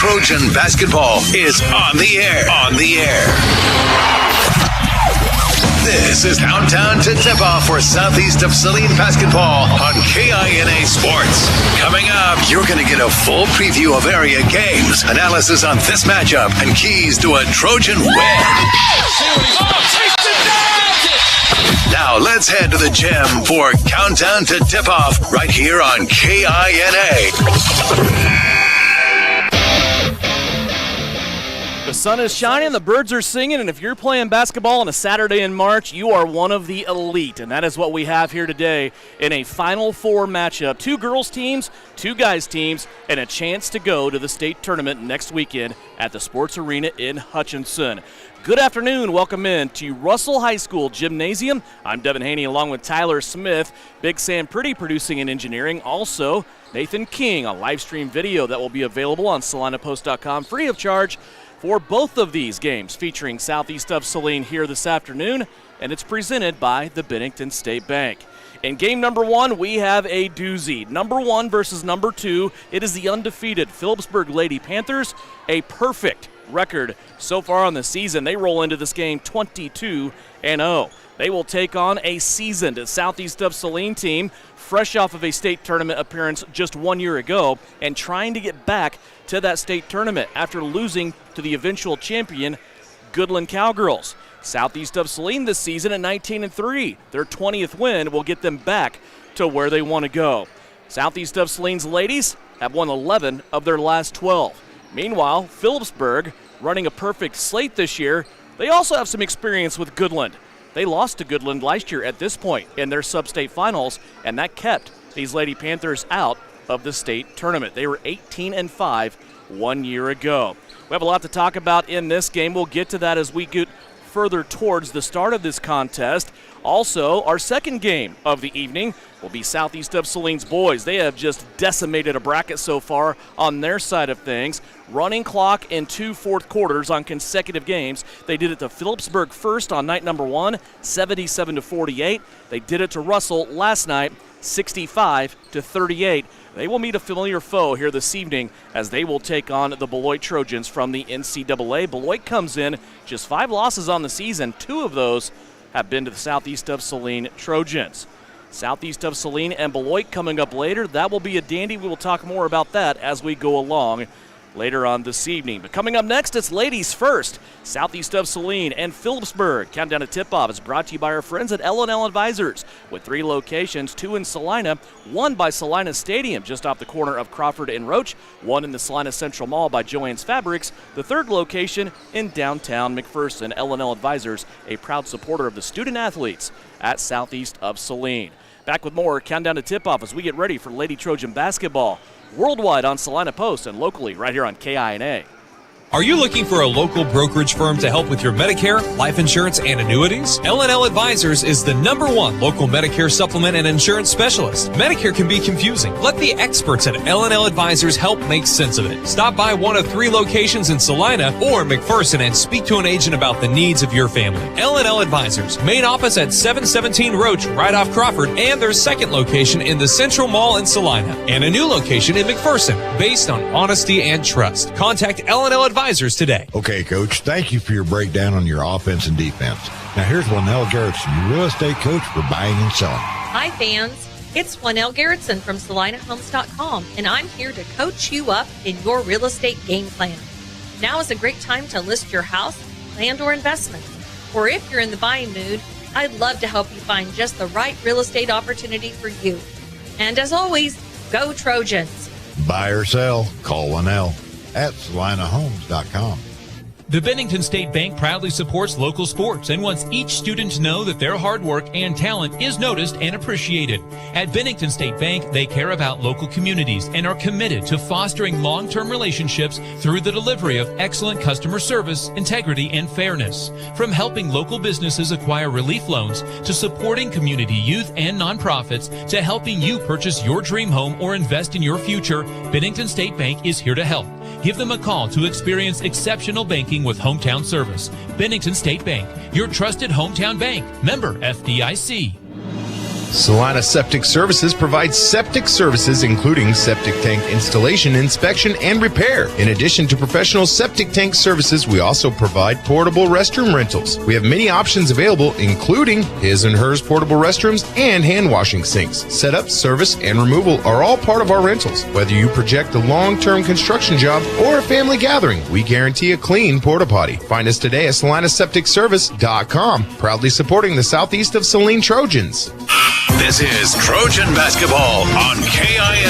Trojan basketball is on the air. On the air. This is Countdown to Tip-Off for Southeast of Saline basketball on KINA Sports. Coming up, you're going to get a full preview of area games, analysis on this matchup, and keys to a Trojan win. Now let's head to the gym for Countdown to Tip-Off right here on KINA. The sun is shining, the birds are singing, and if you're playing basketball on a Saturday in March, you are one of the elite, and that is what we have here today in a Final Four matchup. 2 girls teams, 2 guys teams, and a chance to go to the state tournament next weekend at the Sports Arena in Hutchinson. Good afternoon. Welcome in to Russell High School Gymnasium. I'm Devin Haney along with Tyler Smith, Big Sam Pretty producing and engineering. Also, Nathan King on live stream video that will be available on SalinaPost.com free of charge for both of these games featuring Southeast of Saline here this afternoon, and it's presented by the Bennington State Bank. In game number 1, we have a doozy. Number 1 versus number 2. It is the undefeated Phillipsburg Lady Panthers, a perfect record so far on the season. They roll into this game 22-0. They will take on a seasoned Southeast of Saline team, fresh off of a state tournament appearance just 1 year ago, and trying to get back to that state tournament after losing to the eventual champion, Goodland Cowgirls. Southeast of Saline this season at 19-3. Their 20th win will get them back to where they want to go. Southeast of Saline's ladies have won 11 of their last 12. Meanwhile, Phillipsburg, running a perfect slate this year, they also have some experience with Goodland. They lost to Goodland last year at this point in their sub-state finals, and that kept these Lady Panthers out of the state tournament. They were 18-5 1 year ago. We have a lot to talk about in this game. We'll get to that as we get further towards the start of this contest. Also, our second game of the evening will be Southeast of Saline's boys. They have just decimated a bracket so far on their side of things. Running clock in 2 fourth quarters on consecutive games. They did it to Phillipsburg first on night number 1, 77-48. They did it to Russell last night, 65-38. They will meet a familiar foe here this evening as they will take on the Beloit Trojans from the NCAA. Beloit comes in just 5 losses on the season. 2 of those have been to the Southeast of Saline Trojans. Southeast of Saline and Beloit coming up later. That will be a dandy. We will talk more about that as we go along later on this evening. But coming up next, it's ladies first. Southeast of Saline and Phillipsburg. Countdown to Tip-Off is brought to you by our friends at L&L Advisors with 3 locations, 2 in Salina, 1 by Salina Stadium just off the corner of Crawford and Roach, 1 in the Salina Central Mall by Joann's Fabrics, the 3rd location in downtown McPherson. L&L Advisors, a proud supporter of the student athletes at Southeast of Saline. Back with more Countdown to Tip-Off as we get ready for Lady Trojan basketball worldwide on Salina Post and locally right here on KINA. Are you looking for a local brokerage firm to help with your Medicare, life insurance, and annuities? L&L Advisors is the #1 local Medicare supplement and insurance specialist. Medicare can be confusing. Let the experts at L&L Advisors help make sense of it. Stop by one of 3 locations in Salina or McPherson and speak to an agent about the needs of your family. L&L Advisors, main office at 717 Roach, right off Crawford, and their 2nd location in the Central Mall in Salina, and a new location in McPherson, based on honesty and trust. Contact L&L Advisors today. Okay, Coach, thank you for your breakdown on your offense and defense. Now here's Lynell Garrettson, your real estate coach for buying and selling. Hi, fans. It's Lynell Garrettson from SalinaHomes.com, and I'm here to coach you up in your real estate game plan. Now is a great time to list your house, land, or investment. Or if you're in the buying mood, I'd love to help you find just the right real estate opportunity for you. And as always, go Trojans. Buy or sell, call Lynell at SalinaHomes.com. The Bennington State Bank proudly supports local sports and wants each student to know that their hard work and talent is noticed and appreciated. At Bennington State Bank, they care about local communities and are committed to fostering long-term relationships through the delivery of excellent customer service, integrity, and fairness. From helping local businesses acquire relief loans to supporting community youth and nonprofits to helping you purchase your dream home or invest in your future, Bennington State Bank is here to help. Give them a call to experience exceptional banking with hometown service. Bennington State Bank, your trusted hometown bank. Member FDIC. Saline Septic Services provides septic services including septic tank installation, inspection, and repair. In addition to professional septic tank services, we also provide portable restroom rentals. We have many options available, including his and hers portable restrooms and hand washing sinks. Setup, service, and removal are all part of our rentals. Whether you project a long-term construction job or a family gathering, we guarantee a clean porta potty. Find us today at SalineSepticService.com, proudly supporting the southeast of Saline Trojans. This is Trojan Basketball on KINA.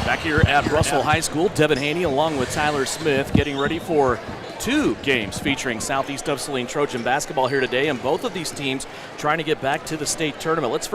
Back here at Russell High School, Devin Haney along with Tyler Smith getting ready for 2 games featuring Southeast of Saline Trojan basketball here today, and both of these teams trying to get back to the state tournament. Let's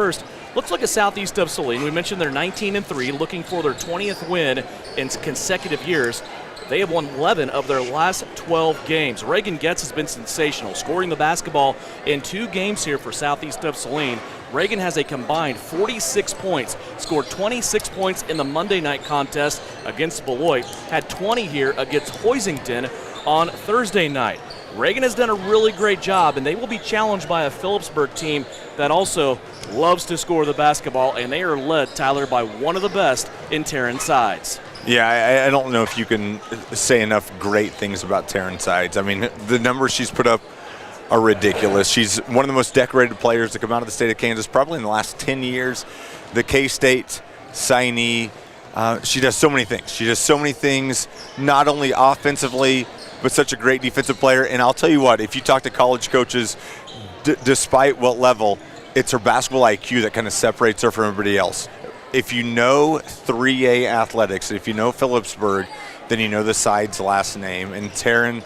look at Southeast of Saline. We mentioned they're 19-3, looking for their 20th win in consecutive years. They have won 11 of their last 12 games. Reagan Getz has been sensational, scoring the basketball in 2 games here for Southeast of Saline. Reagan has a combined 46 points, scored 26 points in the Monday night contest against Beloit, had 20 here against Hoisington on Thursday night. Reagan has done a really great job, and they will be challenged by a Phillipsburg team that also loves to score the basketball, and they are led, Tyler, by one of the best in Taryn Sides. Yeah, I don't know if you can say enough great things about Taryn Sides. I mean, the numbers she's put up are ridiculous. She's one of the most decorated players to come out of the state of Kansas probably in the last 10 years. The K-State signee. She does so many things. She does so many things, not only offensively, but such a great defensive player. And I'll tell you what, if you talk to college coaches, despite what level, it's her basketball IQ that kind of separates her from everybody else. If you know 3A athletics, if you know Phillipsburg, then you know the Sides last name. And Taryn,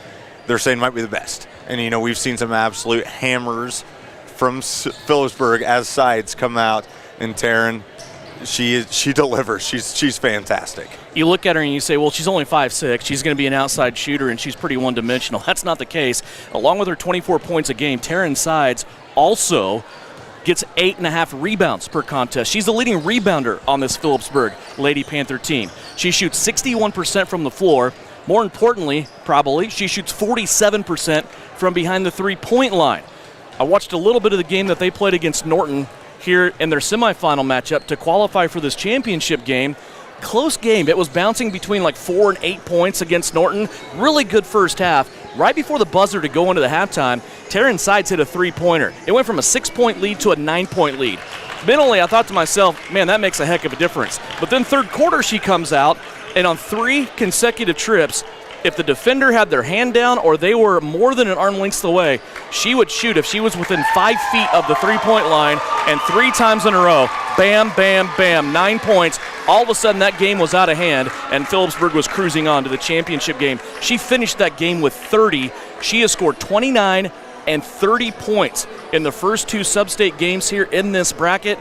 they're saying might be the best. And, you know, we've seen some absolute hammers from Phillipsburg as Sides come out. And Taryn, she delivers. She's fantastic. You look at her and you say, well, she's only 5'6". She's going to be an outside shooter, and she's pretty one-dimensional. That's not the case. Along with her 24 points a game, Taryn Sides also gets 8.5 rebounds per contest. She's the leading rebounder on this Phillipsburg Lady Panther team. She shoots 61% from the floor. More importantly, probably, she shoots 47% from behind the three-point line. I watched a little bit of the game that they played against Norton here in their semifinal matchup to qualify for this championship game. Close game. It was bouncing between like 4 and 8 points against Norton. Really good first half. Right before the buzzer to go into the halftime, Taryn Sides hit a three-pointer. It went from a 6-point lead to a 9-point lead. Mentally, I thought to myself, man, that makes a heck of a difference. But then third quarter, she comes out, and on 3 consecutive trips, if the defender had their hand down or they were more than an arm length away, she would shoot if she was within 5 feet of the three-point line, and 3 times in a row, bam, bam, bam, 9 points. All of a sudden, that game was out of hand, and Phillipsburg was cruising on to the championship game. She finished that game with 30. She has scored 29 and 30 points in the first 2 sub-state games here in this bracket.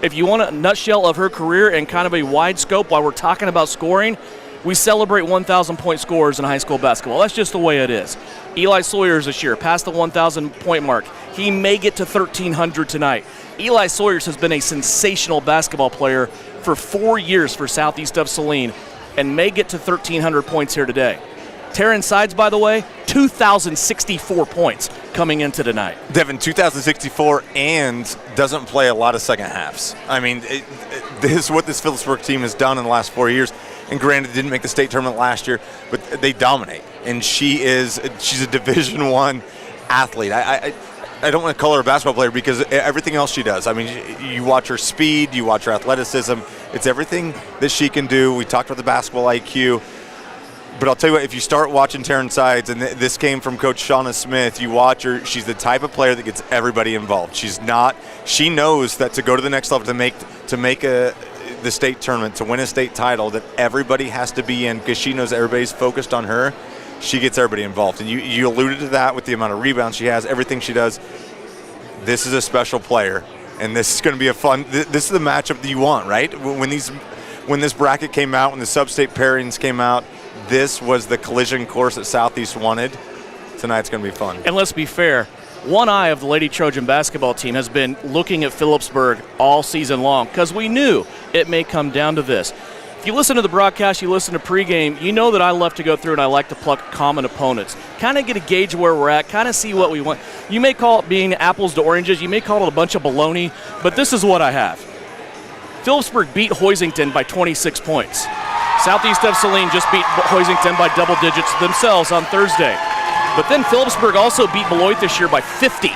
If you want a nutshell of her career and kind of a wide scope while we're talking about scoring, we celebrate 1,000-point scorers in high school basketball. That's just the way it is. Eli Sawyers this year passed the 1,000-point mark. He may get to 1,300 tonight. Eli Sawyers has been a sensational basketball player for 4 years for Southeast of Saline and may get to 1,300 points here today. Taryn Sides, by the way, 2,064 points coming into tonight. Devin, 2,064 and doesn't play a lot of second halves. I mean, this is what this Phillipsburg team has done in the last 4 years. And granted, didn't make the state tournament last year, but they dominate. And she's a Division I athlete. I don't want to call her a basketball player because everything else she does. I mean, you watch her speed, you watch her athleticism. It's everything that she can do. We talked about the basketball IQ. But I'll tell you what, if you start watching Taryn Sides, and this came from Coach Shauna Smith, you watch her, she's the type of player that gets everybody involved. She knows that to go to the next level, to make the state tournament, to win a state title, that everybody has to be in because she knows everybody's focused on her. She gets everybody involved. And you alluded to that with the amount of rebounds she has, everything she does. This is a special player, and this is going to be a fun – this is the matchup that you want, right? When this bracket came out, when the sub-state pairings came out, this was the collision course that Southeast wanted. Tonight's going to be fun. And let's be fair. One eye of the Lady Trojan basketball team has been looking at Phillipsburg all season long because we knew it may come down to this. If you listen to the broadcast, you listen to pregame, you know that I love to go through and I like to pluck common opponents. Kind of get a gauge of where we're at, kind of see what we want. You may call it being apples to oranges, you may call it a bunch of baloney, but this is what I have. Phillipsburg beat Hoisington by 26 points. Southeast of Saline just beat Hoisington by double digits themselves on Thursday. But then Phillipsburg also beat Beloit this year by 50.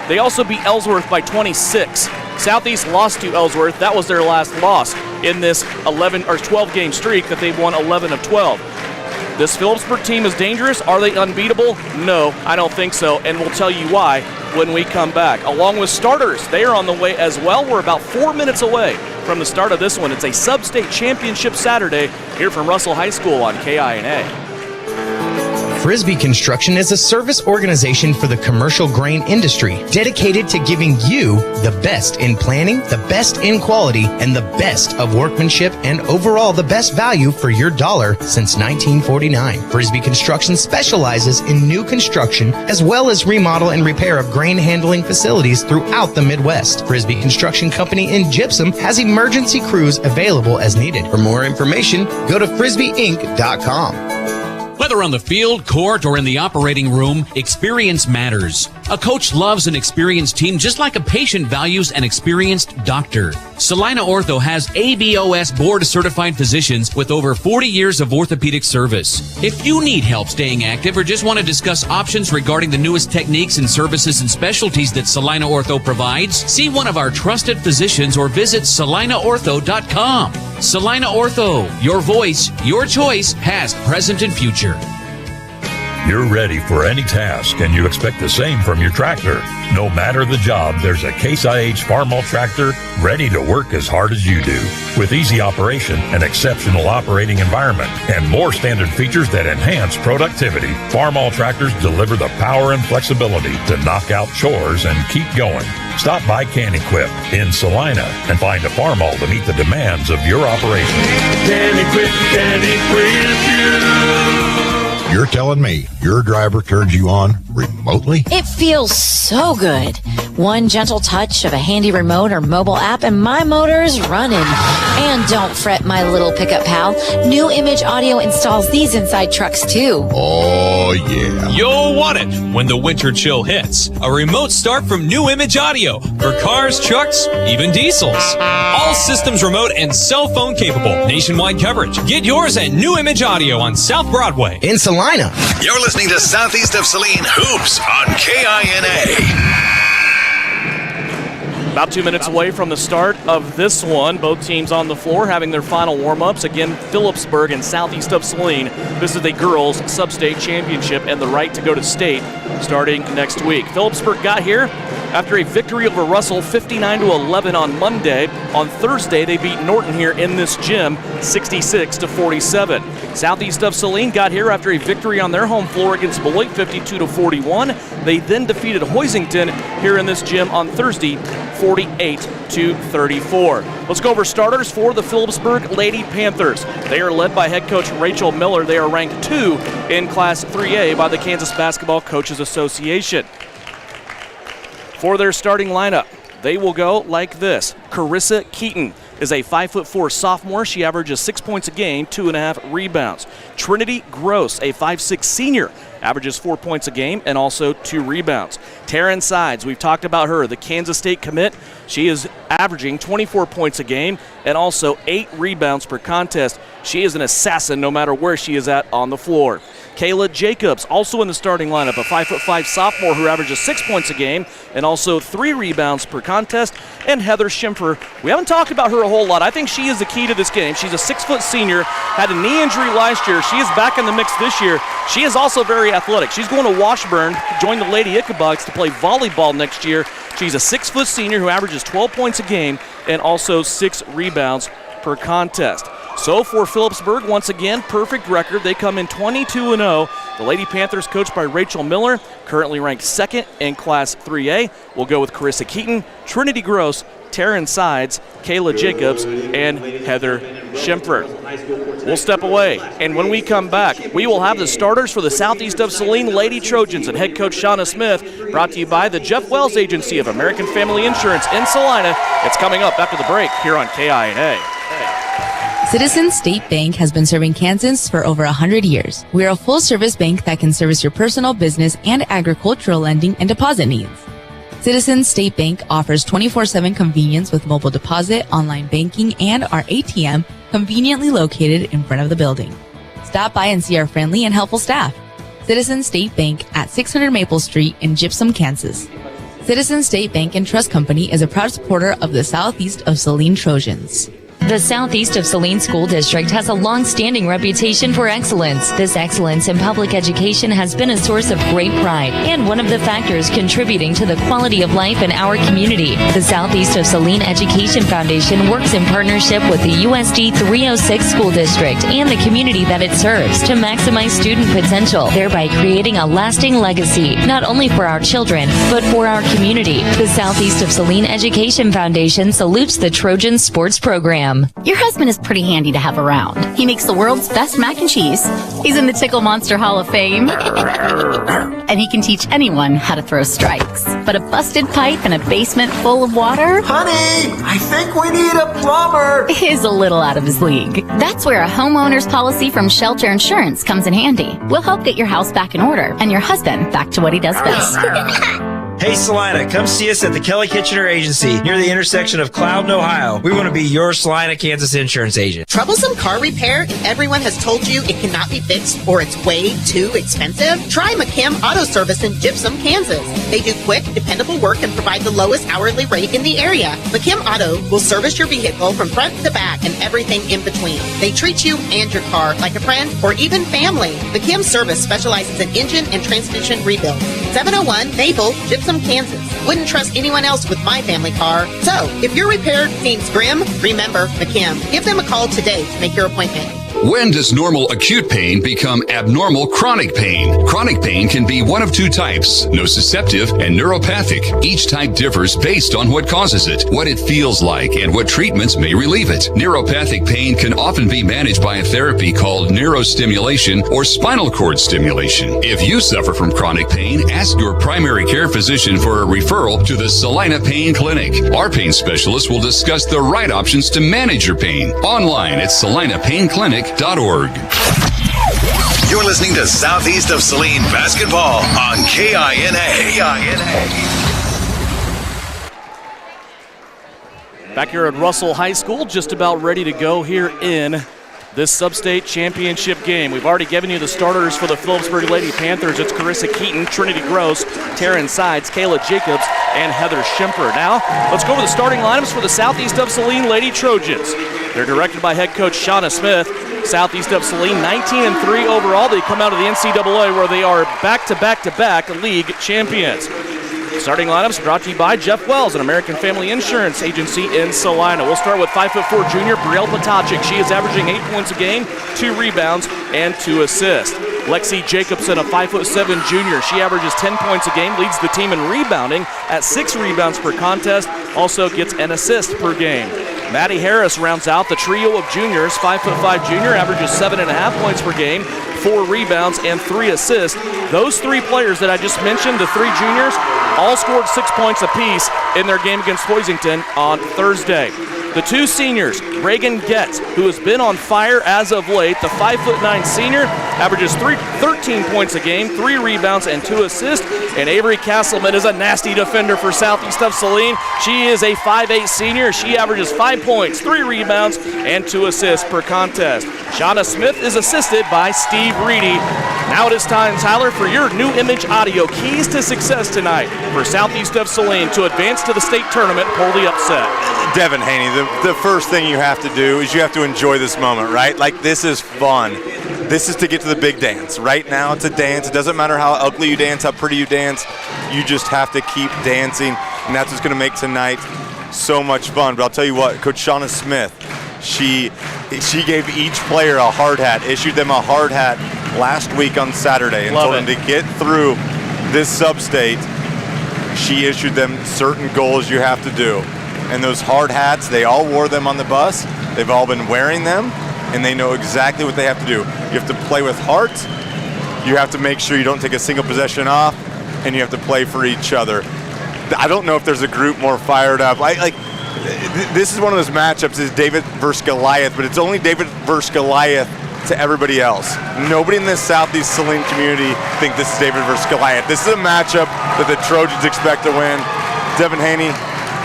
They also beat Ellsworth by 26. Southeast lost to Ellsworth. That was their last loss in this 11 or 12 game streak that they've won 11 of 12. This Phillipsburg team is dangerous. Are they unbeatable? No, I don't think so, and we'll tell you why when we come back. Along with starters, they are on the way as well. We're about 4 minutes away from the start of this one. It's a sub-state championship Saturday here from Russell High School on KINA. Frisbee Construction is a service organization for the commercial grain industry dedicated to giving you the best in planning, the best in quality, and the best of workmanship, and overall the best value for your dollar since 1949. Frisbee Construction specializes in new construction as well as remodel and repair of grain handling facilities throughout the Midwest. Frisbee Construction Company in Gypsum has emergency crews available as needed. For more information, go to frisbeeinc.com. Whether on the field, court, or in the operating room, experience matters. A coach loves an experienced team just like a patient values an experienced doctor. Saline Ortho has ABOS board-certified physicians with over 40 years of orthopedic service. If you need help staying active or just want to discuss options regarding the newest techniques and services and specialties that Saline Ortho provides, see one of our trusted physicians or visit salineortho.com. Saline Ortho, your voice, your choice, past, present, and future. You're ready for any task and you expect the same from your tractor. No matter the job, there's a Case IH Farmall tractor ready to work as hard as you do. With easy operation, an exceptional operating environment, and more standard features that enhance productivity, Farmall tractors deliver the power and flexibility to knock out chores and keep going. Stop by Can Equip in Salina and find a Farmall to meet the demands of your operation. Can Equip you. You're telling me your driver turns you on remotely? It feels so good. One gentle touch of a handy remote or mobile app and my motor's running. And don't fret, my little pickup pal. New Image Audio installs these inside trucks too. Oh, yeah. You'll want it when the winter chill hits. A remote start from New Image Audio for cars, trucks, even diesels. All systems remote and cell phone capable. Nationwide coverage. Get yours at New Image Audio on South Broadway. In Salina. You're listening to Southeast of Saline Hoops on KINA. About 2 minutes away from the start of this one. Both teams on the floor having their final warm-ups. Again, Phillipsburg and Southeast of Saline. This is the girls' sub-state championship and the right to go to state starting next week. Phillipsburg got here after a victory over Russell 59-11 on Monday. On Thursday, they beat Norton here in this gym 66-47. Southeast of Saline got here after a victory on their home floor against Beloit 52-41. They then defeated Hoisington here in this gym on Thursday 48-34. Let's go over starters for the Phillipsburg Lady Panthers. They are led by head coach Rachel Miller. They are ranked 2 in Class 3A by the Kansas Basketball Coaches Association. For their starting lineup, they will go like this. Carissa Keaton is a 5'4" sophomore. She averages 6 points a game, 2.5 rebounds. Trinity Gross, a 5'6" senior, averages 4 points a game and also 2 rebounds. Taryn Sides, we've talked about her, the Kansas State commit. She is averaging 24 points a game and also 8 rebounds per contest. She is an assassin no matter where she is at on the floor. Kayla Jacobs, also in the starting lineup, a 5'5" sophomore who averages 6 points a game and also 3 rebounds per contest. And Heather Schimpfer, we haven't talked about her a whole lot. I think she is the key to this game. She's a 6' senior, had a knee injury last year. She is back in the mix this year. She is also very athletic. She's going to Washburn to join the Lady Ickabugs to play volleyball next year. She's a 6' senior who averages 12 points a game and also 6 rebounds per contest. So for Phillipsburg, once again, perfect record. They come in 22-0. The Lady Panthers, coached by Rachel Miller, currently ranked 2nd in Class 3A. We'll go with Carissa Keaton, Trinity Gross, Taryn Sides, Kayla Jacobs, and Heather Schimpfer. We'll step away, and when we come back, we will have the starters for the Southeast of Saline Lady Trojans and head coach Shauna Smith, brought to you by the Jeff Wells Agency of American Family Insurance in Salina. It's coming up after the break here on KINA. Citizens State Bank has been serving Kansans for over 100 years. We are a full-service bank that can service your personal, business, and agricultural lending and deposit needs. Citizens State Bank offers 24/7 convenience with mobile deposit, online banking, and our ATM conveniently located in front of the building. Stop by and see our friendly and helpful staff. Citizens State Bank at 600 Maple Street in Gypsum, Kansas. Citizens State Bank and Trust Company is a proud supporter of the Southeast of Saline Trojans. The Southeast of Saline School District has a long-standing reputation for excellence. This excellence in public education has been a source of great pride and one of the factors contributing to the quality of life in our community. The Southeast of Saline Education Foundation works in partnership with the USD 306 School District and the community that it serves to maximize student potential, thereby creating a lasting legacy, not only for our children, but for our community. The Southeast of Saline Education Foundation salutes the Trojan Sports Program. Your husband is pretty handy to have around. He makes the world's best mac and cheese. He's in the Tickle Monster Hall of Fame. And he can teach anyone how to throw strikes. But a busted pipe in a basement full of water? Honey, I think we need a plumber. Is a little out of his league. That's where a homeowner's policy from Shelter Insurance comes in handy. We'll help get your house back in order and your husband back to what he does best. Hey Salina, come see us at the Kelly Kitchener Agency near the intersection of Cloud and Ohio. We want to be your Salina, Kansas insurance agent. Troublesome car repair and everyone has told you it cannot be fixed or it's way too expensive? Try McKim Auto Service in Gypsum, Kansas. They do quick, dependable work and provide the lowest hourly rate in the area. McKim Auto will service your vehicle from front to back and everything in between. They treat you and your car like a friend or even family. McKim Service specializes in engine and transmission rebuild. 701 Maple, Gypsum, Kansas. Wouldn't trust anyone else with my family car. So, if your repair seems grim, remember McKim. Give them a call today to make your appointment. When does normal acute pain become abnormal chronic pain? Chronic pain can be one of two types, nociceptive and neuropathic. Each type differs based on what causes it, what it feels like, and what treatments may relieve it. Neuropathic pain can often be managed by a therapy called neurostimulation or spinal cord stimulation. If you suffer from chronic pain, ask your primary care physician for a referral to the Saline Pain Clinic. Our pain specialist will discuss the right options to manage your pain. Online at SalinePainClinic.org. You're listening to Southeast of Saline Basketball on KINA. Back here at Russell High School, just about ready to go here in this sub-state championship game. We've already given you the starters for the Phillipsburg Lady Panthers. It's Carissa Keaton, Trinity Gross, Taryn Sides, Kayla Jacobs, and Heather Schimper. Now, let's go over the starting lineups for the Southeast of Saline Lady Trojans. They're directed by head coach Shauna Smith. Southeast of Saline, 19-3 overall. They come out of the NCAA where they are back-to-back league champions. Starting lineups brought to you by Jeff Wells, an American Family Insurance Agency in Salina. We'll start with 5'4" junior Brielle Potacek. She is averaging 8 points a game, 2 rebounds, and 2 assists. Lexi Jacobson, a 5'7" junior. She averages 10 points a game, leads the team in rebounding at 6 rebounds per contest, also gets an assist per game. Maddie Harris rounds out the trio of juniors. 5'5" junior, averages 7.5 points per game, 4 rebounds, and 3 assists. Those 3 players that I just mentioned, the 3 juniors, all scored 6 points apiece in their game against Boisington on Thursday. The 2 seniors, Reagan Getz, who has been on fire as of late, the 5'9" senior, averages 13 points a game, 3 rebounds, and 2 assists. And Avery Castleman is a nasty defender for Southeast of Saline. She is a 5'8" senior. She averages 5 points, 3 rebounds, and 2 assists per contest. Shauna Smith is assisted by Steve Reedy. Now it is time, Tyler, for your new image audio keys to success tonight for Southeast of Saline to advance to the state tournament, pull the upset. Devin Haney, the first thing you have to do is you have to enjoy this moment, right? Like, this is fun. This is to get to the big dance. Right now it's a dance. It doesn't matter how ugly you dance, how pretty you dance. You just have to keep dancing, and that's what's going to make tonight so much fun. But I'll tell you what, Coach Shauna Smith, she gave each player a hard hat, issued them a hard hat last week on Saturday, and told them to get through this sub-state. She issued them certain goals you have to do. And those hard hats, they all wore them on the bus. They've all been wearing them, and they know exactly what they have to do. You have to play with heart. You have to make sure you don't take a single possession off, and you have to play for each other. I don't know if there's a group more fired up. this is one of those matchups, is David versus Goliath, but it's only David versus Goliath to everybody else. Nobody in this Southeast Saline community think this is David versus Goliath. This is a matchup that the Trojans expect to win. Devin Haney,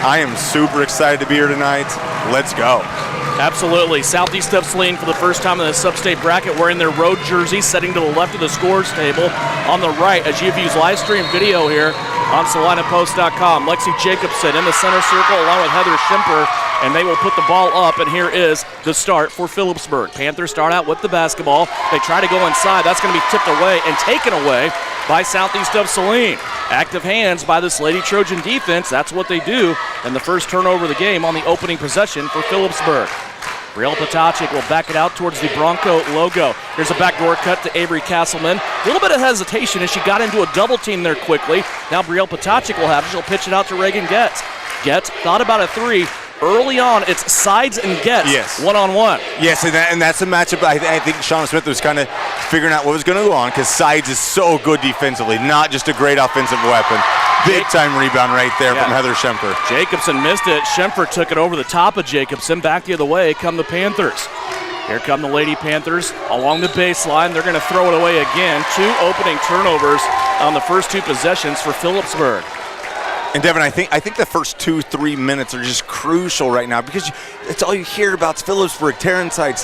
I am super excited to be here tonight. Let's go. Absolutely. Southeast of Saline for the first time in the sub-state bracket wearing their road jerseys, setting to the left of the scores table. On the right, as you've used live stream video here on SalinaPost.com, Lexi Jacobson in the center circle along with Heather Schimper, and they will put the ball up, and here is the start for Phillipsburg. Panthers start out with the basketball. They try to go inside. That's going to be tipped away and taken away by Southeast of Saline. Active hands by this Lady Trojan defense. That's what they do. And the first turnover of the game on the opening possession for Phillipsburg. Brielle Potacik will back it out towards the Bronco logo. Here's a backdoor cut to Avery Castleman. A little bit of hesitation as she got into a double team there quickly. Now Brielle Potacik will have it. She'll pitch it out to Reagan Getz. Getz thought about a three. Early on, it's Sides and Getz, yes, one-on-one. Yes, and that's a matchup I think Shauna Smith was kind of figuring out what was going to go on, because Sides is so good defensively, not just a great offensive weapon. Big-time rebound right there from Heather Schemper. Jacobson missed it. Schemper took it over the top of Jacobson. Back the other way come the Panthers. Here come the Lady Panthers along the baseline. They're going to throw it away again. 2 opening turnovers on the first 2 possessions for Phillipsburg. And Devin, I think the first 2-3 minutes are just crucial right now, because it's all you hear about is Phillipsburg, Terran Sides,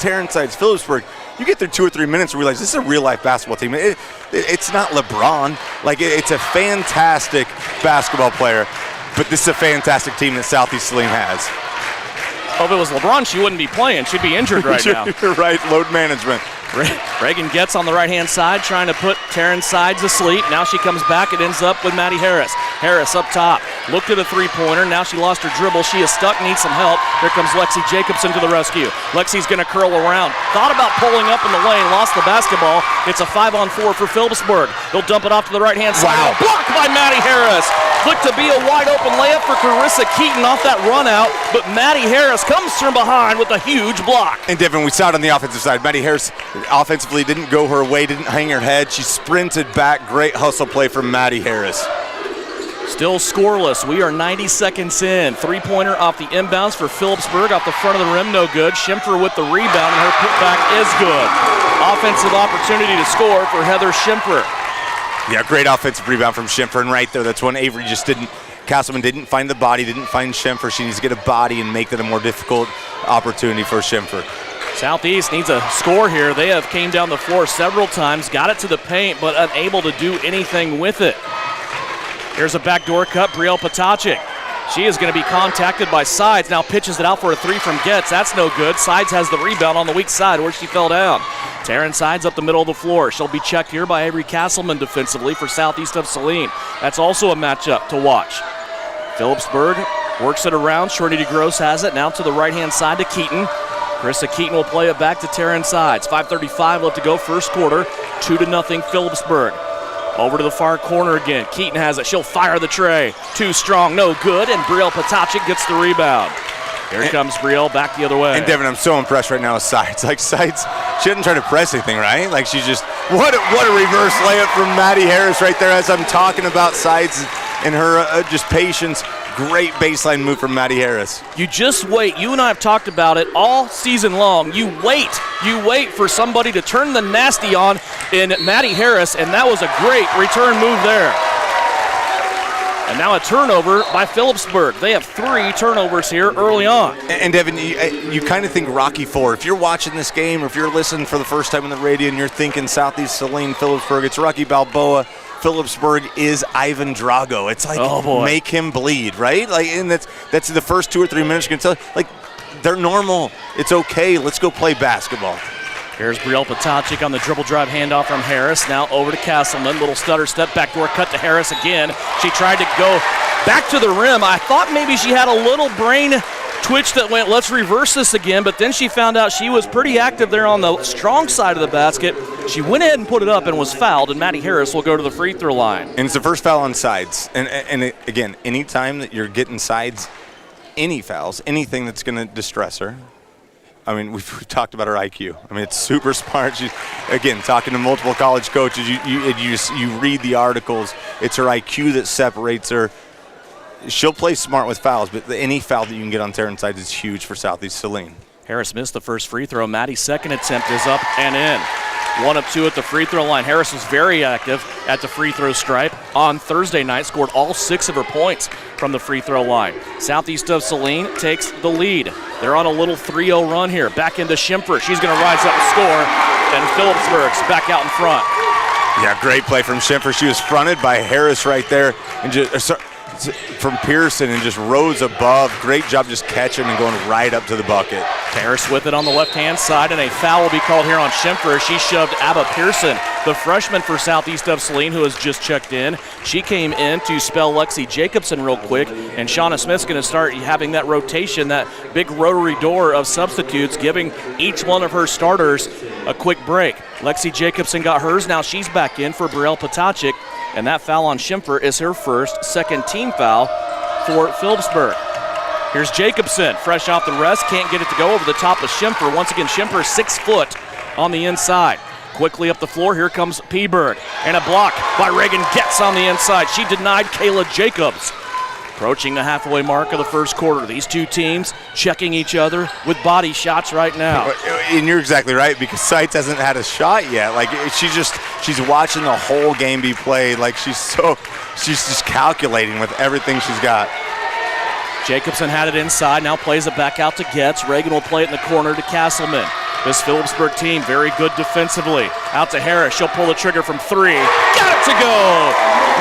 Phillipsburg. You get through 2 or 3 minutes and realize this is a real-life basketball team. It's not LeBron. It's a fantastic basketball player, but this is a fantastic team that Southeast Saline has. Oh, if it was LeBron, she wouldn't be playing. She'd be injured right now. You're right, load management. Reagan Getz on the right-hand side, trying to put Terran Sides asleep. Now she comes back. It ends up with Maddie Harris. Harris up top. Looked at a three-pointer. Now she lost her dribble. She is stuck, needs some help. Here comes Lexi Jacobson to the rescue. Lexi's going to curl around. Thought about pulling up in the lane. Lost the basketball. It's a 5-on-4 for Phillipsburg. They'll dump it off to the right-hand side. Wow. Blocked by Maddie Harris. Looked to be a wide-open layup for Carissa Keaton off that run-out, but Maddie Harris comes from behind with a huge block. And Devin, we saw it on the offensive side. Maddie Harris offensively didn't go her way, didn't hang her head. She sprinted back. Great hustle play from Maddie Harris. Still scoreless. We are 90 seconds in. Three-pointer off the inbounds for Phillipsburg off the front of the rim, no good. Schimfer with the rebound, and her putback is good. Offensive opportunity to score for Heather Schimfer. Yeah, great offensive rebound from Schimfer, and right there, that's when Avery Castleman didn't find the body, didn't find Schimfer. She needs to get a body and make that a more difficult opportunity for Schimfer. Southeast needs a score here. They have came down the floor several times, got it to the paint, but unable to do anything with it. Here's a backdoor cut, Brielle Potacik. She is going to be contacted by Sides. Now pitches it out for a three from Getz. That's no good. Sides has the rebound on the weak side where she fell down. Terran Sides up the middle of the floor. She'll be checked here by Avery Castleman defensively for Southeast of Saline. That's also a matchup to watch. Phillipsburg works it around. Shorty DeGrosse has it. Now to the right-hand side to Keaton. Carissa Keaton will play it back to Terran Sides. 5:35 left to go first quarter. 2-0 Phillipsburg. Over to the far corner again. Keaton has it. She'll fire the tray. Too strong, no good, and Brielle Potacik gets the rebound. Here comes Brielle back the other way. And Devin, I'm so impressed right now with Sides. Sides, she didn't try to press anything, right? She's just, what a reverse layup from Maddie Harris right there as I'm talking about Sides and her just patience. Great baseline move from Maddie Harris. You just wait. You and I have talked about it all season long. You wait for somebody to turn the nasty on in Maddie Harris, and that was a great return move there. And now a turnover by Phillipsburg. They have 3 turnovers here early on. And Devin, you kind of think Rocky IV. If you're watching this game or if you're listening for the first time on the radio and you're thinking Southeast Saline, Phillipsburg, it's Rocky Balboa. Phillipsburg is Ivan Drago. It's make him bleed, right? And that's the first 2 or 3 minutes. You can tell, they're normal. It's okay. Let's go play basketball. Here's Brielle Potacik on the dribble drive handoff from Harris. Now over to Castleman. Little stutter step, backdoor cut to Harris again. She tried to go back to the rim. I thought maybe she had a little brain twitch that went, let's reverse this again, but then she found out she was pretty active there on the strong side of the basket. She went ahead and put it up and was fouled, and Maddie Harris will go to the free throw line. And it's the first foul on Sides. And again, anytime that you're getting Sides, any fouls, anything that's going to distress her. I mean, we've talked about her IQ. I mean, it's super smart. She's, again, talking to multiple college coaches, you read the articles. It's her IQ that separates her. she'll play smart with fouls, but any foul that you can get on Taryn Sides is huge for Southeast Saline. Harris missed the first free throw. Maddie's second attempt is up and in. 1 of 2 at the free throw line. Harris was very active at the free throw stripe on Thursday night, scored all 6 of her points from the free throw line. Southeast of Saline takes the lead. They're on a little 3-0 run here. Back into Schimpfer. She's going to rise up and score, and Phillipsburg's back out in front. Yeah, great play from Schimpfer. She was fronted by Harris right there, and just from Pearson, and just rose above. Great job just catching and going right up to the bucket. Harris with it on the left-hand side, and a foul will be called here on Schimpfer. She shoved Abba Pearson, the freshman for Southeast of Saline, who has just checked in. She came in to spell Lexi Jacobson real quick, and Shauna Smith's going to start having that rotation, that big rotary door of substitutes, giving each one of her starters a quick break. Lexi Jacobson got hers. Now she's back in for Brielle Potacik, and that foul on Schimpfer is her first, second team foul for Phillipsburg. Here's Jacobson, fresh off the rest, can't get it to go over the top of Schimpfer. Once again, Schimpfer 6 foot on the inside. Quickly up the floor, here comes Peberg, and a block by Reagan Getz on the inside. She denied Kayla Jacobs. Approaching the halfway mark of the first quarter. These two teams checking each other with body shots right now. And you're exactly right, because Seitz hasn't had a shot yet. Like, she's watching the whole game be played. Like, she's just calculating with everything she's got. Jacobson had it inside, now plays it back out to Getz. Reagan will play it in the corner to Castleman. This Phillipsburg team very good defensively. Out to Harris, she'll pull the trigger from 3. Got it to go!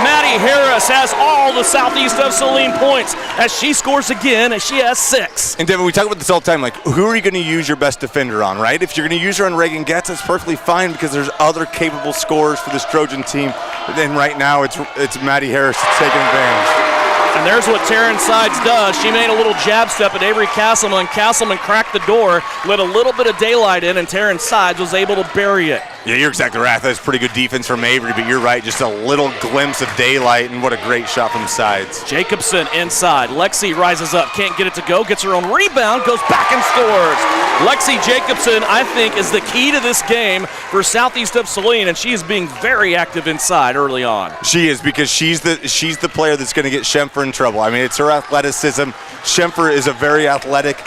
Maddie Harris has all the Southeast of Saline points as she scores again, and she has 6. And Devin, we talk about this all the time, like, who are you going to use your best defender on, right? If you're going to use her on Reagan Getz, that's perfectly fine, because there's other capable scorers for this Trojan team. But then right now, it's Maddie Harris that's taking advantage. And there's what Taryn Sides does. She made a little jab step at Avery Castleman. Castleman cracked the door, let a little bit of daylight in, and Taryn Sides was able to bury it. Yeah, you're exactly right. That's pretty good defense from Avery, but you're right, just a little glimpse of daylight, and what a great shot from Sides. Jacobson inside. Lexi rises up, can't get it to go, gets her own rebound, goes back and scores. Lexi Jacobson, I think, is the key to this game for Southeast of Saline, and she is being very active inside early on. She is, because she's the player that's going to get Schimpfer in trouble. I mean, it's her athleticism. Schimpfer is a very athletic,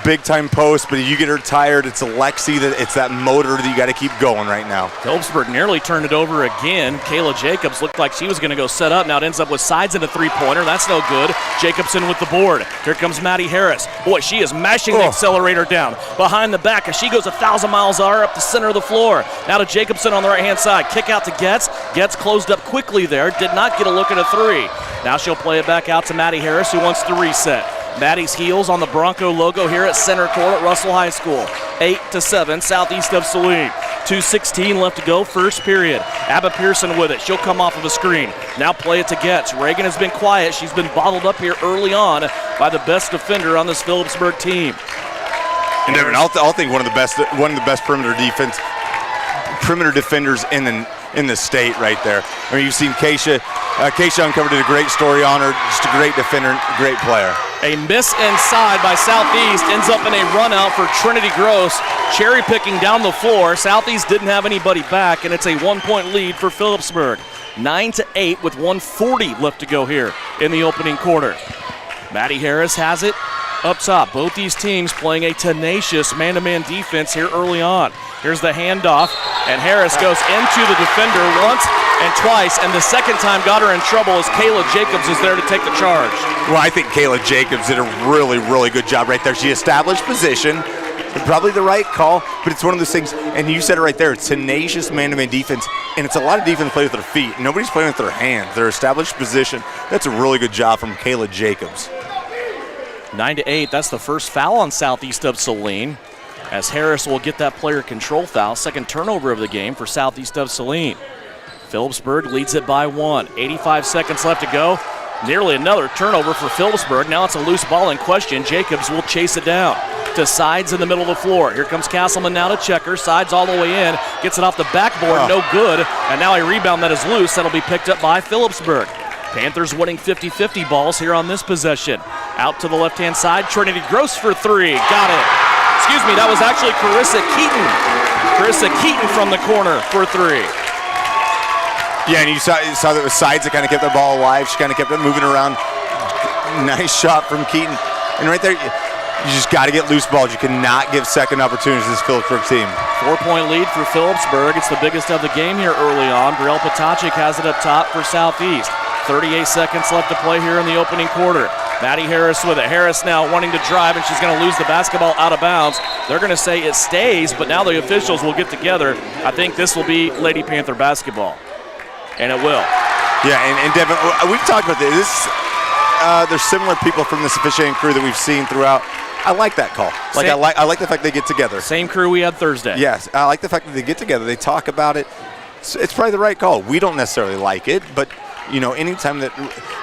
big-time post, but if you get her tired, it's Lexi, it's that motor that you got to keep going right now. Phillipsburg nearly turned it over again. Kayla Jacobs looked like she was going to go set up. Now it ends up with Sides in a three-pointer. That's no good. Jacobson with the board. Here comes Maddie Harris. Boy, she is mashing the accelerator down behind the back as she goes 1,000 miles an hour up the center of the floor. Now to Jacobson on the right-hand side. Kick out to Getz. Getz closed up quickly there. Did not get a look at a 3. Now she'll play it back out to Maddie Harris, who wants to reset. Maddie's heels on the Bronco logo here at center court at Russell High School. 8-7, Southeast of Saline. 2:16 left to go, first period. Abba Pearson with it. She'll come off of a screen. Now play it to Getz. Reagan has been quiet. She's been bottled up here early on by the best defender on this Phillipsburg team. And Devin, I'll think one of the best perimeter defenders in the state right there. I mean, you've seen Keisha. Keisha Uncovered did a great story on her. Just a great defender, great player. A miss inside by Southeast ends up in a run out for Trinity Gross, cherry picking down the floor. Southeast didn't have anybody back, and it's a 1-point lead for Phillipsburg. 9-8 with 1:40 left to go here in the opening quarter. Maddie Harris has it up top. Both these teams playing a tenacious man-to-man defense here early on. Here's the handoff, and Harris goes into the defender once and twice, and the second time got her in trouble as Kayla Jacobs is there to take the charge. Well, I think Kayla Jacobs did a really, really good job right there. She established position, probably the right call, but it's one of those things, and you said it right there, it's tenacious man-to-man defense, and it's a lot of defense played with their feet. Nobody's playing with their hands. Their established position. That's a really good job from Kayla Jacobs. 9-8, that's the first foul on Southeast of Saline, as Harris will get that player control foul. Second turnover of the game for Southeast of Saline. Phillipsburg leads it by 1. 85 seconds left to go. Nearly another turnover for Phillipsburg. Now it's a loose ball in question. Jacobs will chase it down to Sides in the middle of the floor. Here comes Castleman now to check her. Sides all the way in. Gets it off the backboard. No good. And now a rebound that is loose. That'll be picked up by Phillipsburg. Panthers winning 50-50 balls here on this possession. Out to the left-hand side. Trinity Gross for 3. Got it. Excuse me, that was actually Carissa Keaton. Carissa Keaton from the corner for 3. Yeah, and you saw that with Sides that kind of kept the ball alive. She kind of kept it moving around. Nice shot from Keaton. And right there, you just got to get loose balls. You cannot give second opportunities to this Phillipsburg team. 4-point lead for Phillipsburg. It's the biggest of the game here early on. Brielle Potacek has it up top for Southeast. 38 seconds left to play here in the opening quarter. Maddie Harris with it. Harris now wanting to drive, and she's going to lose the basketball out of bounds. They're going to say it stays, but now the officials will get together. I think this will be Lady Panther basketball, and it will. Yeah, and Devin, we've talked about this. There's similar people from this officiating crew that we've seen throughout. I like that call. I like the fact they get together. Same crew we had Thursday. Yes, I like the fact that they get together. They talk about it. It's probably the right call. We don't necessarily like it, but anytime that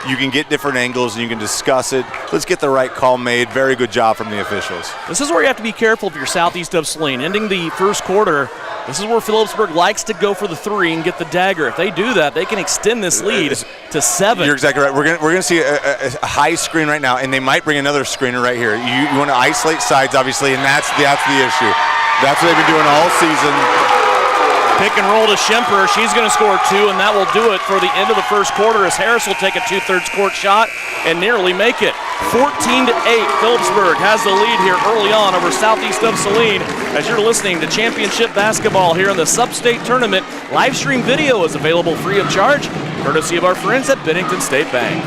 you can get different angles and you can discuss it, let's get the right call made. Very good job from the officials. This is where you have to be careful if you're southeast of Saline. Ending the first quarter, this is where Phillipsburg likes to go for the three and get the dagger. If they do that, they can extend this lead to 7. You're exactly right. We're gonna see a high screen right now, and they might bring another screener right here. You want to isolate sides, obviously, and that's the issue. That's what they've been doing all season. Pick and roll to Schemper. She's going to score 2, and that will do it for the end of the first quarter as Harris will take a 2/3 court shot and nearly make it. 14-8, Phillipsburg has the lead here early on over southeast of Saline. As you're listening to championship basketball here in the Sub-State Tournament, live stream video is available free of charge, courtesy of our friends at Bennington State Bank.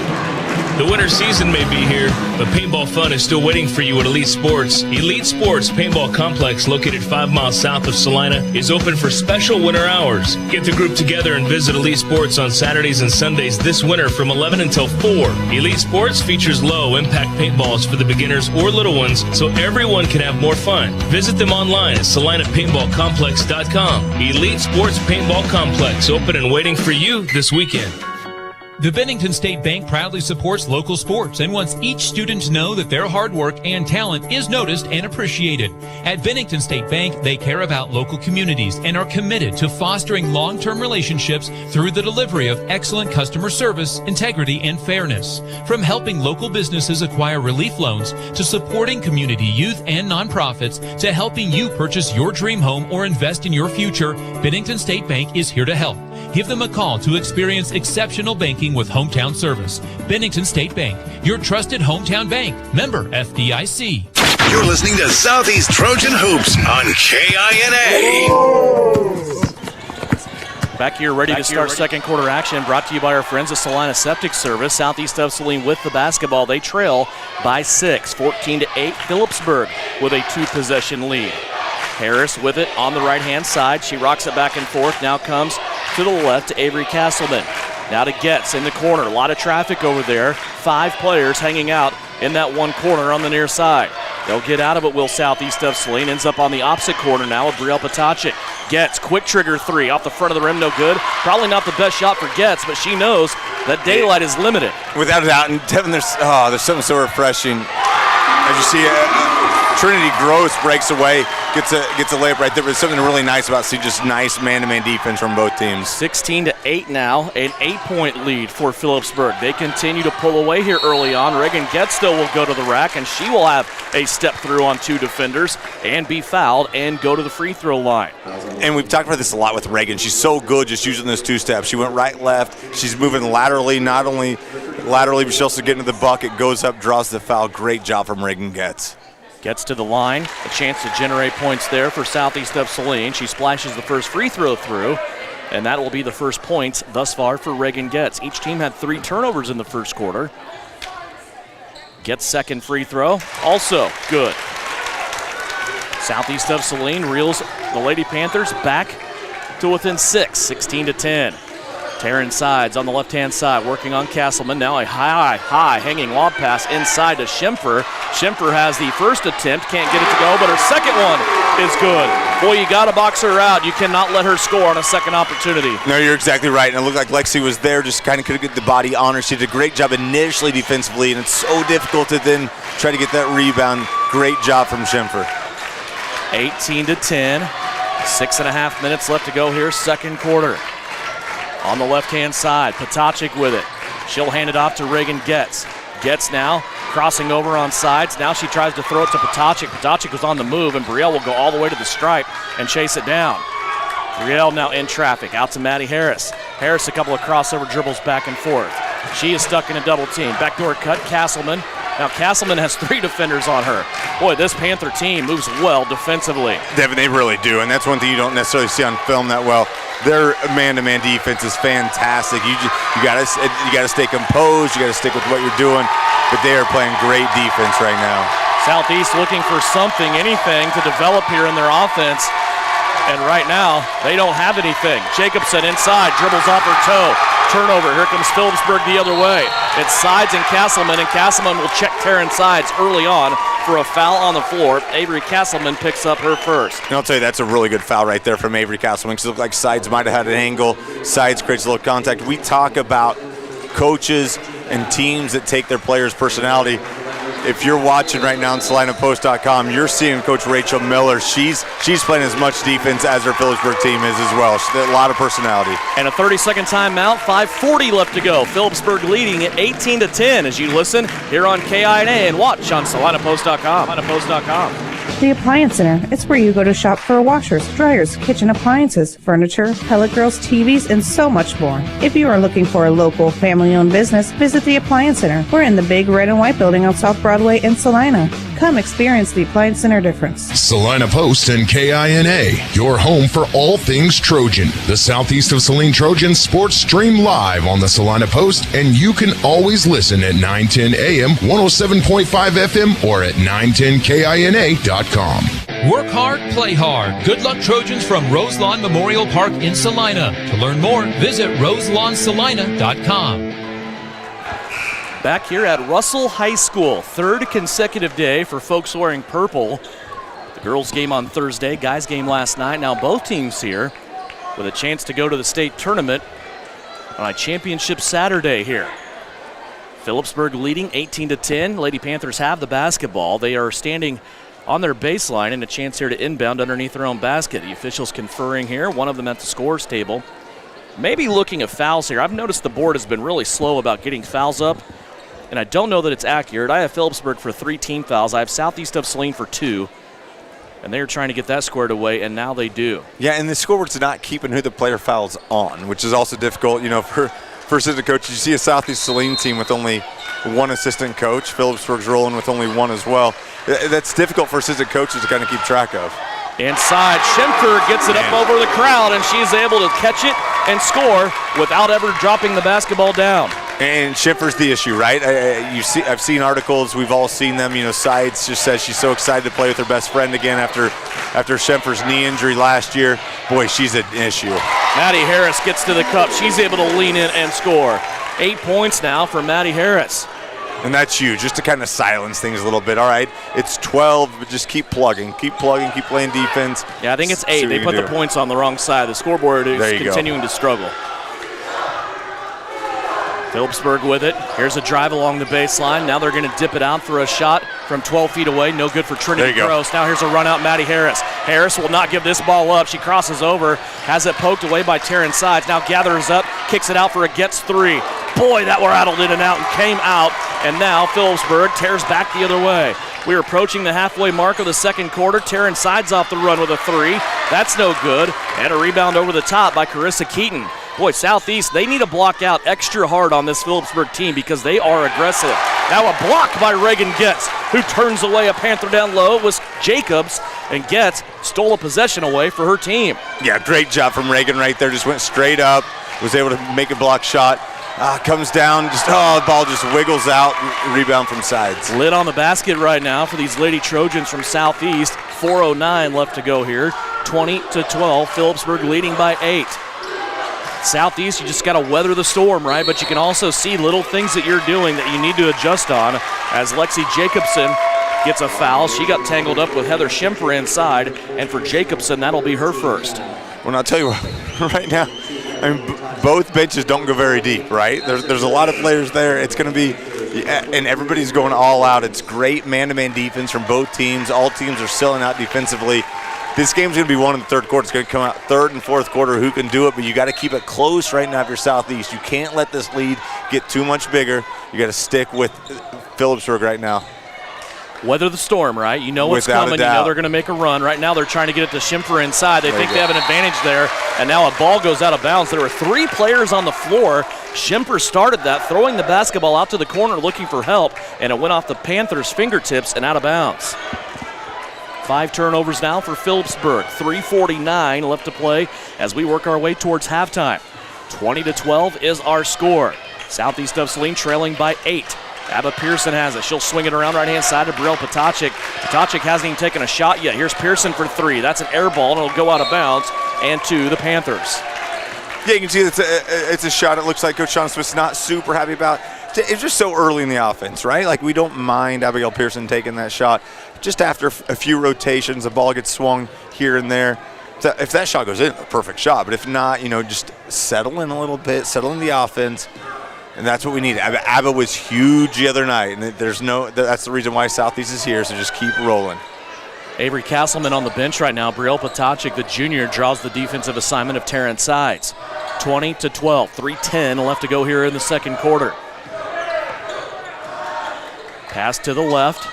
The winter season may be here, but paintball fun is still waiting for you at Elite Sports. Elite Sports Paintball Complex, located 5 miles south of Salina, is open for special winter hours. Get the group together and visit Elite Sports on Saturdays and Sundays this winter from 11 until 4. Elite Sports features low-impact paintballs for the beginners or little ones, so everyone can have more fun. Visit them online at salinapaintballcomplex.com. Elite Sports Paintball Complex, open and waiting for you this weekend. The Bennington State Bank proudly supports local sports and wants each student to know that their hard work and talent is noticed and appreciated. At Bennington State Bank, they care about local communities and are committed to fostering long-term relationships through the delivery of excellent customer service, integrity, and fairness. From helping local businesses acquire relief loans to supporting community youth and nonprofits to helping you purchase your dream home or invest in your future, Bennington State Bank is here to help. Give them a call to experience exceptional banking with hometown service. Bennington State Bank, your trusted hometown bank. Member FDIC. You're listening to Southeast Trojan Hoops on KINA. Back here ready to start second quarter action, brought to you by our friends at Salina Septic Service. Southeast of Saline with the basketball. They trail by 6, 14-8. Phillipsburg with a 2-possession lead. Harris with it on the right-hand side. She rocks it back and forth. Now comes to the left to Avery Castleman. Now to Getz in the corner. A lot of traffic over there. 5 players hanging out in that one corner on the near side. They'll get out of it, will southeast of Saline. Ends up on the opposite corner now with Brielle Potacek. Getz, quick trigger 3 off the front of the rim, no good. Probably not the best shot for Getz, but she knows that daylight is limited. Without a doubt, and Devin, there's something so refreshing. As you see, Trinity Gross breaks away, gets a layup right there. But something really nice about seeing just nice man-to-man defense from both teams. 16-8 now, an 8-point lead for Phillipsburg. They continue to pull away here early on. Reagan Getstill will go to the rack, and she will have a step through on 2 defenders and be fouled and go to the free throw line. And we've talked about this a lot with Reagan. She's so good just using those 2 steps. She went right, left. She's moving laterally, not only laterally, but she's also getting to the bucket, goes up, draws the foul. Great job from Reagan Getz. Gets to the line, a chance to generate points there for southeast of Saline. She splashes the first free throw through, and that will be the first points thus far for Reagan Getz. Each team had 3 turnovers in the first quarter. Getz second free throw, also good. Southeast of Saline reels the Lady Panthers back to within 6, 16-10. Taryn Sides on the left-hand side, working on Castleman. Now a high hanging lob pass inside to Schemper. Schemper has the first attempt, can't get it to go, but her second one is good. Boy, you got to box her out. You cannot let her score on a second opportunity. No, you're exactly right. And it looked like Lexi was there, just kind of could get the body on her. She did a great job initially defensively, and it's so difficult to then try to get that rebound. Great job from Schemper. 18-10. 6.5 minutes left to go here, second quarter. On the left-hand side, Potacek with it. She'll hand it off to Reagan Getz. Getz now crossing over on sides. Now she tries to throw it to Potacek. Potacek was on the move, and Brielle will go all the way to the stripe and chase it down. Brielle now in traffic. Out to Maddie Harris. Harris a couple of crossover dribbles back and forth. She is stuck in a double team. Backdoor cut, Castleman. Now Castleman has 3 defenders on her. Boy, this Panther team moves well defensively. Devin, they really do, and that's one thing you don't necessarily see on film that well. Their man-to-man defense is fantastic. You gotta stay composed. You gotta stick with what you're doing. But they are playing great defense right now. Southeast looking for something, anything to develop here in their offense. And right now, they don't have anything. Jacobson inside, dribbles off her toe. Turnover, here comes Phillipsburg the other way. It's Sides and Castleman will check Taryn Sides early on for a foul on the floor. Avery Castleman picks up her first. And I'll tell you, that's a really good foul right there from Avery Castleman, because it looked like Sides might have had an angle. Sides creates a little contact. We talk about coaches and teams that take their players' personality. If you're watching right now on SalinaPost.com, you're seeing Coach Rachel Miller. She's playing as much defense as her Phillipsburg team is as well. She's a lot of personality. And a 30-second timeout, 5:40 left to go. Phillipsburg leading at 18-10 as you listen here on KINA and watch on SalinaPost.com. The Appliance Center. It's where you go to shop for washers, dryers, kitchen appliances, furniture, pellet grills, TVs, and so much more. If you are looking for a local, family-owned business, visit the Appliance Center. We're in the big red and white building on South Broadway in Salina. Come experience the Appliance Center difference. Salina Post and KINA, your home for all things Trojan. The Southeast of Saline Trojans sports stream live on the Salina Post, and you can always listen at 910 AM, 107.5 FM, or at 910KINA.com. Work hard, play hard. Good luck, Trojans, from Roselawn Memorial Park in Salina. To learn more, visit RoselawnSalina.com. Back here at Russell High School, 3rd consecutive day for folks wearing purple. The girls' game on Thursday, guys' game last night. Now both teams here with a chance to go to the state tournament on a championship Saturday here. Phillipsburg leading 18-10. Lady Panthers have the basketball. They are standing on their baseline and a chance here to inbound underneath their own basket. The officials conferring here, one of them at the scores table. Maybe looking at fouls here. I've noticed the board has been really slow about getting fouls up, and I don't know that it's accurate. I have Phillipsburg for 3 team fouls. I have Southeast of Saline for 2, and they're trying to get that squared away, and now they do. Yeah, and the scoreboard's not keeping who the player fouls on, which is also difficult, for assistant coaches. You see a Southeast Saline team with only 1 assistant coach. Phillipsburg's rolling with only 1 as well. That's difficult for assistant coaches to kind of keep track of. Inside, Schemfer gets it up over the crowd, and she's able to catch it and score without ever dropping the basketball down. And Schiffer's the issue, right? I've seen articles. We've all seen them. Sides just says she's so excited to play with her best friend again after Schemfer's knee injury last year. Boy, she's an issue. Maddie Harris gets to the cup. She's able to lean in and score. 8 points now for Maddie Harris. And that's huge, just to kind of silence things a little bit. All right, it's 12, but just keep plugging, keep playing defense. Yeah, I think it's 8. They put the points on the wrong side. The scoreboard is continuing to struggle. Phillipsburg with it. Here's a drive along the baseline. Now they're going to dip it out for a shot from 12 feet away. No good for Trinity Gross. Now here's a run out, Maddie Harris. Harris will not give this ball up. She crosses over, has it poked away by Taryn Sides. Now gathers up, kicks it out for a gets 3. Boy, that were rattled in and out and came out. And now Phillipsburg tears back the other way. We're approaching the halfway mark of the second quarter. Taryn Sides off the run with a 3. That's no good. And a rebound over the top by Carissa Keaton. Boy, Southeast, they need to block out extra hard on this Phillipsburg team because they are aggressive. Now a block by Reagan Getz, who turns away a Panther down low. It was Jacobs, and Getz stole a possession away for her team. Yeah, great job from Reagan right there. Just went straight up, was able to make a block shot. Comes down, the ball just wiggles out, rebound from Sides. Lid on the basket right now for these Lady Trojans from Southeast. 4:09 left to go here. 20-12, Phillipsburg leading by 8. Southeast, you just got to weather the storm, right? But you can also see little things that you're doing that you need to adjust on. As Lexi Jacobson gets a foul, she got tangled up with Heather Schemfer inside, and for Jacobson, that'll be her first. Well, I'll tell you what, right now, both benches don't go very deep, right? There's a lot of players there. It's going to be, and everybody's going all out. It's great man-to-man defense from both teams. All teams are selling out defensively. This game's going to be won in the third quarter. It's going to come out third and fourth quarter who can do it, but you got to keep it close right now if you're Southeast. You can't let this lead get too much bigger. You got to stick with Phillipsburg right now. Weather the storm, right? You know what's Without a coming. You doubt. know they're going to make a run. Right now they're trying to get it to Schimpfer inside. They think they have an advantage there, and now a ball goes out of bounds. There were 3 players on the floor. Schimpfer started that, throwing the basketball out to the corner looking for help, and it went off the Panthers' fingertips and out of bounds. 5 turnovers now for Phillipsburg. 3:49 left to play as we work our way towards halftime. 20-12 is our score. Southeast of Saline trailing by 8. Abba Pearson has it. She'll swing it around right-hand side to Brielle Potacek. Potacek hasn't even taken a shot yet. Here's Pearson for 3. That's an air ball, and it'll go out of bounds and to the Panthers. Yeah, you can see it's a shot it looks like Coach Sean Smith's not super happy about. It's just so early in the offense, right? Like, we don't mind Abigail Pearson taking that shot. Just after a few rotations, the ball gets swung here and there. If that shot goes in, a perfect shot. But if not, just settle in a little bit, settle in the offense. And that's what we need. Abba was huge the other night, and that's the reason why Southeast is here, so just keep rolling. Avery Castleman on the bench right now. Brielle Potacek, the junior, draws the defensive assignment of Terrence Sides. 20-12, 3:10 left to go here in the second quarter. Pass to the left.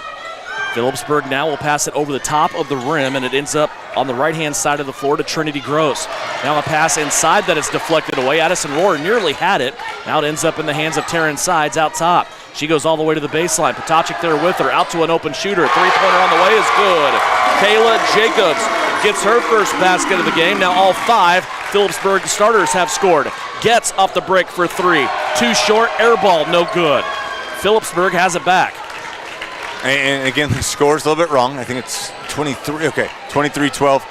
Phillipsburg now will pass it over the top of the rim, and it ends up on the right-hand side of the floor to Trinity Gross. Now a pass inside that is deflected away. Addison Rohr nearly had it. Now it ends up in the hands of Terrence Sides out top. She goes all the way to the baseline. Potacek there with her. Out to an open shooter. Three-pointer on the way is good. Kayla Jacobs gets her first basket of the game. Now all 5 Phillipsburg starters have scored. Gets off the break for 3. Too short. Air ball, no good. Phillipsburg has it back. And again, the score's a little bit wrong. I think it's 23. Okay, 23-12.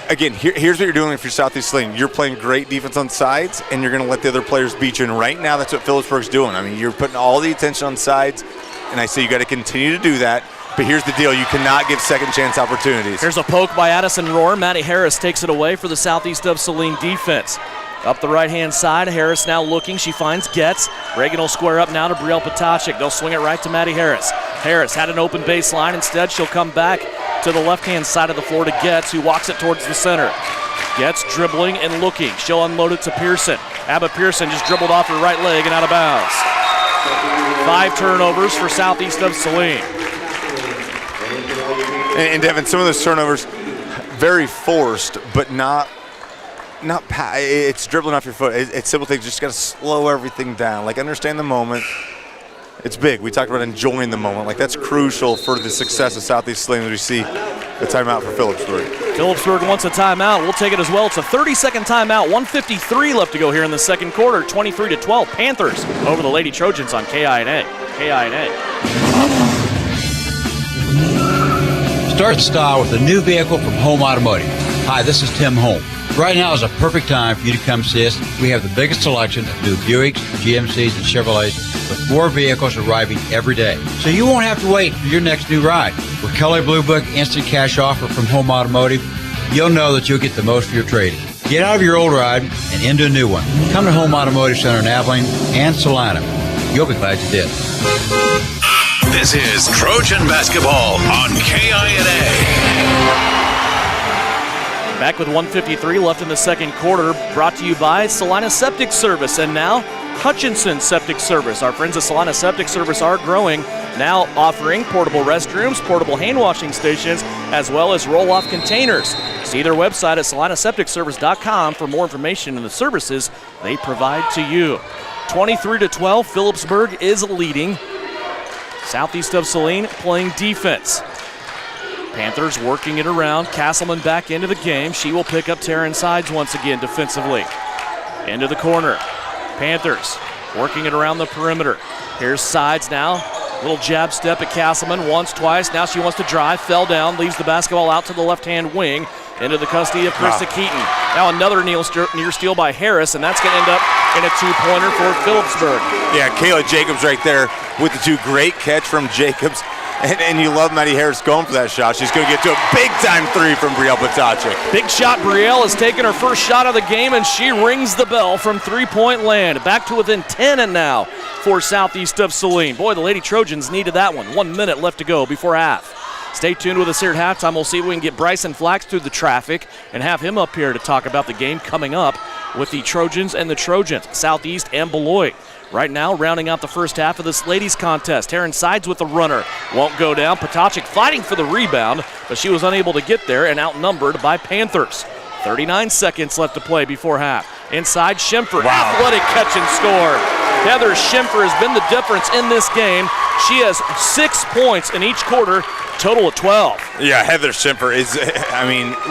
Again, here's what you're doing if you're Southeast Saline. You're playing great defense on sides, and you're going to let the other players beat you. And right now, that's what Phillipsburg's doing. I mean, you're putting all the attention on sides, and I say you got to continue to do that. But here's the deal. You cannot give second chance opportunities. Here's a poke by Addison Rohr. Maddie Harris takes it away for the Southeast of Saline defense. Up the right-hand side, Harris now looking. She finds Getz. Reagan will square up now to Brielle Potacek. They'll swing it right to Maddie Harris. Harris had an open baseline. Instead, she'll come back to the left-hand side of the floor to Getz, who walks it towards the center. Getz dribbling and looking. She'll unload it to Pearson. Abba Pearson just dribbled off her right leg and out of bounds. 5 turnovers for Southeast of Saline. And Devin, some of those turnovers, very forced, but not it's dribbling off your foot. It's simple things. Just got to slow everything down. Like, understand the moment. It's big. We talked about enjoying the moment. Like, that's crucial for the success of Southeast Saline as we see the timeout for Phillipsburg. Phillipsburg wants a timeout. We'll take it as well. It's a 30-second timeout. 1:53 left to go here in the second quarter. 23-12. Panthers over the Lady Trojans on KINA. Start style with a new vehicle from Home Automotive. Hi, this is Tim Holm. Right now is a perfect time for you to come see us. We have the biggest selection of new Buicks, GMCs, and Chevrolets, with more vehicles arriving every day. So you won't have to wait for your next new ride. With Kelly Blue Book Instant Cash Offer from Home Automotive, you'll know that you'll get the most for your trade-in. Get out of your old ride and into a new one. Come to Home Automotive Center in Abilene and Salina. You'll be glad you did. This is Trojan Basketball on KINA. Back with 1:53 left in the second quarter, brought to you by Salina Septic Service and now Hutchinson Septic Service. Our friends at Salina Septic Service are growing, now offering portable restrooms, portable hand washing stations, as well as roll-off containers. See their website at salinasepticservice.com for more information on the services they provide to you. 23-12, Phillipsburg is leading. Southeast of Saline playing defense. Panthers working it around. Castleman back into the game. She will pick up Terrence Sides once again defensively. Into the corner. Panthers working it around the perimeter. Here's Sides now. Little jab step at Castleman once, twice. Now she wants to drive. Fell down. Leaves the basketball out to the left-hand wing. Into the custody of Krista Keaton. Now another near steal by Harris, and that's going to end up in a two-pointer for Phillipsburg. Yeah, Kayla Jacobs right there with the 2. Great catch from Jacobs. And you love Maddie Harris going for that shot. She's going to get to a big-time 3 from Brielle Potacek. Big shot. Brielle has taken her first shot of the game, and she rings the bell from three-point land. Back to within 10 and now for Southeast of Saline. Boy, the Lady Trojans needed that one. 1 minute left to go before half. Stay tuned with us here at halftime. We'll see if we can get Bryson Flax through the traffic and have him up here to talk about the game coming up with the Trojans and the Trojans, Southeast and Beloit. Right now, rounding out the first half of this ladies contest. Heron sides with the runner. Won't go down. Potocnik fighting for the rebound, but she was unable to get there and outnumbered by Panthers. 39 seconds left to play before half. Inside, Schimpfer. Wow. Athletic catch and score. Heather Schimpfer has been the difference in this game. She has 6 points in each quarter, total of 12. Yeah, Heather Schimpfer is,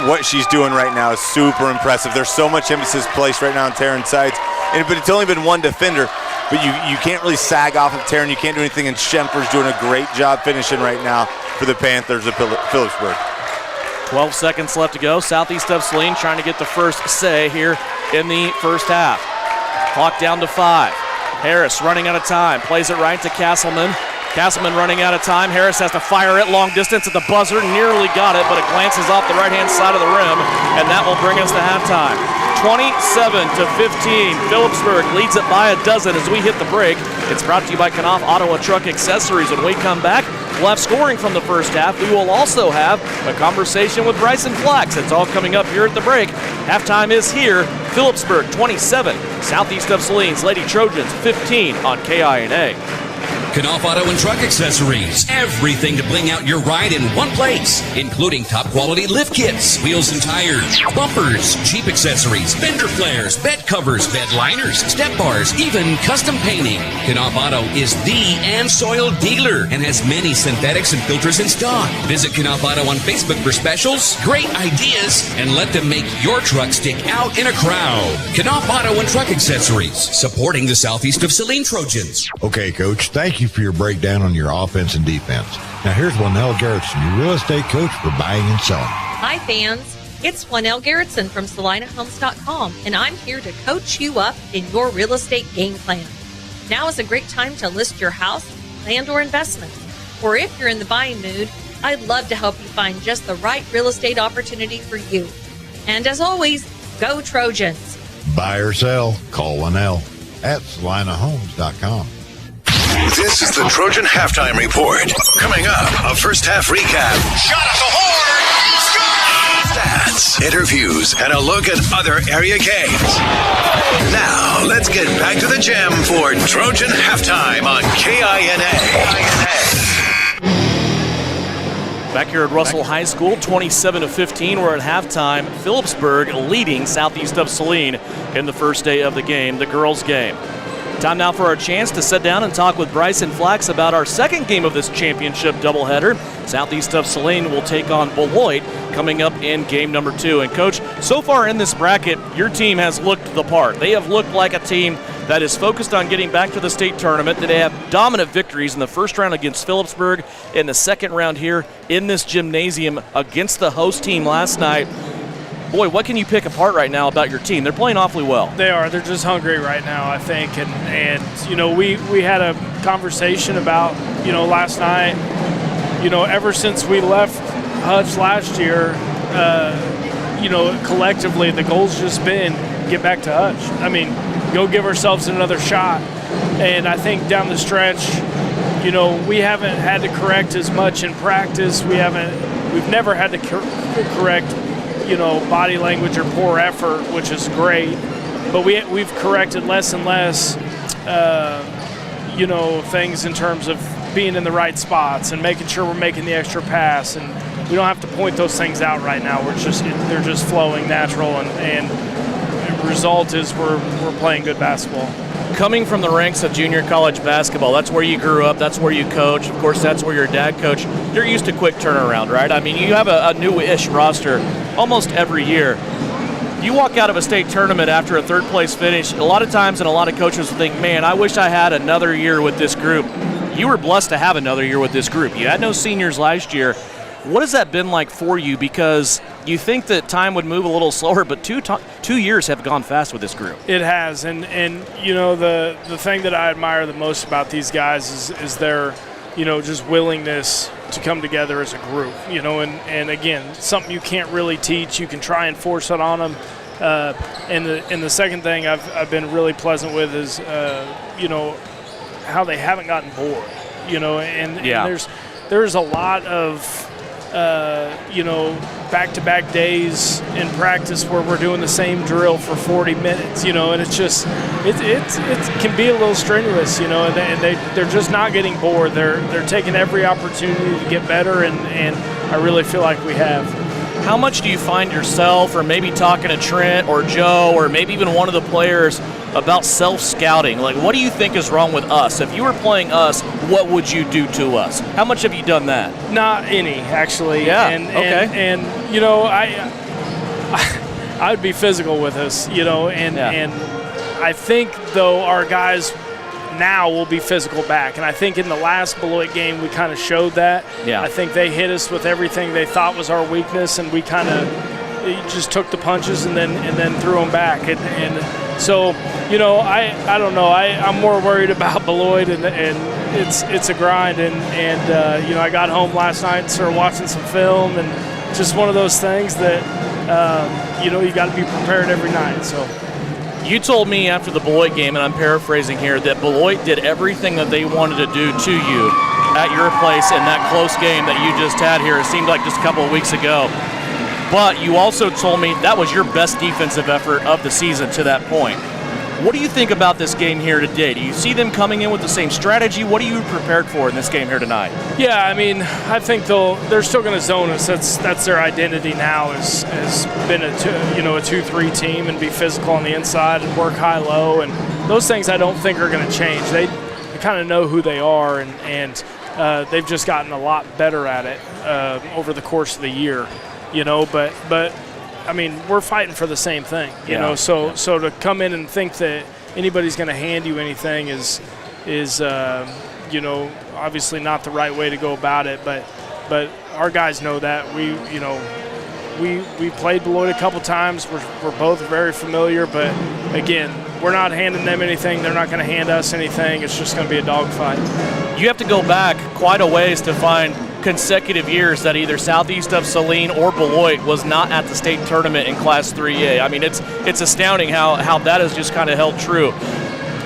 what she's doing right now is super impressive. There's so much emphasis placed right now on Taryn sides, but it's only been one defender. But you can't really sag off of Taryn. You can't do anything, and Schimpfer's doing a great job finishing right now for the Panthers of Phillipsburg. 12 seconds left to go. Southeast of Saline trying to get the first say here in the first half. Clock down to 5. Harris running out of time. Plays it right to Castleman. Castleman running out of time. Harris has to fire it long distance at the buzzer. Nearly got it, but it glances off the right-hand side of the rim, and that will bring us to halftime. 27-15. Phillipsburg leads it by a dozen as we hit the break. It's brought to you by Knopf Auto and Truck Accessories. When we come back, we'll have scoring from the first half. We will also have a conversation with Bryson Flax. It's all coming up here at the break. Halftime is here. Phillipsburg 27, Southeast of Saline's Lady Trojans 15 on KINA. Knopf Auto and Truck Accessories. Everything to bling out your ride in one place, including top quality lift kits, wheels and tires, bumpers, Jeep accessories, fender flares, bed covers, bed liners, step bars, even custom painting. Knopf Auto is the and soil dealer and has many synthetics and filters in stock. Visit Knopf Auto on Facebook for specials, great ideas, and let them make your truck stick out in a crowd. Knopf Auto and Truck Accessories, supporting the Southeast of Saline Trojans. Okay, Coach, thank you for your breakdown on your offense and defense. Now here's Winnell Garrettson, your real estate coach for buying and selling. Hi fans, it's Winnell Garrettson from SalinaHomes.com, and I'm here to coach you up in your real estate game plan. Now is a great time to list your house, land, or investment. Or if you're in the buying mood, I'd love to help you find just the right real estate opportunity for you. And as always, go Trojans. Buy or sell, call Winnell at SalinaHomes.com. This is the Trojan Halftime Report. Coming up, a first half recap. Shot at the horn! Stats, interviews, and a look at other area games. Now, let's get back to the gym for Trojan Halftime on KINA. Back here at Russell High School, 27-15. We're at halftime. Phillipsburg leading Southeast of Saline in the first day of the game, the girls' game. Time now for our chance to sit down and talk with Bryson Flax about our second game of this championship doubleheader. Southeast of Saline will take on Beloit coming up in game number 2. And Coach, so far in this bracket, your team has looked the part. They have looked like a team that is focused on getting back to the state tournament. They have dominant victories in the first round against Phillipsburg, in the second round here in this gymnasium against the host team last night. Boy, what can you pick apart right now about your team? They're playing awfully well. They are. They're just hungry right now, I think. And we had a conversation about, last night, ever since we left Hutch last year, collectively the goal's just been get back to Hutch. Go give ourselves another shot. And I think down the stretch, we haven't had to correct as much in practice. We've never had to correct body language or poor effort, which is great, but we've corrected less and less, things in terms of being in the right spots and making sure we're making the extra pass, and we don't have to point those things out right now. They're just flowing natural, and the result is we're playing good basketball. Coming from the ranks of junior college basketball, that's where you grew up, that's where you coach. Of course, that's where your dad coached. You're used to quick turnaround, right? You have a new-ish roster almost every year. You walk out of a state tournament after a third-place finish, a lot of times and a lot of coaches will think, man, I wish I had another year with this group. You were blessed to have another year with this group. You had no seniors last year. What has that been like for you? Because you think that time would move a little slower, but 2 years have gone fast with this group. It has, and the thing that I admire the most about these guys is their, just willingness to come together as a group. And again, something you can't really teach. You can try and force it on them. And the second thing I've been really pleasant with is, how they haven't gotten bored. And there's a lot of back-to-back days in practice where we're doing the same drill for 40 minutes, and it's just it can be a little strenuous, and they're just not getting bored. They're taking every opportunity to get better, and I really feel like we have. How much do you find yourself, or maybe talking to Trent or Joe, or maybe even one of the players about self-scouting? Like, what do you think is wrong with us? If you were playing us, what would you do to us? How much have you done that? Not any, actually. Yeah. And I would be physical with us, and I think though our guys now will be physical back, and I think in the last Beloit game we kind of showed that. Yeah. I think they hit us with everything they thought was our weakness, and we kind of just took the punches and then threw them back, and so I don't know. I'm more worried about Beloit, and it's a grind, and I got home last night and started watching some film, and just one of those things that you got to be prepared every night. So. You told me after the Beloit game, and I'm paraphrasing here, that Beloit did everything that they wanted to do to you at your place in that close game that you just had here. It seemed like just a couple of weeks ago. But you also told me that was your best defensive effort of the season to that point. What do you think about this game here today? Do you see them coming in with the same strategy? What are you prepared for in this game here tonight? Yeah, I mean, I think they're still going to zone us. That's their identity now. Has been a 2-3 team and be physical on the inside and work high-low, and those things I don't think are going to change. They kind of know who they are, and they've just gotten a lot better at it over the course of the year. But I mean, we're fighting for the same thing, so to come in and think that anybody's going to hand you anything is obviously not the right way to go about it, but our guys know that. We played Beloit a couple times. We're both very familiar, but again, we're not handing them anything. They're not going to hand us anything. It's just going to be a dogfight. You have to go back quite a ways to find consecutive years that either Southeast of Saline or Beloit was not at the state tournament in Class 3A. I mean, it's astounding how that has just kind of held true.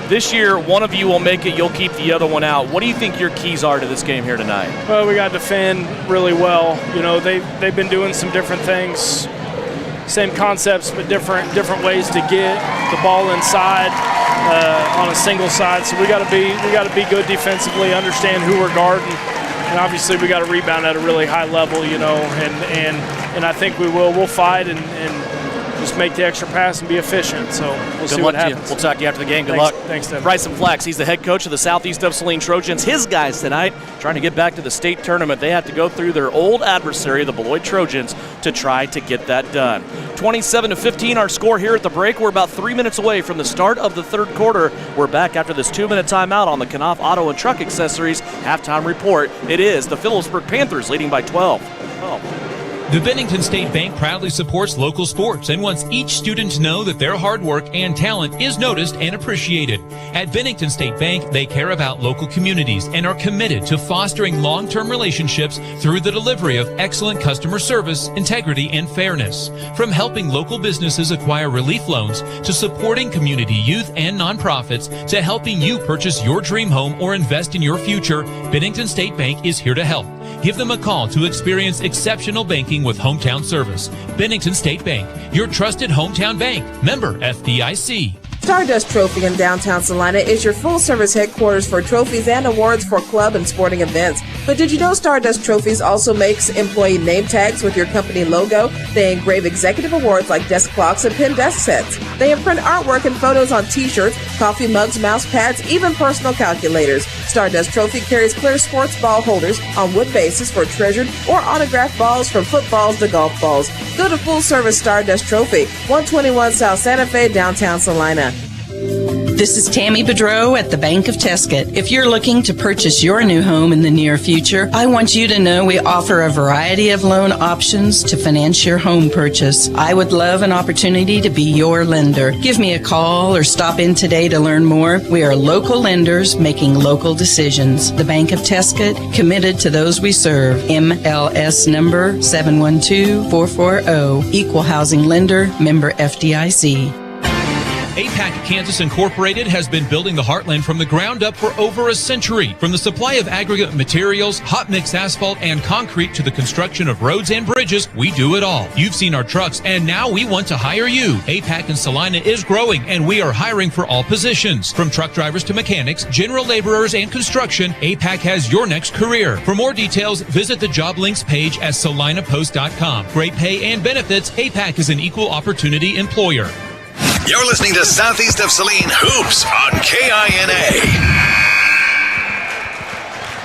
This year, one of you will make it, you'll keep the other one out. What do you think your keys are to this game here tonight? Well, we got to defend really well. They've been doing some different things, same concepts, but different ways to get the ball inside on a single side. So we got to be good defensively, understand who we're guarding. And obviously we got to rebound at a really high level, and I think we will. We'll fight and just make the extra pass and be efficient. So we'll see what happens. We'll talk to you after the game. Good luck. Thanks, Devin. Bryson Flax, he's the head coach of the Southeast of Saline Trojans. His guys tonight trying to get back to the state tournament. They have to go through their old adversary, the Beloit Trojans, to try to get that done. 27-15 our score here at the break. We're about 3 minutes away from the start of the third quarter. We're back after this 2-minute timeout on the Knopf Auto and Truck Accessories halftime report. It is the Phillipsburg Panthers leading by 12. The Bennington State Bank proudly supports local sports and wants each student to know that their hard work and talent is noticed and appreciated. At Bennington State Bank, they care about local communities and are committed to fostering long-term relationships through the delivery of excellent customer service, integrity, and fairness. From helping local businesses acquire relief loans to supporting community youth and nonprofits to helping you purchase your dream home or invest in your future, Bennington State Bank is here to help. Give them a call to experience exceptional banking with hometown service. Bennington State Bank, your trusted hometown bank. Member FDIC. Stardust Trophy in downtown Salina is your full-service headquarters for trophies and awards for club and sporting events. But did you know Stardust Trophies also makes employee name tags with your company logo? They engrave executive awards like desk clocks and pen desk sets. They imprint artwork and photos on t-shirts, coffee mugs, mouse pads, even personal calculators. Stardust Trophy carries clear sports ball holders on wood bases for treasured or autographed balls from footballs to golf balls. Go to Full Service Stardust Trophy, 121 South Santa Fe, downtown Salina. This is Tammy Bedreau at the Bank of Tesket. If you're looking to purchase your new home in the near future, I want you to know we offer a variety of loan options to finance your home purchase. I would love an opportunity to be your lender. Give me a call or stop in today to learn more. We are local lenders making local decisions. The Bank of Tesket, committed to those we serve. MLS number 712440. Equal housing lender, member FDIC. APAC Kansas Incorporated has been building the Heartland from the ground up for over a century. From the supply of aggregate materials, hot mix asphalt, and concrete to the construction of roads and bridges, we do it all. You've seen our trucks, and now we want to hire you. APAC in Salina is growing, and we are hiring for all positions. From truck drivers to mechanics, general laborers, and construction, APAC has your next career. For more details, visit the job links page at salinapost.com. Great pay and benefits, APAC is an equal opportunity employer. You're listening to Southeast of Saline Hoops on KINA.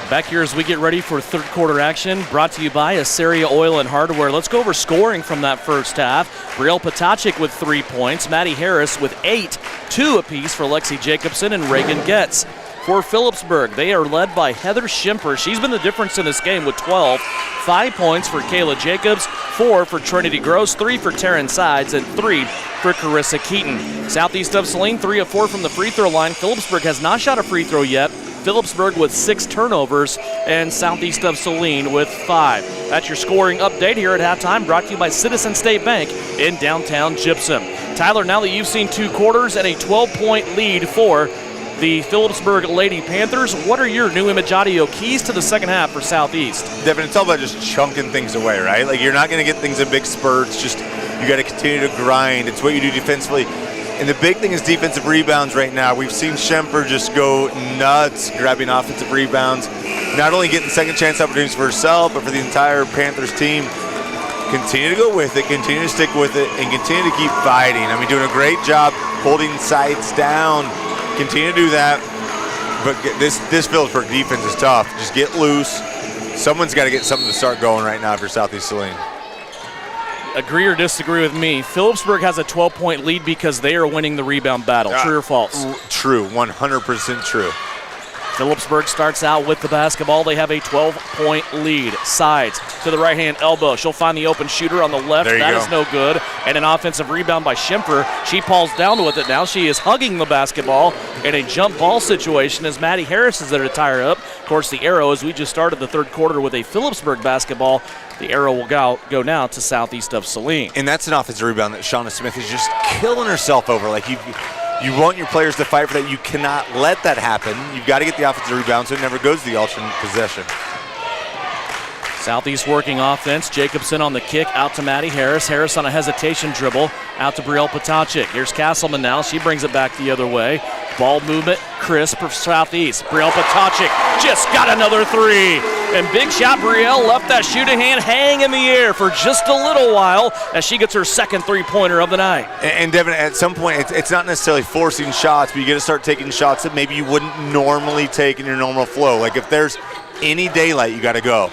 Back here as we get ready for third quarter action, brought to you by Assyria Oil and Hardware. Let's go over scoring from that first half. Brielle Potacik with 3 points, Maddie Harris with 8, 2 apiece for Lexi Jacobson and Reagan Getz. For Phillipsburg, they are led by Heather Schimper. She's been the difference in this game with 12. 5 points for Kayla Jacobs, 4 for Trinity Gross, 3 for Taryn Sides, and 3 for Carissa Keaton. Southeast of Saline, 3 of 4 from the free throw line. Phillipsburg has not shot a free throw yet. Phillipsburg with 6 turnovers, and Southeast of Saline with 5. That's your scoring update here at halftime, brought to you by Citizen State Bank in downtown Gypsum. Tyler, now that you've seen 2 quarters and a 12-point lead for the Phillipsburg Lady Panthers, what are your new image audio keys to the second half for Southeast? Devin, it's all about just chunking things away, right? Like, you're not going to get things in big spurts. Just, you got to continue to grind. It's what you do defensively. And the big thing is defensive rebounds right now. We've seen Schemper just go nuts grabbing offensive rebounds, not only getting second chance opportunities for herself, but for the entire Panthers team. Continue to go with it, continue to stick with it, and continue to keep fighting. I mean, doing a great job holding sides down. Continue to do that. But this Phillipsburg defense is tough. Just get loose. Someone's got to get something to start going right now for Southeast Saline. Agree or disagree with me? Phillipsburg has a 12-point lead because they are winning the rebound battle. True or false? True, 100% true. Phillipsburg starts out with the basketball. They have a 12-point lead. Sides to the right-hand elbow. She'll find the open shooter on the left. That is no good. And an offensive rebound by Schimper. She pulls down with it now. She is hugging the basketball in a jump ball situation as Maddie Harris is there to tie her up. Of course, the arrow, as we just started the third quarter with a Phillipsburg basketball, the arrow will go now to Southeast of Saline. And that's an offensive rebound that Shauna Smith is just killing herself over. Like, you want your players to fight for that. You cannot let that happen. You've got to get the offensive rebound so it never goes to the alternate possession. Southeast working offense. Jacobson on the kick, out to Maddie Harris. Harris on a hesitation dribble, out to Brielle Potacik. Here's Castleman now. She brings it back the other way. Ball movement, crisp for Southeast. Brielle Potacik just got another 3. And big shot, Brielle left that shooting hand hang in the air for just a little while as she gets her second three-pointer of the night. And Devin, at some point, it's not necessarily forcing shots, but you got to start taking shots that maybe you wouldn't normally take in your normal flow. Like, if there's any daylight, you got to go.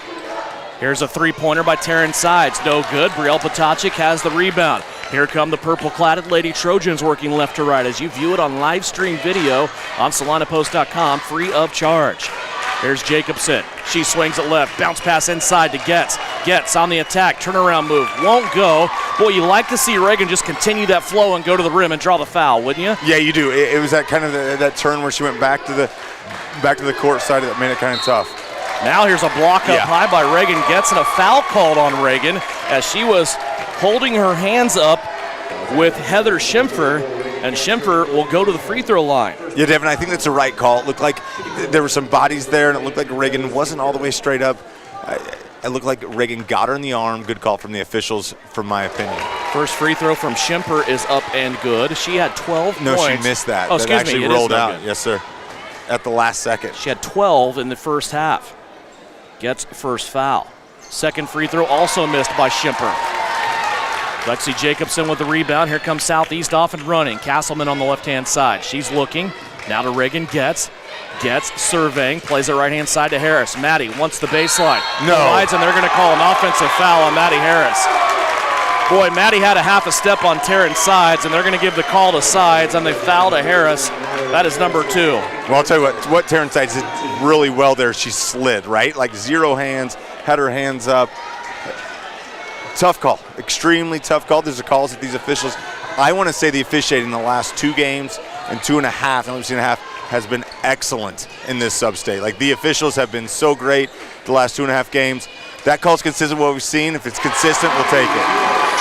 Here's a three-pointer by Taryn Sides. No good. Brielle Potacik has the rebound. Here come the purple-cladded Lady Trojans working left to right as you view it on live stream video on salinapost.com, free of charge. Here's Jacobson. She swings it left. Bounce pass inside to Getz. Getz on the attack. Turnaround move. Won't go. Boy, you like to see Reagan just continue that flow and go to the rim and draw the foul, wouldn't you? Yeah, you do. It was that kind of that turn where she went back to the court side that made it kind of tough. Now here's a block up high by Reagan Getz and a foul called on Reagan as she was holding her hands up with Heather Schimper, and Schimper will go to the free throw line. Yeah, Devin, I think that's the right call. It looked like there were some bodies there, and it looked like Reagan wasn't all the way straight up. It looked like Reagan got her in the arm. Good call from the officials, from my opinion. First free throw from Schimper is up and good. She had 12 points. No, she missed that. Oh, excuse that actually me. rolled out. Yes, sir. At the last second. She had 12 in the first half. Gets first foul. Second free throw also missed by Schimper. Lexi Jacobson with the rebound. Here comes Southeast off and running. Castleman on the left-hand side. She's looking. Now to Reagan Getz. Getz surveying. Plays it right-hand side to Harris. Maddie wants the baseline. No. Rides, and they're going to call an offensive foul on Maddie Harris. Boy, Maddie had a half a step on Taryn Sides, and they're going to give the call to Sides, and they foul to Harris. That is number 2. Well, I'll tell you what Taryn Sides did really well there, she slid, right? Like zero hands, had her hands up. Tough call, extremely tough call. There's a calls that these officials, I want to say the officiating in the last 2 games and 2.5, and we've seen a half, has been excellent in this sub-state. Like, the officials have been so great the last 2.5 games. That call's consistent with what we've seen. If it's consistent, we'll take it.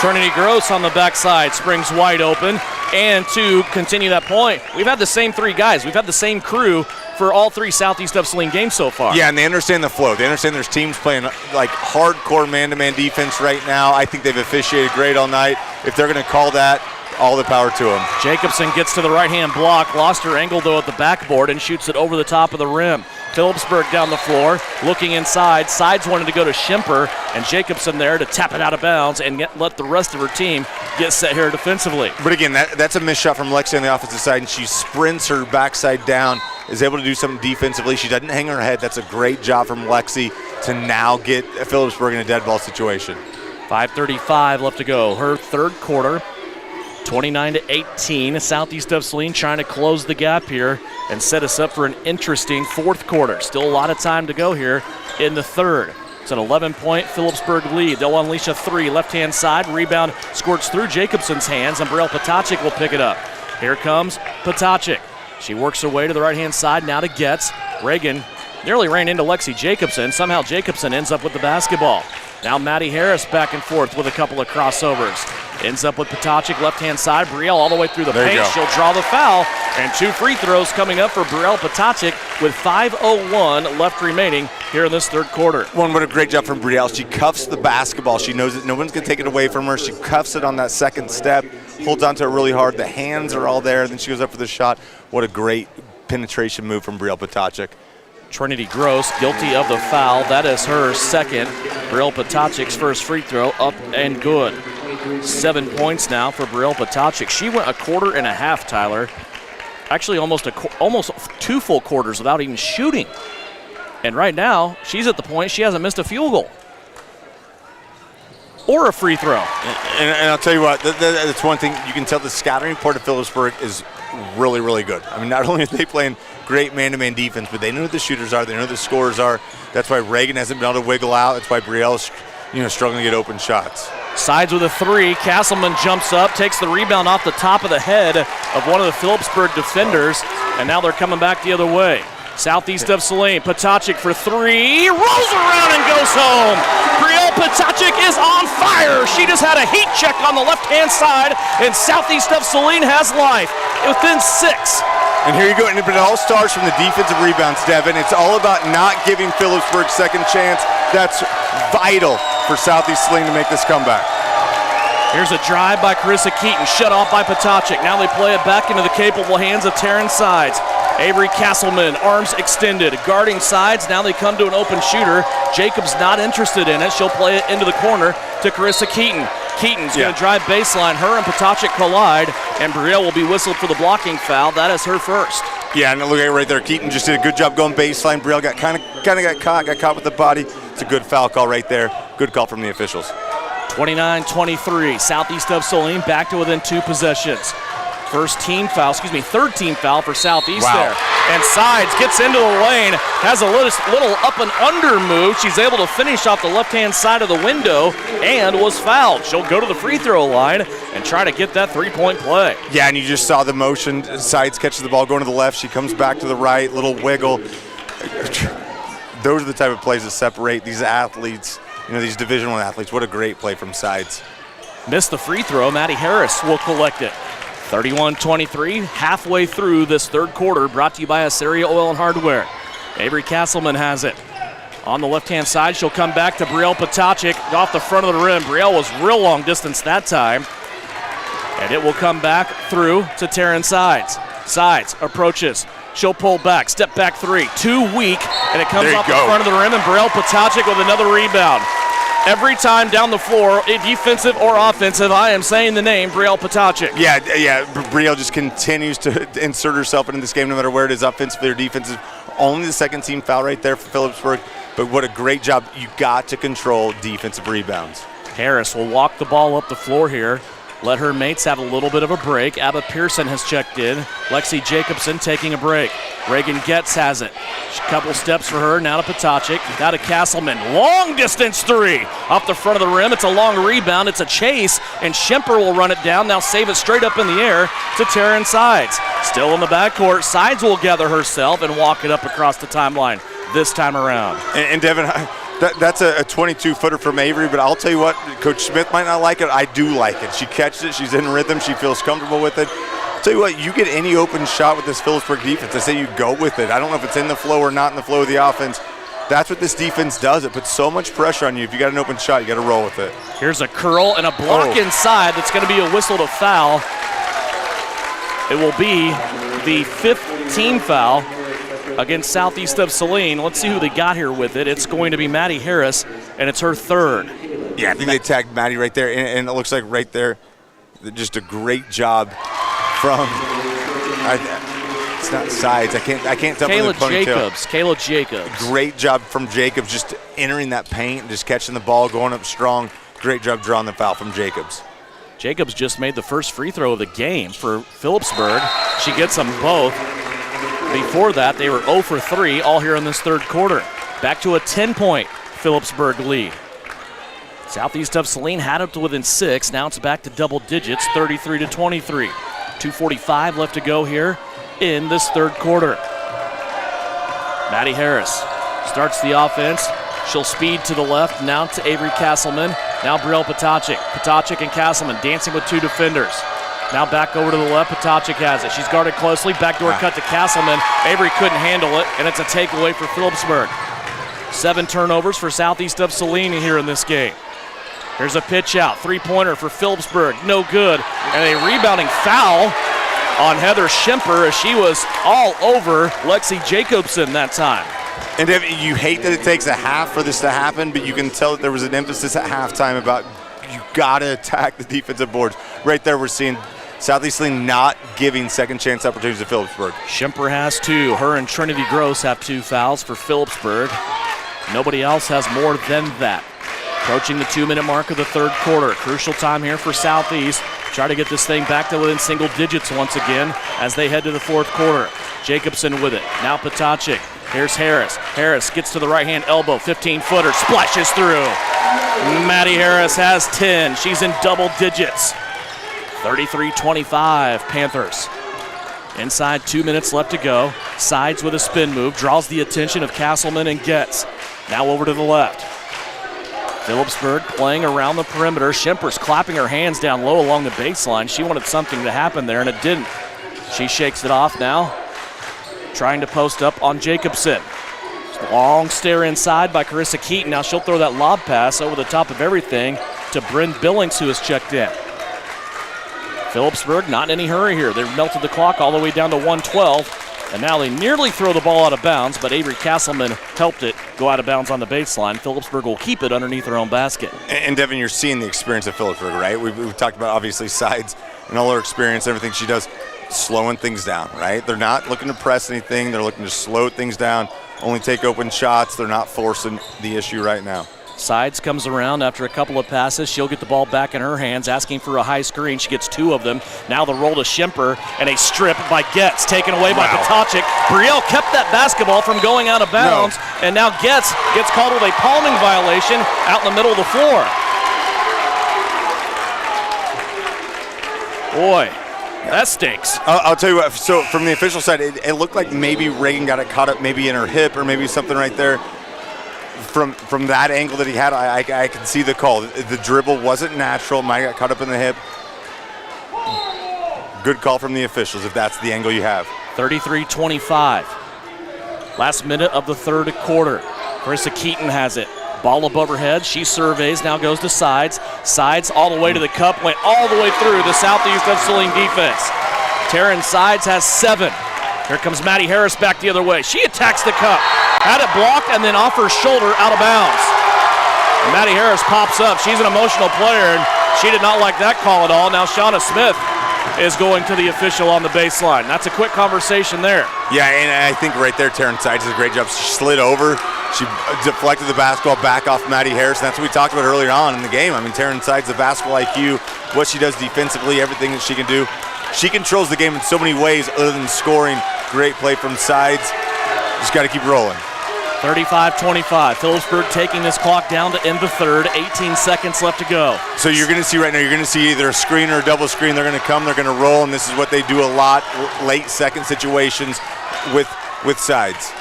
Trinity Gross on the backside springs wide open. And to continue that point, we've had the same three guys. We've had the same crew for all three Southeast of Saline games so far. Yeah, and they understand the flow. They understand there's teams playing like hardcore man-to-man defense right now. I think they've officiated great all night. If they're going to call that, all the power to them. Jacobson gets to the right-hand block, lost her angle though at the backboard and shoots it over the top of the rim. Phillipsburg down the floor, looking inside. Sides wanted to go to Schimper, and Jacobson there to tap it out of bounds and let the rest of her team get set here defensively. But again, that's a missed shot from Lexi on the offensive side, and she sprints her backside down, is able to do something defensively. She doesn't hang her head. That's a great job from Lexi to now get Phillipsburg in a dead ball situation. 5:35 left to go. Her third quarter. 29-18. Southeast of Saline trying to close the gap here and set us up for an interesting fourth quarter. Still a lot of time to go here in the third. It's an 11-point Phillipsburg lead. They'll unleash a three. Left-hand side. Rebound squirts through Jacobson's hands, and Brielle Potacek will pick it up. Here comes Potacek. She works her way to the right-hand side. Now to Getz. Reagan nearly ran into Lexi Jacobson. Somehow Jacobson ends up with the basketball. Now Maddie Harris back and forth with a couple of crossovers. Ends up with Potacek left-hand side. Brielle all the way through the paint. She'll draw the foul. And 2 free throws coming up for Brielle Potacek with 5:01 left remaining here in this third quarter. What a great job from Brielle. She cuffs the basketball. She knows that no one's going to take it away from her. She cuffs it on that second step, holds onto it really hard. The hands are all there. Then she goes up for the shot. What a great penetration move from Brielle Potacek. Trinity Gross guilty of the foul. That is her second. Brielle Potacek's first free throw up and good. 7 points now for Brielle Potacek. She went a quarter and a half, Tyler. Actually, almost 2 full quarters without even shooting. And right now, she's at the point she hasn't missed a field goal or a free throw. And I'll tell you what, that's one thing you can tell. The scouting report of Phillipsburg is really, really good. I mean, not only are they playing great man-to-man defense, but they know who the shooters are. They know who the scorers are. That's why Reagan hasn't been able to wiggle out. That's why Brielle's struggling to get open shots. Sides with a three. Castleman jumps up, takes the rebound off the top of the head of one of the Phillipsburg defenders, and now they're coming back the other way. Southeast of Saline, Potacek for three, rolls around and goes home. Brielle Potacek is on fire. She just had a heat check on the left-hand side, and Southeast of Saline has life within 6. And here you go, and it all starts from the defensive rebounds, Devin. It's all about not giving Phillipsburg second chance. That's vital for Southeast Saline to make this comeback. Here's a drive by Carissa Keaton, shut off by Potacek. Now they play it back into the capable hands of Taryn Sides. Avery Castleman, arms extended, guarding Sides. Now they come to an open shooter. Jacob's not interested in it. She'll play it into the corner to Carissa Keaton. Keaton's going to drive baseline. Her and Potacek collide, and Brielle will be whistled for the blocking foul. That is her first. Yeah, and look at it right there. Keaton just did a good job going baseline. Brielle got kind of got caught with the body. It's a good foul call right there. Good call from the officials. 29-23, Southeast of Saline back to within 2 possessions. Third team foul for Southeast there. And Sides gets into the lane, has a little up and under move. She's able to finish off the left-hand side of the window and was fouled. She'll go to the free throw line and try to get that 3-point play. Yeah, and you just saw the motion. Sides catches the ball going to the left. She comes back to the right, little wiggle. Those are the type of plays that separate these athletes, these Division I athletes. What a great play from Sides. Missed the free throw. Maddie Harris will collect it. 31-23, halfway through this third quarter, brought to you by Assyria Oil and Hardware. Avery Castleman has it. On the left-hand side, she'll come back to Brielle Potacek off the front of the rim. Brielle was real long distance that time. And it will come back through to Taryn Sides. Sides approaches. She'll pull back, step back three. Too weak, and it comes off the front of the rim, and Brielle Potacek with another rebound. Every time down the floor, defensive or offensive, I am saying the name Brielle Potacek. Yeah, Brielle just continues to insert herself into this game no matter where it is, offensively or defensive. Only the second team foul right there for Phillipsburg, but what a great job. You got to control defensive rebounds. Harris will walk the ball up the floor here. Let her mates have a little bit of a break. Abba Pearson has checked in. Lexi Jacobson taking a break. Reagan Getz has it. A couple steps for her. Now to Potacek. Now to Castleman. Long distance three. Off the front of the rim. It's a long rebound. It's a chase. And Schimper will run it down. Now save it straight up in the air to Taryn Sides. Still in the backcourt. Sides will gather herself and walk it up across the timeline this time around. And Devin, That's a 22-footer from Avery, but I'll tell you what, Coach Smith might not like it. I do like it. She catches it. She's in rhythm. She feels comfortable with it. I'll tell you what, you get any open shot with this Phillipsburg defense, I say you go with it. I don't know if it's in the flow or not in the flow of the offense. That's what this defense does. It puts so much pressure on you. If you got an open shot, you got to roll with it. Here's a curl and a block inside. That's going to be a whistle to foul. It will be the 5th team foul against Southeast of Saline. Let's see who they got here with it. It's going to be Maddie Harris, and it's her 3rd. Yeah, I think they tagged Maddie right there, and it looks like right there, just a great job from. It's not Sides. I can't tell. Kayla Jacobs. Great job from Jacobs, just entering that paint, just catching the ball, going up strong. Great job drawing the foul from Jacobs. Jacobs just made the first free throw of the game for Phillipsburg. She gets them both. Before that, they were 0 for 3, all here in this 3rd quarter. Back to a 10-point Phillipsburg lead. Southeast of Saline had it to within 6. Now it's back to double digits, 33-23. 2:45 left to go here in this 3rd quarter. Maddie Harris starts the offense. She'll speed to the left, now to Avery Castleman. Now Brielle Potacek. Potacek and Castleman dancing with 2 defenders. Now back over to the left, Potacek has it. She's guarded closely, backdoor cut to Castleman. Avery couldn't handle it, and it's a takeaway for Phillipsburg. 7 turnovers for Southeast of Saline here in this game. Here's a pitch out, 3-pointer for Phillipsburg, no good. And a rebounding foul on Heather Schemper as she was all over Lexi Jacobson that time. And you hate that it takes a half for this to happen, but you can tell that there was an emphasis at halftime about you got to attack the defensive boards. Right there we're seeing Southeast Saline not giving second chance opportunities to Phillipsburg. Schemper has 2. Her and Trinity Gross have 2 fouls for Phillipsburg. Nobody else has more than that. Approaching the 2-minute mark of the 3rd quarter. Crucial time here for Southeast. Try to get this thing back to within single digits once again as they head to the 4th quarter. Jacobson with it. Now Potacek. Here's Harris. Harris gets to the right-hand elbow. 15-footer. Splashes through. Maddie Harris has 10. She's in double digits. 33-25 Panthers. Inside 2 minutes left to go. Sides with a spin move. Draws the attention of Castleman and gets. Now over to the left. Phillipsburg playing around the perimeter. Schemper's clapping her hands down low along the baseline. She wanted something to happen there, and it didn't. She shakes it off now, trying to post up on Jacobson. Long stare inside by Carissa Keaton. Now she'll throw that lob pass over the top of everything to Bryn Billings, who has checked in. Phillipsburg not in any hurry here. They've melted the clock all the way down to 1:12. And now they nearly throw the ball out of bounds, but Avery Castleman helped it go out of bounds on the baseline. Phillipsburg will keep it underneath their own basket. And Devin, you're seeing the experience of Phillipsburg, right? We've talked about, obviously, Sides and all her experience, everything she does, slowing things down, right? They're not looking to press anything. They're looking to slow things down, only take open shots. They're not forcing the issue right now. Sides comes around after a couple of passes. She'll get the ball back in her hands, asking for a high screen. She gets 2 of them. Now the roll to Schemper, and a strip by Getz, taken away by Potacek. Brielle kept that basketball from going out of bounds, and now Getz gets called with a palming violation out in the middle of the floor. Boy, that stinks. I'll tell you what, so from the official side, it looked like maybe Reagan got it caught up maybe in her hip or maybe something right there. From that angle that he had, I can see the call. The dribble wasn't natural. Might got caught up in the hip. Good call from the officials if that's the angle you have. 33-25. Last minute of the 3rd quarter. Carissa Keaton has it. Ball above her head. She surveys, now goes to Sides. Sides all the way to the cup, went all the way through the Southeast of Saline defense. Taryn Sides has 7. Here comes Maddie Harris back the other way. She attacks the cup. Had it blocked and then off her shoulder out of bounds. And Maddie Harris pops up. She's an emotional player, and she did not like that call at all. Now Shauna Smith is going to the official on the baseline. That's a quick conversation there. Yeah, and I think right there, Taryn Sides does a great job. She slid over. She deflected the basketball back off Maddie Harris, and that's what we talked about earlier on in the game. I mean, Taryn Sides, the basketball IQ, what she does defensively, everything that she can do. She controls the game in so many ways other than scoring. Great play from Sides. Just got to keep rolling. 35-25. Phillipsburg taking this clock down to end the 3rd. 18 seconds left to go. So you're going to see right now, you're going to see either a screen or a double screen. They're going to come, they're going to roll, and this is what they do a lot, late second situations with Sides.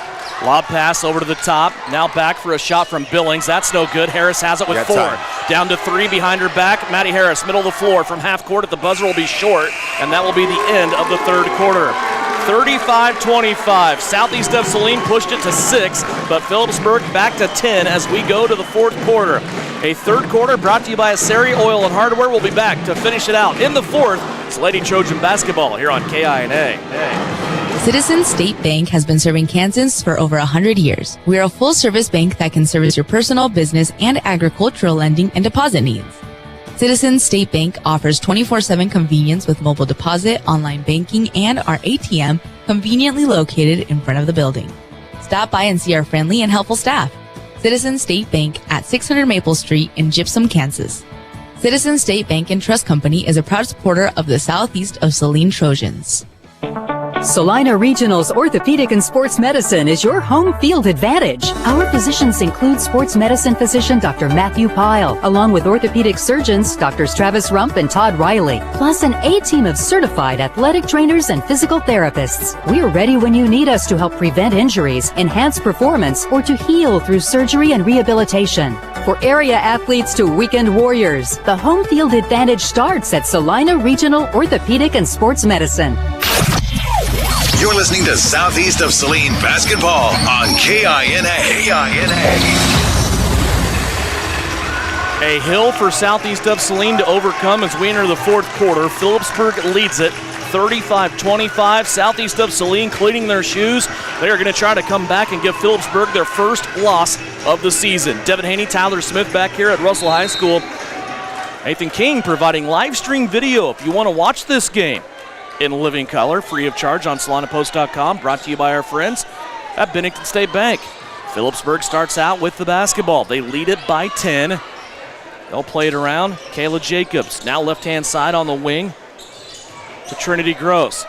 Lob pass over to the top. Now back for a shot from Billings. That's no good. Harris has it with 4. Down to 3 behind her back. Maddie Harris, middle of the floor from half court at the buzzer will be short, and that will be the end of the third quarter. 35-25. Southeast of Saline pushed it to 6, but Phillipsburg back to 10 as we go to the fourth quarter. A third quarter brought to you by Aseri Oil and Hardware. We'll be back to finish it out in the fourth. It's Lady Trojan basketball here on KINA. Citizens State Bank has been serving Kansans for over 100 years. We are a full-service bank that can service your personal, business, and agricultural lending and deposit needs. Citizens State Bank offers 24/7 convenience with mobile deposit, online banking, and our ATM conveniently located in front of the building. Stop by and see our friendly and helpful staff. Citizens State Bank at 600 Maple Street in Gypsum, Kansas. Citizens State Bank and Trust Company is a proud supporter of the Southeast of Saline Trojans. Salina Regional's Orthopedic and Sports Medicine is your home field advantage. Our physicians include sports medicine physician Dr. Matthew Pyle, along with orthopedic surgeons Drs. Travis Rump and Todd Riley, plus an A-team of certified athletic trainers and physical therapists. We're ready when you need us to help prevent injuries, enhance performance, or to heal through surgery and rehabilitation. For area athletes to weekend warriors, the home field advantage starts at Salina Regional Orthopedic and Sports Medicine. You're listening to Southeast of Saline basketball on KINA. A hill for Southeast of Saline to overcome as we enter the fourth quarter. Phillipsburg leads it 35-25. Southeast of Saline cleaning their shoes. They are going to try to come back and give Phillipsburg their first loss of the season. Devin Haney, Tyler Smith back here at Russell High School. Nathan King providing live stream video if you want to watch this game in living color, free of charge on SalinaPost.com. Brought to you by our friends at Bennington State Bank. Phillipsburg starts out with the basketball. They lead it by 10. They'll play it around. Kayla Jacobs now left-hand side on the wing to Trinity Gross.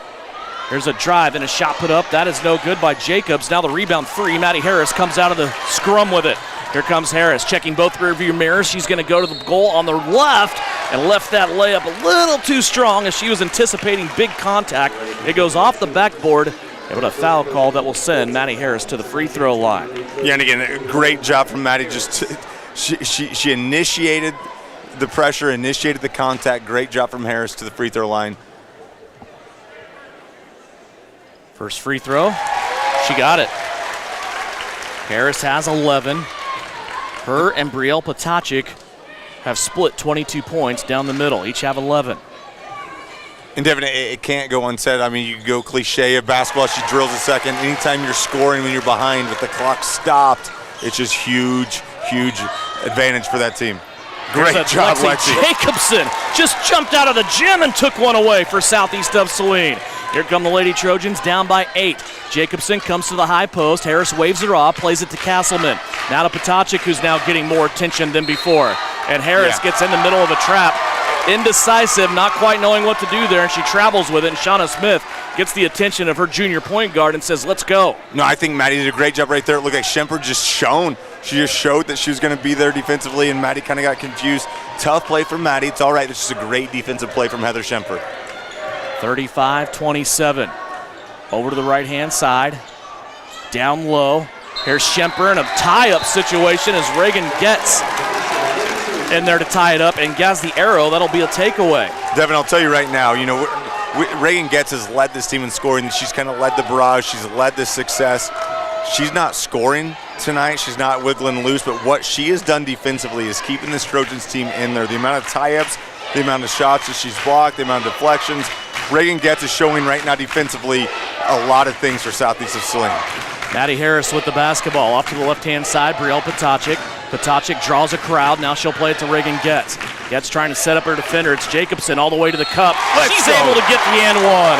There's a drive and a shot put up. That is no good by Jacobs. Now the rebound 3. Maddie Harris comes out of the scrum with it. Here comes Harris, checking both rearview mirrors. She's going to go to the goal on the left and left that layup a little too strong as she was anticipating big contact. It goes off the backboard. And what a foul call that will send Maddie Harris to the free throw line. Yeah, and again, a great job from Maddie. She initiated the pressure, initiated the contact. Great job from Harris to the free throw line. First free throw, she got it. Harris has 11. Her and Brielle Potachik have split 22 points down the middle. Each have 11. And Devin, it can't go unsaid. I mean, you go cliche of basketball. She drills a second. Anytime you're scoring when you're behind with the clock stopped, it's just huge advantage for that team. Great job, Lexi. Jacobson just jumped out of the gym and took one away for Southeast of Saline. Here come the Lady Trojans down by 8. Jacobson comes to the high post. Harris waves her off, plays it to Castleman. Now to Potachik, who's now getting more attention than before. And Harris gets in the middle of a trap. Indecisive, not quite knowing what to do there, and she travels with it. And Shauna Smith gets the attention of her junior point guard and says, let's go. No, I think Maddie did a great job right there. It looked like Schemper she just showed that she was going to be there defensively, and Maddie kind of got confused. Tough play from Maddie. It's all right. It's just a great defensive play from Heather Schemper. 35-27. Over to the right-hand side. Down low. Here's Schemper in a tie-up situation as Reagan gets in there to tie it up and gets the arrow. That'll be a takeaway. Devin, I'll tell you right now, Reagan Getz has led this team in scoring. She's kind of led the barrage. She's led the success. She's not scoring tonight. She's not wiggling loose, but what she has done defensively is keeping this Trojans team in there. The amount of tie-ups, the amount of shots that she's blocked, the amount of deflections. Reagan Getz is showing right now defensively a lot of things for Southeast of Saline. Maddie Harris with the basketball. Off to the left-hand side, Brielle Potachik. Potachik draws a crowd. Now she'll play it to Reagan Getz. Getz trying to set up her defender. It's Jacobson all the way to the cup. She's able to get the and one.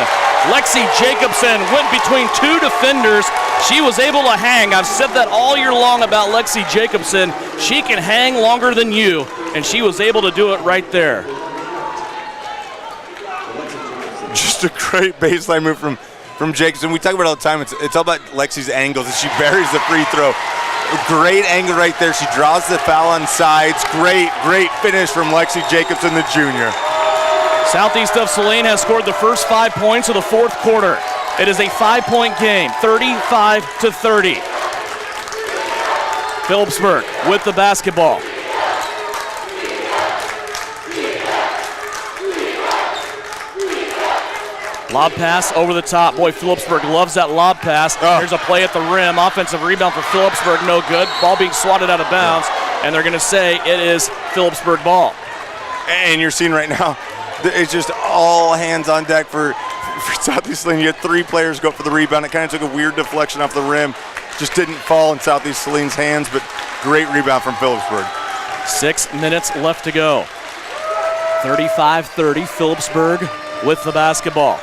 Lexi Jacobson went between two defenders. She was able to hang. I've said that all year long about Lexi Jacobson. She can hang longer than you, and she was able to do it right there. Just a great baseline move from Jacobson. We talk about it all the time. It's all about Lexi's angles, and she buries the free throw. Great angle right there. She draws the foul on sides. Great finish from Lexi Jacobson, the junior. Southeast of Saline has scored the first 5 points of the fourth quarter. It is a 5-point game, 35-30. Phillipsburg with the basketball. Lob pass over the top. Boy, Phillipsburg loves that lob pass. There's a play at the rim. Offensive rebound for Phillipsburg, no good. Ball being swatted out of bounds, and they're going to say it is Phillipsburg ball. And you're seeing right now, it's just all hands on deck for Southeast Saline. You had 3 players go for the rebound. It kind of took a weird deflection off the rim. Just didn't fall in Southeast Saline's hands, but great rebound from Phillipsburg. 6 minutes left to go. 35-30, Phillipsburg with the basketball.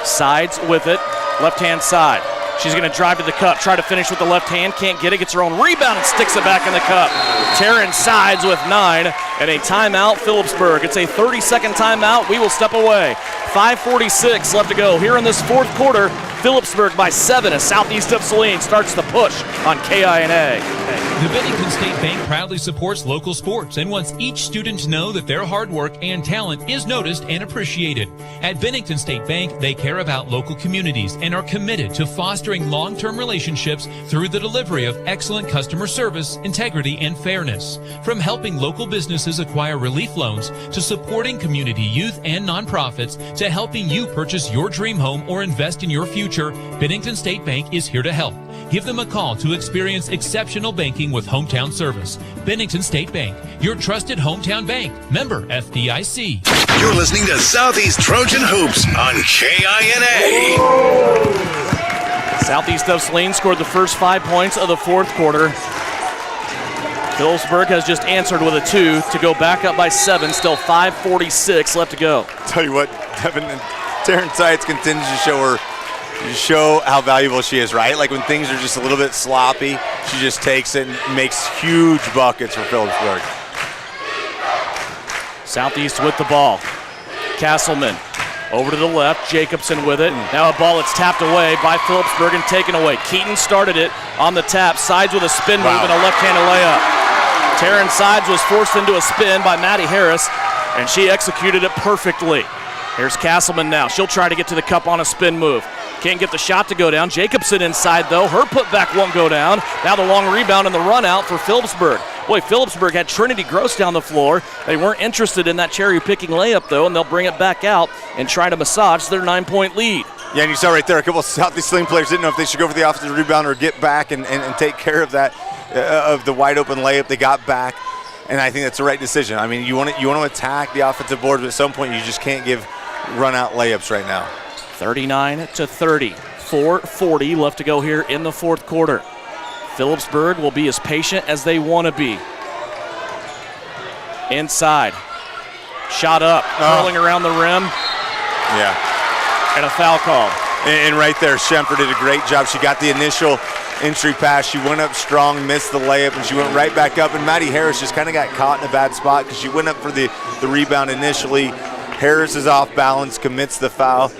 Sides with it, left-hand side. She's going to drive to the cup, try to finish with the left hand, can't get it, gets her own rebound and sticks it back in the cup. Taryn Sides with 9, and a timeout, Phillipsburg. It's a 30-second timeout. We will step away. 5:46 left to go here in this fourth quarter. Phillipsburg by 7 as Southeast of Saline starts the push on KINA. The Bennington State Bank proudly supports local sports and wants each student to know that their hard work and talent is noticed and appreciated. At Bennington State Bank, they care about local communities and are committed to fostering long-term relationships through the delivery of excellent customer service, integrity, and fairness. From helping local businesses acquire relief loans to supporting community youth and nonprofits to helping you purchase your dream home or invest in your future, Bennington State Bank is here to help. Give them a call to experience exceptional banking with hometown service. Bennington State Bank, your trusted hometown bank. Member FDIC. You're listening to Southeast Trojan Hoops on KINA. Southeast of Saline scored the first 5 points of the fourth quarter. Phillipsburg has just answered with a 2 to go back up by 7. Still 5:46 left to go. Tell you what, Devin and Taryn Sides continues to show how valuable she is, right? Like when things are just a little bit sloppy, she just takes it and makes huge buckets for Phillipsburg. Southeast with the ball. Castleman over to the left. Jacobson with it. Now a ball that's tapped away by Phillipsburg and taken away. Keaton started it on the tap. Sides with a spin move and a left-handed layup. Taryn Sides was forced into a spin by Maddie Harris, and she executed it perfectly. Here's Castleman now. She'll try to get to the cup on a spin move. Can't get the shot to go down. Jacobson inside, though. Her putback won't go down. Now the long rebound and the run out for Phillipsburg. Boy, Phillipsburg had Trinity Gross down the floor. They weren't interested in that cherry-picking layup, though, and they'll bring it back out and try to massage their 9-point lead. Yeah, and you saw right there, a couple of Southeast Saline players didn't know if they should go for the offensive rebound or get back and take care of that, of the wide-open layup. They got back, and I think that's the right decision. I mean, you want to attack the offensive boards, but at some point you just can't give run-out layups right now. 39-30, 4:40 left to go here in the fourth quarter. Phillipsburg will be as patient as they want to be. Inside, shot up, curling around the rim. Yeah. And a foul call. And right there, Schemper did a great job. She got the initial entry pass. She went up strong, missed the layup, and she went right back up. And Maddie Harris just kind of got caught in a bad spot because she went up for the rebound initially. Harris is off balance, commits the foul.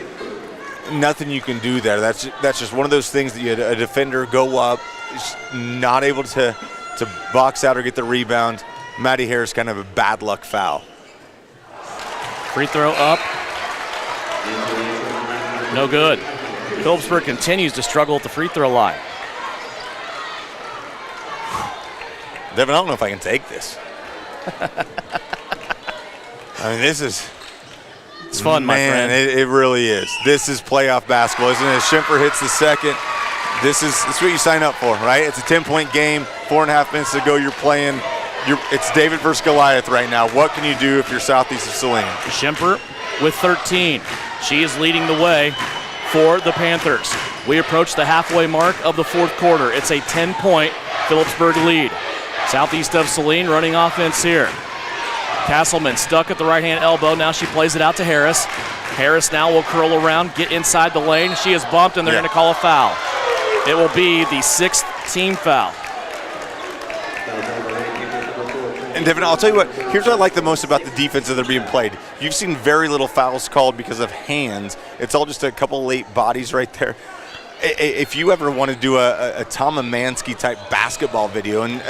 Nothing you can do there. That's just one of those things that a defender go up, not able to box out or get the rebound. Maddie Harris kind of a bad luck foul. Free throw up. No good. Phillipsburg continues to struggle at the free throw line. Devin, I don't know if I can take this. I mean, this is... It's fun, my friend. It really is. This is playoff basketball, isn't it? Schemper hits the second. This is what you sign up for, right? It's a 10-point game, 4.5 minutes to go. You're playing. It's David versus Goliath right now. What can you do if you're Southeast of Saline? Schemper with 13. She is leading the way for the Panthers. We approach the halfway mark of the fourth quarter. It's a 10-point Phillipsburg lead. Southeast of Saline running offense here. Castleman stuck at the right-hand elbow. Now she plays it out to Harris. Harris now will curl around, get inside the lane. She is bumped, and they're going to call a foul. It will be the 6th team foul. And Devin, I'll tell you what, here's what I like the most about the defense that are being played. You've seen very little fouls called because of hands. It's all just a couple late bodies right there. If you ever want to do a Tom Amansky type basketball video, and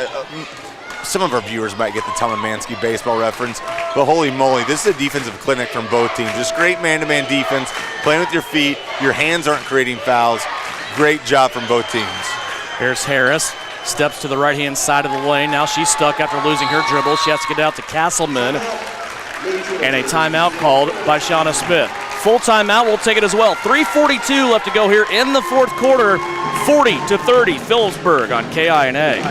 some of our viewers might get the Tom Amansky baseball reference, but holy moly, this is a defensive clinic from both teams. Just great man-to-man defense, playing with your feet. Your hands aren't creating fouls. Great job from both teams. Here's Harris. Steps to the right-hand side of the lane. Now she's stuck after losing her dribble. She has to get out to Castleman. And a timeout called by Shauna Smith. Full timeout, we'll take it as well. 3:42 left to go here in the fourth quarter. 40-30, Phillipsburg on KINA.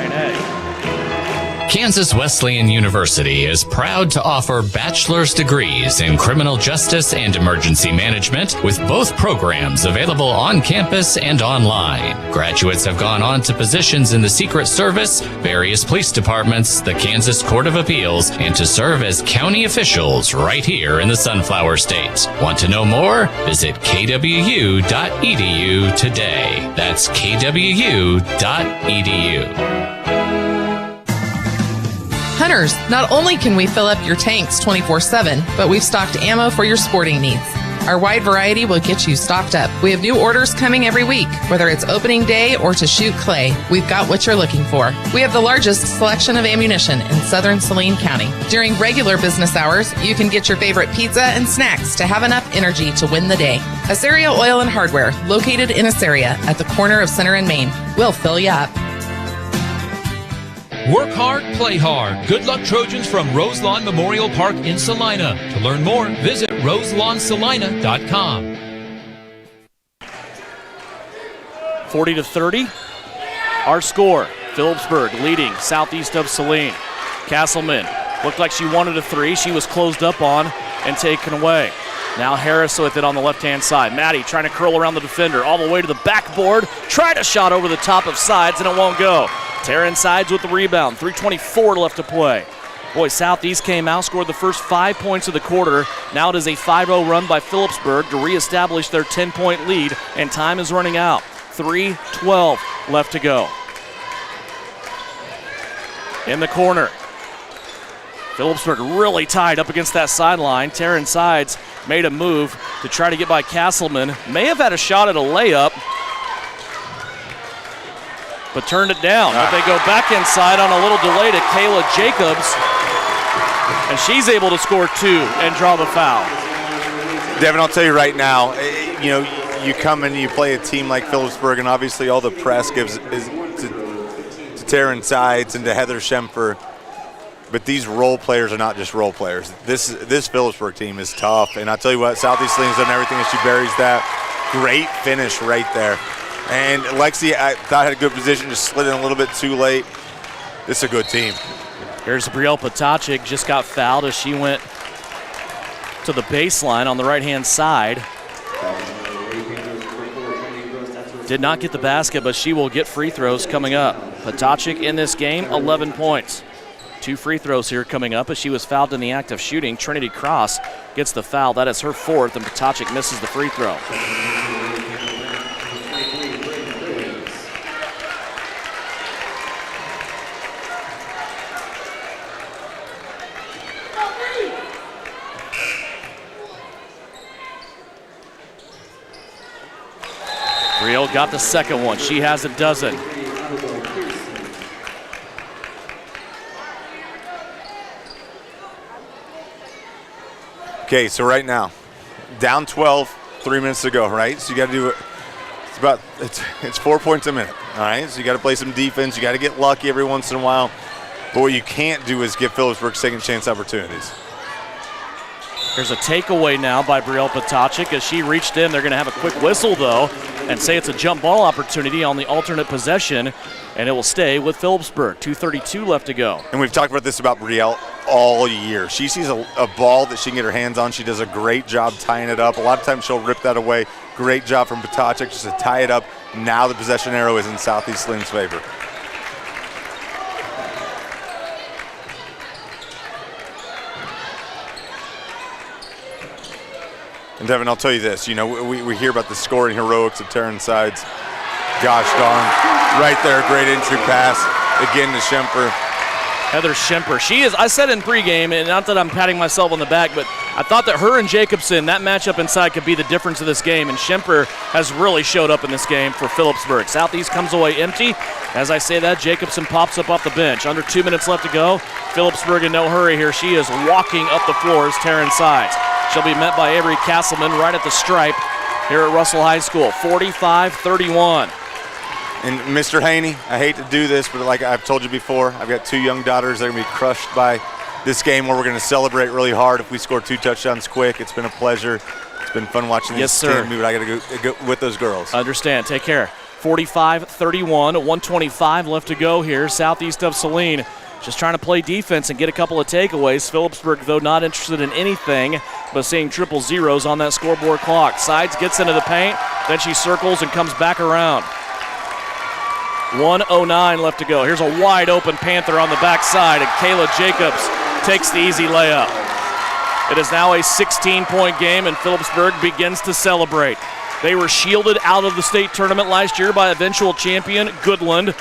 Kansas Wesleyan University is proud to offer bachelor's degrees in criminal justice and emergency management, with both programs available on campus and online. Graduates have gone on to positions in the Secret Service, various police departments, the Kansas Court of Appeals, and to serve as county officials right here in the Sunflower State. Want to know more? Visit kwu.edu today. That's kwu.edu. Hunters, not only can we fill up your tanks 24/7, but we've stocked ammo for your sporting needs. Our wide variety will get you stocked up. We have new orders coming every week, whether it's opening day or to shoot clay. We've got what you're looking for. We have the largest selection of ammunition in southern Saline County. During regular business hours, you can get your favorite pizza and snacks to have enough energy to win the day. Assyria Oil and Hardware, located in Assyria at the corner of Center and Main. We'll fill you up. Work hard, play hard. Good luck, Trojans, from Roselawn Memorial Park in Salina. To learn more, visit roselawnsalina.com. 40-30. Our score. Phillipsburg leading southeast of Saline. Castleman looked like she wanted a three. She was closed up on and taken away. Now Harris with it on the left-hand side. Maddie trying to curl around the defender all the way to the backboard. Tried a shot over the top of Sides, and it won't go. Taryn Sides with the rebound. 3:24 left to play. Boy, Southeast came out, scored the first 5 points of the quarter. Now it is a 5-0 run by Phillipsburg to reestablish their 10-point lead, and time is running out. 3:12 left to go. In the corner, Phillipsburg really tied up against that sideline. Taryn Sides made a move to try to get by Castleman. May have had a shot at a layup, but turned it down. But they go back inside on a little delay to Kayla Jacobs, and she's able to score two and draw the foul. Devin, I'll tell you right now, you come and you play a team like Phillipsburg, and obviously all the press gives is to Taryn Sides and to Heather Schemfer. But these role players are not just role players. This Phillipsburg team is tough, and I'll tell you what, Southeast Saline's done everything, and she buries that. Great finish right there. And Lexi, I thought, had a good position, just slid in a little bit too late. This is a good team. Here's Brielle Potacik, just got fouled as she went to the baseline on the right-hand side. Did not get the basket, but she will get free throws coming up. Potacik in this game, 11 points. 2 free throws here coming up as she was fouled in the act of shooting. Trinity Cross gets the foul. That is her fourth, and Potacik misses the free throw. Brielle got the second one. She has a dozen. Okay, so right now, down 12, 3 minutes to go, right? So you got to do it. It's 4 points a minute, all right? So you got to play some defense. You got to get lucky every once in a while. But what you can't do is give Phillipsburg second chance opportunities. There's a takeaway now by Brielle Potacik as she reached in. They're going to have a quick whistle, though, and say it's a jump ball opportunity on the alternate possession, and it will stay with Phillipsburg. 2:32 left to go. And we've talked about this about Brielle all year. She sees a ball that she can get her hands on. She does a great job tying it up. A lot of times she'll rip that away. Great job from Potacik just to tie it up. Now the possession arrow is in Southeast Saline's favor. And Devin, I'll tell you this, we hear about the scoring heroics of Taryn Sides. Gosh darn, right there, great entry pass, again to Schemfer. Heather Schemfer, she is, I said in pregame, and not that I'm patting myself on the back, but I thought that her and Jacobson, that matchup inside could be the difference of this game, and Schemfer has really showed up in this game for Phillipsburg. Southeast comes away empty. As I say that, Jacobson pops up off the bench. Under 2 minutes left to go. Phillipsburg in no hurry here. She is walking up the floor as Taryn Sides. She'll be met by Avery Castleman right at the stripe here at Russell High School. 45-31. And Mr. Haney, I hate to do this, but like I've told you before, I've got 2 young daughters that are going to be crushed by this game where we're going to celebrate really hard if we score 2 touchdowns quick. It's been a pleasure. It's been fun watching this team move, but I got to go with those girls. Understand. Take care. 45-31, 125 left to go here. Southeast of Saline just trying to play defense and get a couple of takeaways. Phillipsburg, though, not interested in anything but seeing triple zeros on that scoreboard clock. Sides gets into the paint, then she circles and comes back around. 1:09 left to go. Here's a wide open Panther on the backside, and Kayla Jacobs takes the easy layup. It is now a 16-point game, and Phillipsburg begins to celebrate. They were shielded out of the state tournament last year by eventual champion Goodland,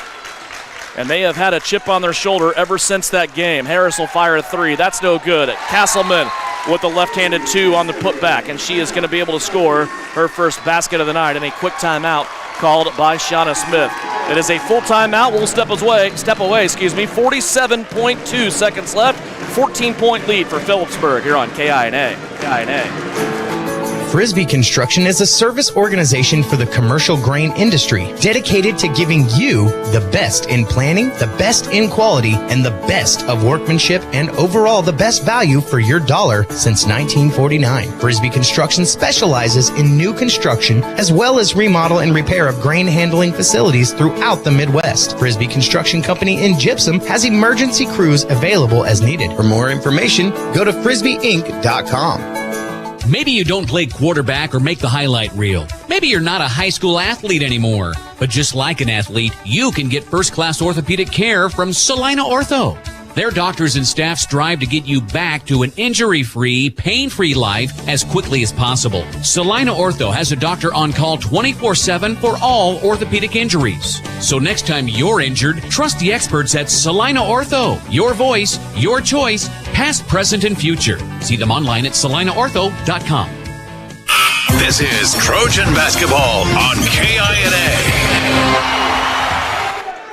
and they have had a chip on their shoulder ever since that game. Harris will fire a 3. That's no good. Castleman with the left-handed 2 on the putback, and she is going to be able to score her first basket of the night in a quick timeout called by Shauna Smith. It is a full timeout. We'll step away, 47.2 seconds left. 14-point lead for Phillipsburg here on KINA. Frisbee Construction is a service organization for the commercial grain industry dedicated to giving you the best in planning, the best in quality, and the best of workmanship, and overall the best value for your dollar since 1949. Frisbee Construction specializes in new construction as well as remodel and repair of grain handling facilities throughout the Midwest. Frisbee Construction Company in Gypsum has emergency crews available as needed. For more information, go to frisbeeinc.com. Maybe you don't play quarterback or make the highlight reel. Maybe you're not a high school athlete anymore. But just like an athlete, you can get first-class orthopedic care from Salina Ortho. Their doctors and staff strive to get you back to an injury-free, pain-free life as quickly as possible. Salina Ortho has a doctor on call 24/7 for all orthopedic injuries. So next time you're injured, trust the experts at Salina Ortho. Your voice, your choice, past, present, and future. See them online at salinaortho.com. This is Trojan Basketball on KINA.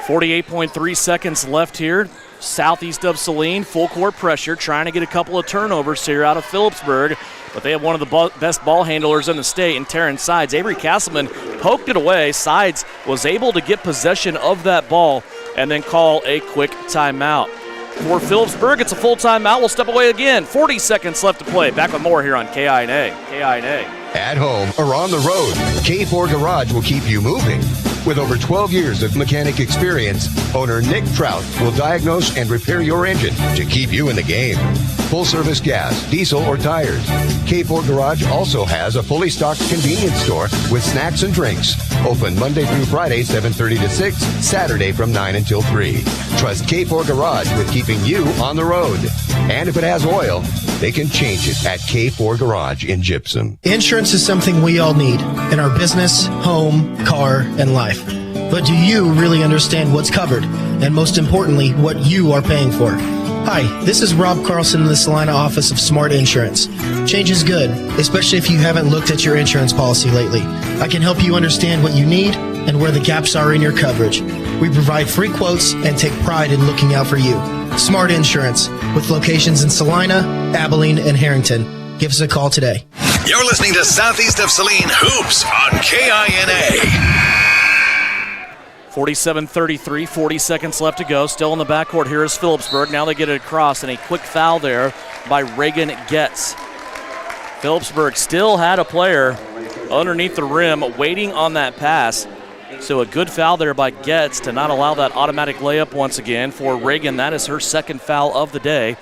48.3 seconds left here. Southeast of Saline, full court pressure, trying to get a couple of turnovers here out of Phillipsburg, but they have one of the best ball handlers in the state in Taryn Sides. Avery Castleman poked it away. Sides was able to get possession of that ball and then call a quick timeout. For Phillipsburg, it's a full timeout. We'll step away again. 40 seconds left to play. Back with more here on KINA. At home or on the road, K4 Garage will keep you moving. With over 12 years of mechanic experience, owner Nick Trout will diagnose and repair your engine to keep you in the game. Full service gas, diesel, or tires. K4 Garage also has a fully stocked convenience store with snacks and drinks. Open Monday through Friday, 7:30 to 6, Saturday from 9 until 3. Trust K4 Garage with keeping you on the road. And if it has oil, they can change it at K4 Garage in Gypsum. Insurance is something we all need in our business, home, car, and life. But do you really understand what's covered? And most importantly, what you are paying for? Hi, this is Rob Carlson in the Salina office of Smart Insurance. Change is good, especially if you haven't looked at your insurance policy lately. I can help you understand what you need and where the gaps are in your coverage. We provide free quotes and take pride in looking out for you. Smart Insurance, with locations in Salina, Abilene, and Harrington. Give us a call today. You're listening to Southeast of Saline Hoops on KINA. 47-33, 40 seconds left to go. Still in the backcourt here is Phillipsburg. Now they get it across, and a quick foul there by Reagan Getz. Phillipsburg still had a player underneath the rim waiting on that pass. So a good foul there by Getz to not allow that automatic layup once again for Reagan. That is her second foul of the day.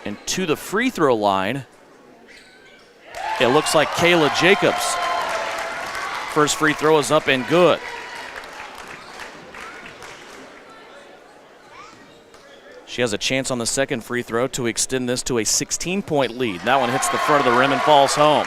And to the free throw line, it looks like Kayla Jacobs. First free throw is up and good. She has a chance on the second free throw to extend this to a 16-point lead. That one hits the front of the rim and falls home.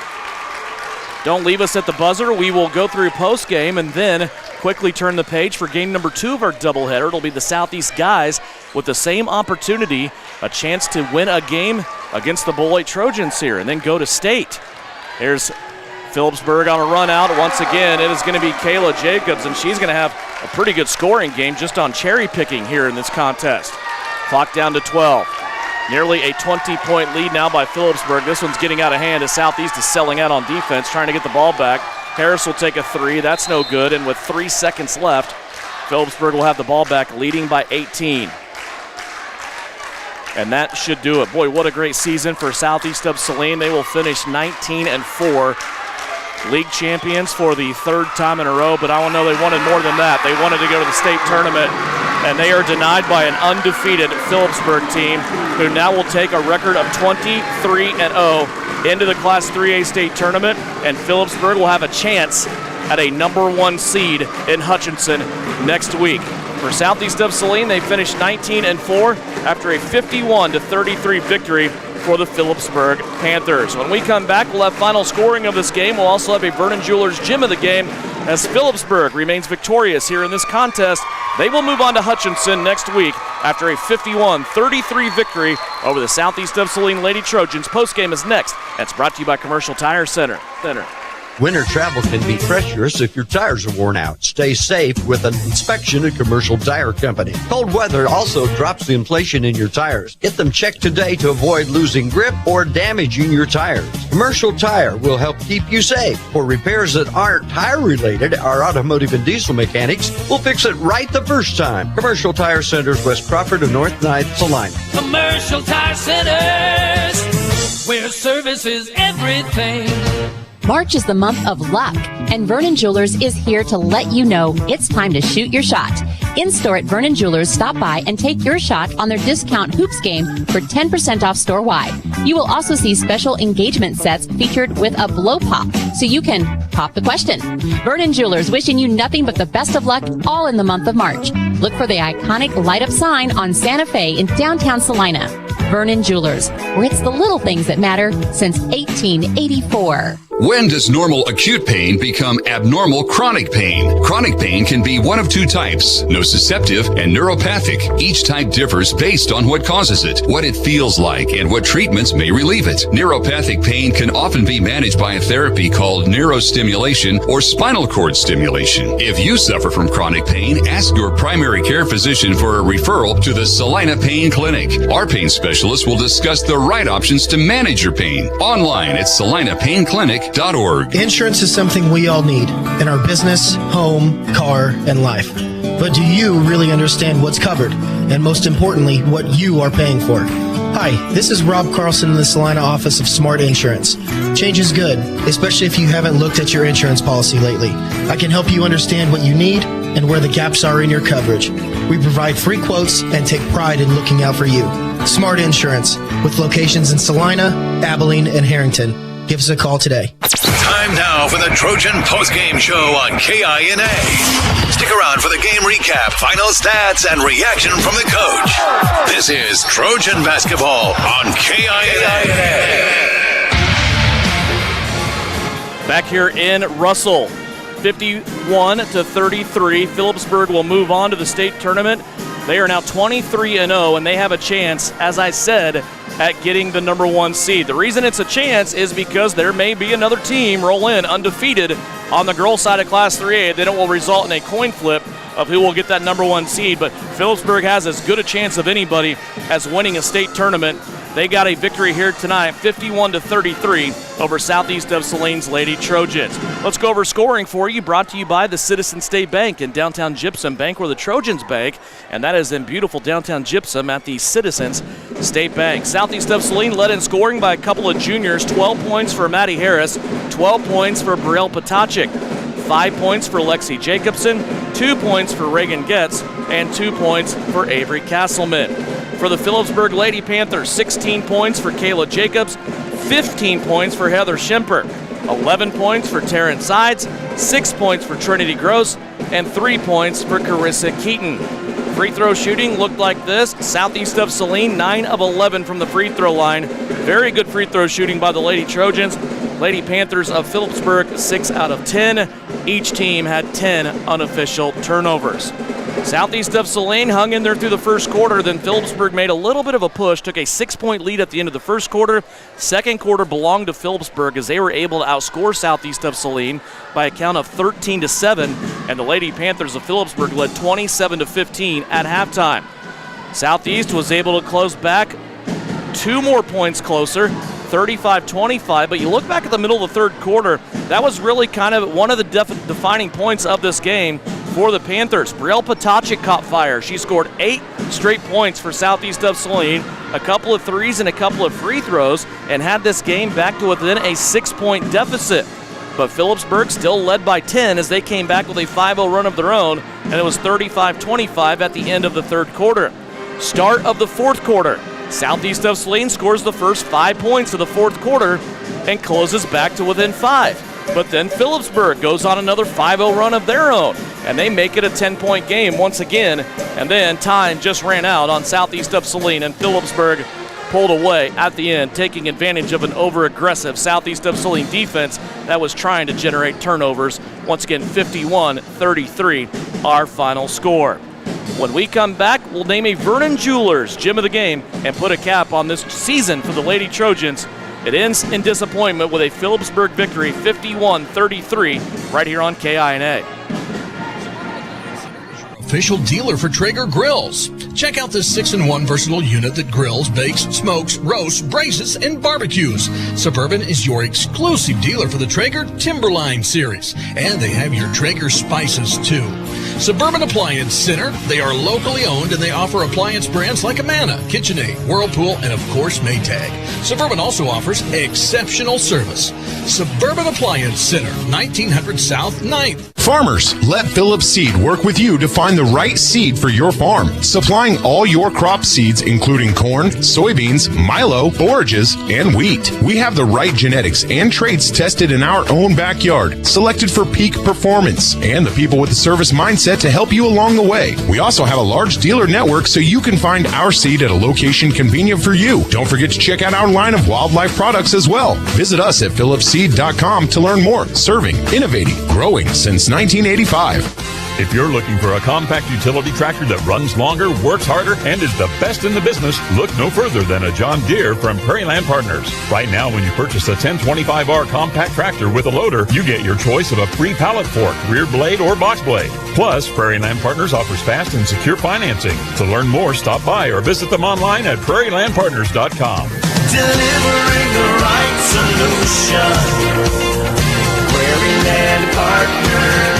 Don't leave us at the buzzer. We will go through postgame and then quickly turn the page for game number 2 of our doubleheader. It'll be the Southeast guys with the same opportunity, a chance to win a game against the Beloit Trojans here and then go to state. Here's Phillipsburg on a run out. Once again, it is going to be Kayla Jacobs, and she's going to have a pretty good scoring game just on cherry picking here in this contest. Clock down to 12. Nearly a 20-point lead now by Phillipsburg. This one's getting out of hand as Southeast is selling out on defense, trying to get the ball back. Harris will take a three. That's no good. And with 3 seconds left, Phillipsburg will have the ball back, leading by 18. And that should do it. Boy, what a great season for Southeast of Saline. They will finish 19-4. League champions for the third time in a row, but I don't know, they wanted more than that. They wanted to go to the state tournament, and they are denied by an undefeated Phillipsburg team who now will take a record of 23-0 into the Class 3A state tournament, and Phillipsburg will have a chance at a number 1 seed in Hutchinson next week. For Southeast of Saline, they finished 19-4 after a 51-33 victory for the Phillipsburg Panthers. When we come back, we'll have final scoring of this game. We'll also have a Vernon Jewelers Gym of the game as Phillipsburg remains victorious here in this contest. They will move on to Hutchinson next week after a 51-33 victory over the Southeast of Saline Lady Trojans. Postgame is next. That's brought to you by Commercial Tire Center. Winter travel can be treacherous if your tires are worn out. Stay safe with an inspection at Commercial Tire Company. Cold weather also drops the inflation in your tires. Get them checked today to avoid losing grip or damaging your tires. Commercial Tire will help keep you safe. For repairs that aren't tire related, our automotive and diesel mechanics will fix it right the first time. Commercial Tire Centers, West Crawford and North 9th, Saline. Commercial Tire Centers, where service is everything. March is the month of luck, and Vernon Jewelers is here to let you know it's time to shoot your shot. In-store at Vernon Jewelers, stop by and take your shot on their discount hoops game for 10% off store-wide. You will also see special engagement sets featured with a blow pop, so you can pop the question. Vernon Jewelers wishing you nothing but the best of luck all in the month of March. Look for the iconic light-up sign on Santa Fe in downtown Salina. Vernon Jewelers, where it's the little things that matter since 1884. When does normal acute pain become abnormal chronic pain? Chronic pain can be one of 2 types, nociceptive and neuropathic. Each type differs based on what causes it, what it feels like, and what treatments may relieve it. Neuropathic pain can often be managed by a therapy called neurostimulation or spinal cord stimulation. If you suffer from chronic pain, ask your primary care physician for a referral to the Salina Pain Clinic. Our pain specialists will discuss the right options to manage your pain. Online at salinapainclinic.org. Insurance is something we all need in our business, home, car, and life. But do you really understand what's covered? And most importantly, what you are paying for? Hi, this is Rob Carlson in the Salina office of Smart Insurance. Change is good, especially if you haven't looked at your insurance policy lately. I can help you understand what you need and where the gaps are in your coverage. We provide free quotes and take pride in looking out for you. Smart Insurance, with locations in Salina, Abilene, and Harrington. Give us a call today. Time now for the Trojan Postgame Show on KINA. Stick around for the game recap, final stats, and reaction from the coach. This is Trojan Basketball on KINA. Back here in Russell, 51-33. Phillipsburg will move on to the state tournament. They are now 23-0, and they have a chance, as I said, at getting the number 1 seed. The reason it's a chance is because there may be another team roll in undefeated on the girls' side of Class 3A. Then it will result in a coin flip of who will get that number 1 seed. But Phillipsburg has as good a chance of anybody as winning a state tournament. They got a victory here tonight, 51-33 over Southeast of Saline's Lady Trojans. Let's go over scoring for you, brought to you by the Citizen State Bank in downtown Gypsum, bank where the Trojans bank, and that is in beautiful downtown Gypsum at the Citizens State Bank. Southeast of Saline led in scoring by a couple of juniors, 12 points for Maddie Harris, 12 points for Brielle Potachik, 5 points for Lexi Jacobson, 2 points for Reagan Getz, and 2 points for Avery Castleman. For the Phillipsburg Lady Panthers, 16 points for Kayla Jacobs, 15 points for Heather Schimper, 11 points for Taryn Sides, 6 points for Trinity Gross, and 3 points for Carissa Keaton. Free throw shooting looked like this. Southeast of Saline, 9 of 11 from the free throw line. Very good free throw shooting by the Lady Trojans. Lady Panthers of Phillipsburg, 6 out of 10. Each team had 10 unofficial turnovers. Southeast of Saline hung in there through the first quarter, then Phillipsburg made a little bit of a push, took a 6-point lead at the end of the first quarter. Second quarter belonged to Phillipsburg as they were able to outscore Southeast of Saline by a count of 13-7, and the Lady Panthers of Phillipsburg led 27-15 at halftime. Southeast was able to close back 2 more points closer, 35-25. But you look back at the middle of the third quarter, that was really kind of one of the defining points of this game for the Panthers. Brielle Potacek caught fire. She scored 8 straight points for Southeast of Saline, a couple of threes and a couple of free throws, and had this game back to within a 6-point deficit. But Phillipsburg still led by 10 as they came back with a 5-0 run of their own, and it was 35-25 at the end of the third quarter. Start of the fourth quarter. Southeast of Saline scores the first 5 points of the fourth quarter and closes back to within 5. But then Phillipsburg goes on another 5-0 run of their own, and they make it a 10-point game once again. And then time just ran out on Southeast of Saline, and Phillipsburg pulled away at the end, taking advantage of an over-aggressive Southeast of Saline defense that was trying to generate turnovers. Once again, 51-33, our final score. When we come back, we'll name a Vernon Jewelers Gym of the Game and put a cap on this season for the Lady Trojans. It ends in disappointment with a Phillipsburg victory, 51-33, right here on KINA. Official dealer for Traeger Grills. Check out this 6-in-1 versatile unit that grills, bakes, smokes, roasts, braces, and barbecues. Suburban is your exclusive dealer for the Traeger Timberline series, and they have your Traeger spices too. Suburban Appliance Center, they are locally owned and they offer appliance brands like Amana, KitchenAid, Whirlpool, and of course Maytag. Suburban also offers exceptional service. Suburban Appliance Center, 1900 South 9th. Farmers, let Phillips Seed work with you to find the right seed for your farm. Supplying all your crop seeds, including corn, soybeans, milo, forages, and wheat. We have the right genetics and traits tested in our own backyard, selected for peak performance, and the people with the service mindset to help you along the way. We also have a large dealer network so you can find our seed at a location convenient for you. Don't forget to check out our line of wildlife products as well. Visit us at phillipsseed.com to learn more. Serving, innovating, growing since 1985. If you're looking for a compact utility tractor that runs longer, works harder, and is the best in the business, look no further than a John Deere from Prairie Land Partners. Right now, when you purchase a 1025R compact tractor with a loader, you get your choice of a free pallet fork, rear blade, or box blade. Plus, Prairie Land Partners offers fast and secure financing. To learn more, stop by or visit them online at prairielandpartners.com. Delivering the right solution. Prairie Land Partners.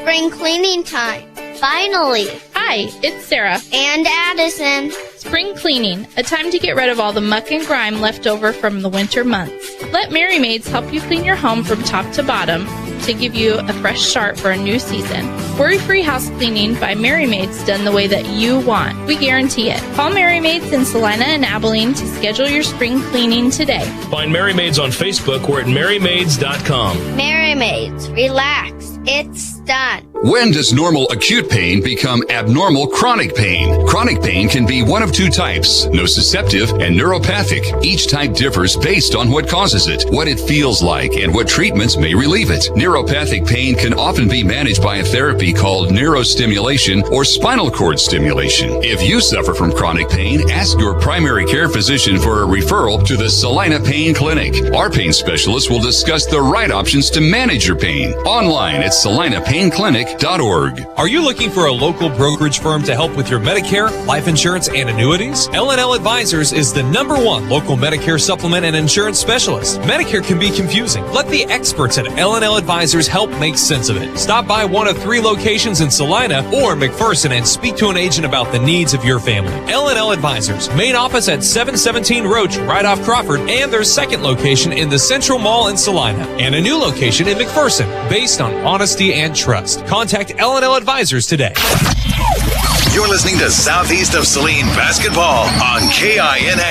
Spring cleaning time. Finally. Hi, it's Sarah. And Addison. Spring cleaning, a time to get rid of all the muck and grime left over from the winter months. Let Mary Maids help you clean your home from top to bottom to give you a fresh start for a new season. Worry-free house cleaning by Mary Maids done the way that you want. We guarantee it. Call Mary Maids in Salina and Abilene to schedule your spring cleaning today. Find Mary Maids on Facebook or at marymaids.com. Mary Maids, relax. It's done. When does normal acute pain become abnormal chronic pain? Chronic pain can be one of two types, nociceptive and neuropathic. Each type differs based on what causes it, what it feels like, and what treatments may relieve it. Neuropathic pain can often be managed by a therapy called neurostimulation or spinal cord stimulation. If you suffer from chronic pain, ask your primary care physician for a referral to the Salina Pain Clinic. Our pain specialists will discuss the right options to manage your pain. Online at salinapainclinic.org. Are you looking for a local brokerage firm to help with your Medicare, life insurance, and annuities? L&L Advisors is the #1 local Medicare supplement and insurance specialist. Medicare can be confusing. Let the experts at L&L Advisors help make sense of it. Stop by one of 3 locations in Salina or McPherson and speak to an agent about the needs of your family. L&L Advisors, main office at 717 Roach, right off Crawford, and their second location in the Central Mall in Salina, and a new location in McPherson, based on honesty and trust. Contact L&L Advisors today. You're listening to Southeast of Saline Basketball on KINA.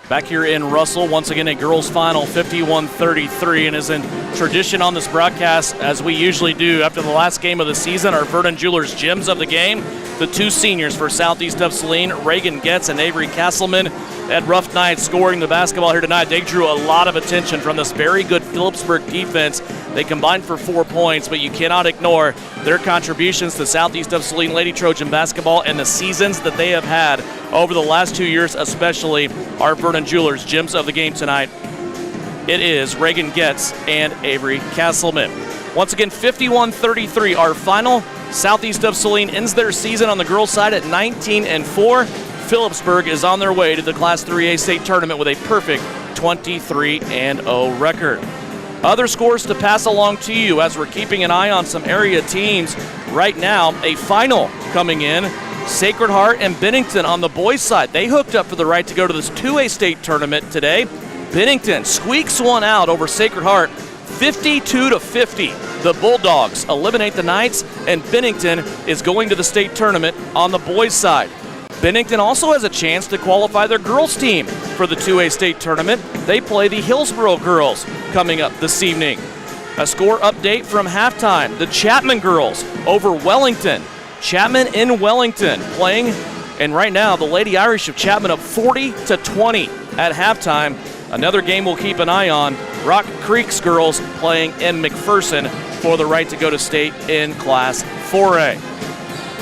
Back here in Russell, once again a girls' final, 51-33, and as in tradition on this broadcast, as we usually do after the last game of the season, our Vernon Jewelers Gems of the game, the 2 seniors for Southeast of Saline, Reagan Getz and Avery Castleman, had rough nights scoring the basketball here tonight. They drew a lot of attention from this very good Phillipsburg defense. They combined for 4 points, but you cannot ignore their contributions to Southeast of Saline Lady Trojan basketball and the seasons that they have had over the last 2 years, especially our Vernon Jewelers Gems of the game tonight. It is Reagan Getz and Avery Castleman. Once again, 51-33, our final. Southeast of Saline ends their season on the girls' side at 19-4. Phillipsburg is on their way to the Class 3A state tournament with a perfect 23-0 record. Other scores to pass along to you as we're keeping an eye on some area teams right now. A final coming in. Sacred Heart and Bennington on the boys' side. They hooked up for the right to go to this 2A state tournament today. Bennington squeaks one out over Sacred Heart, 52-50. The Bulldogs eliminate the Knights, and Bennington is going to the state tournament on the boys' side. Bennington also has a chance to qualify their girls' team for the 2A state tournament. They play the Hillsboro girls coming up this evening. A score update from halftime. The Chapman girls over Wellington. Chapman in Wellington playing, and right now the Lady Irish of Chapman up 40-20 at halftime. Another game we'll keep an eye on. Rock Creek's girls playing in McPherson for the right to go to state in Class 4A.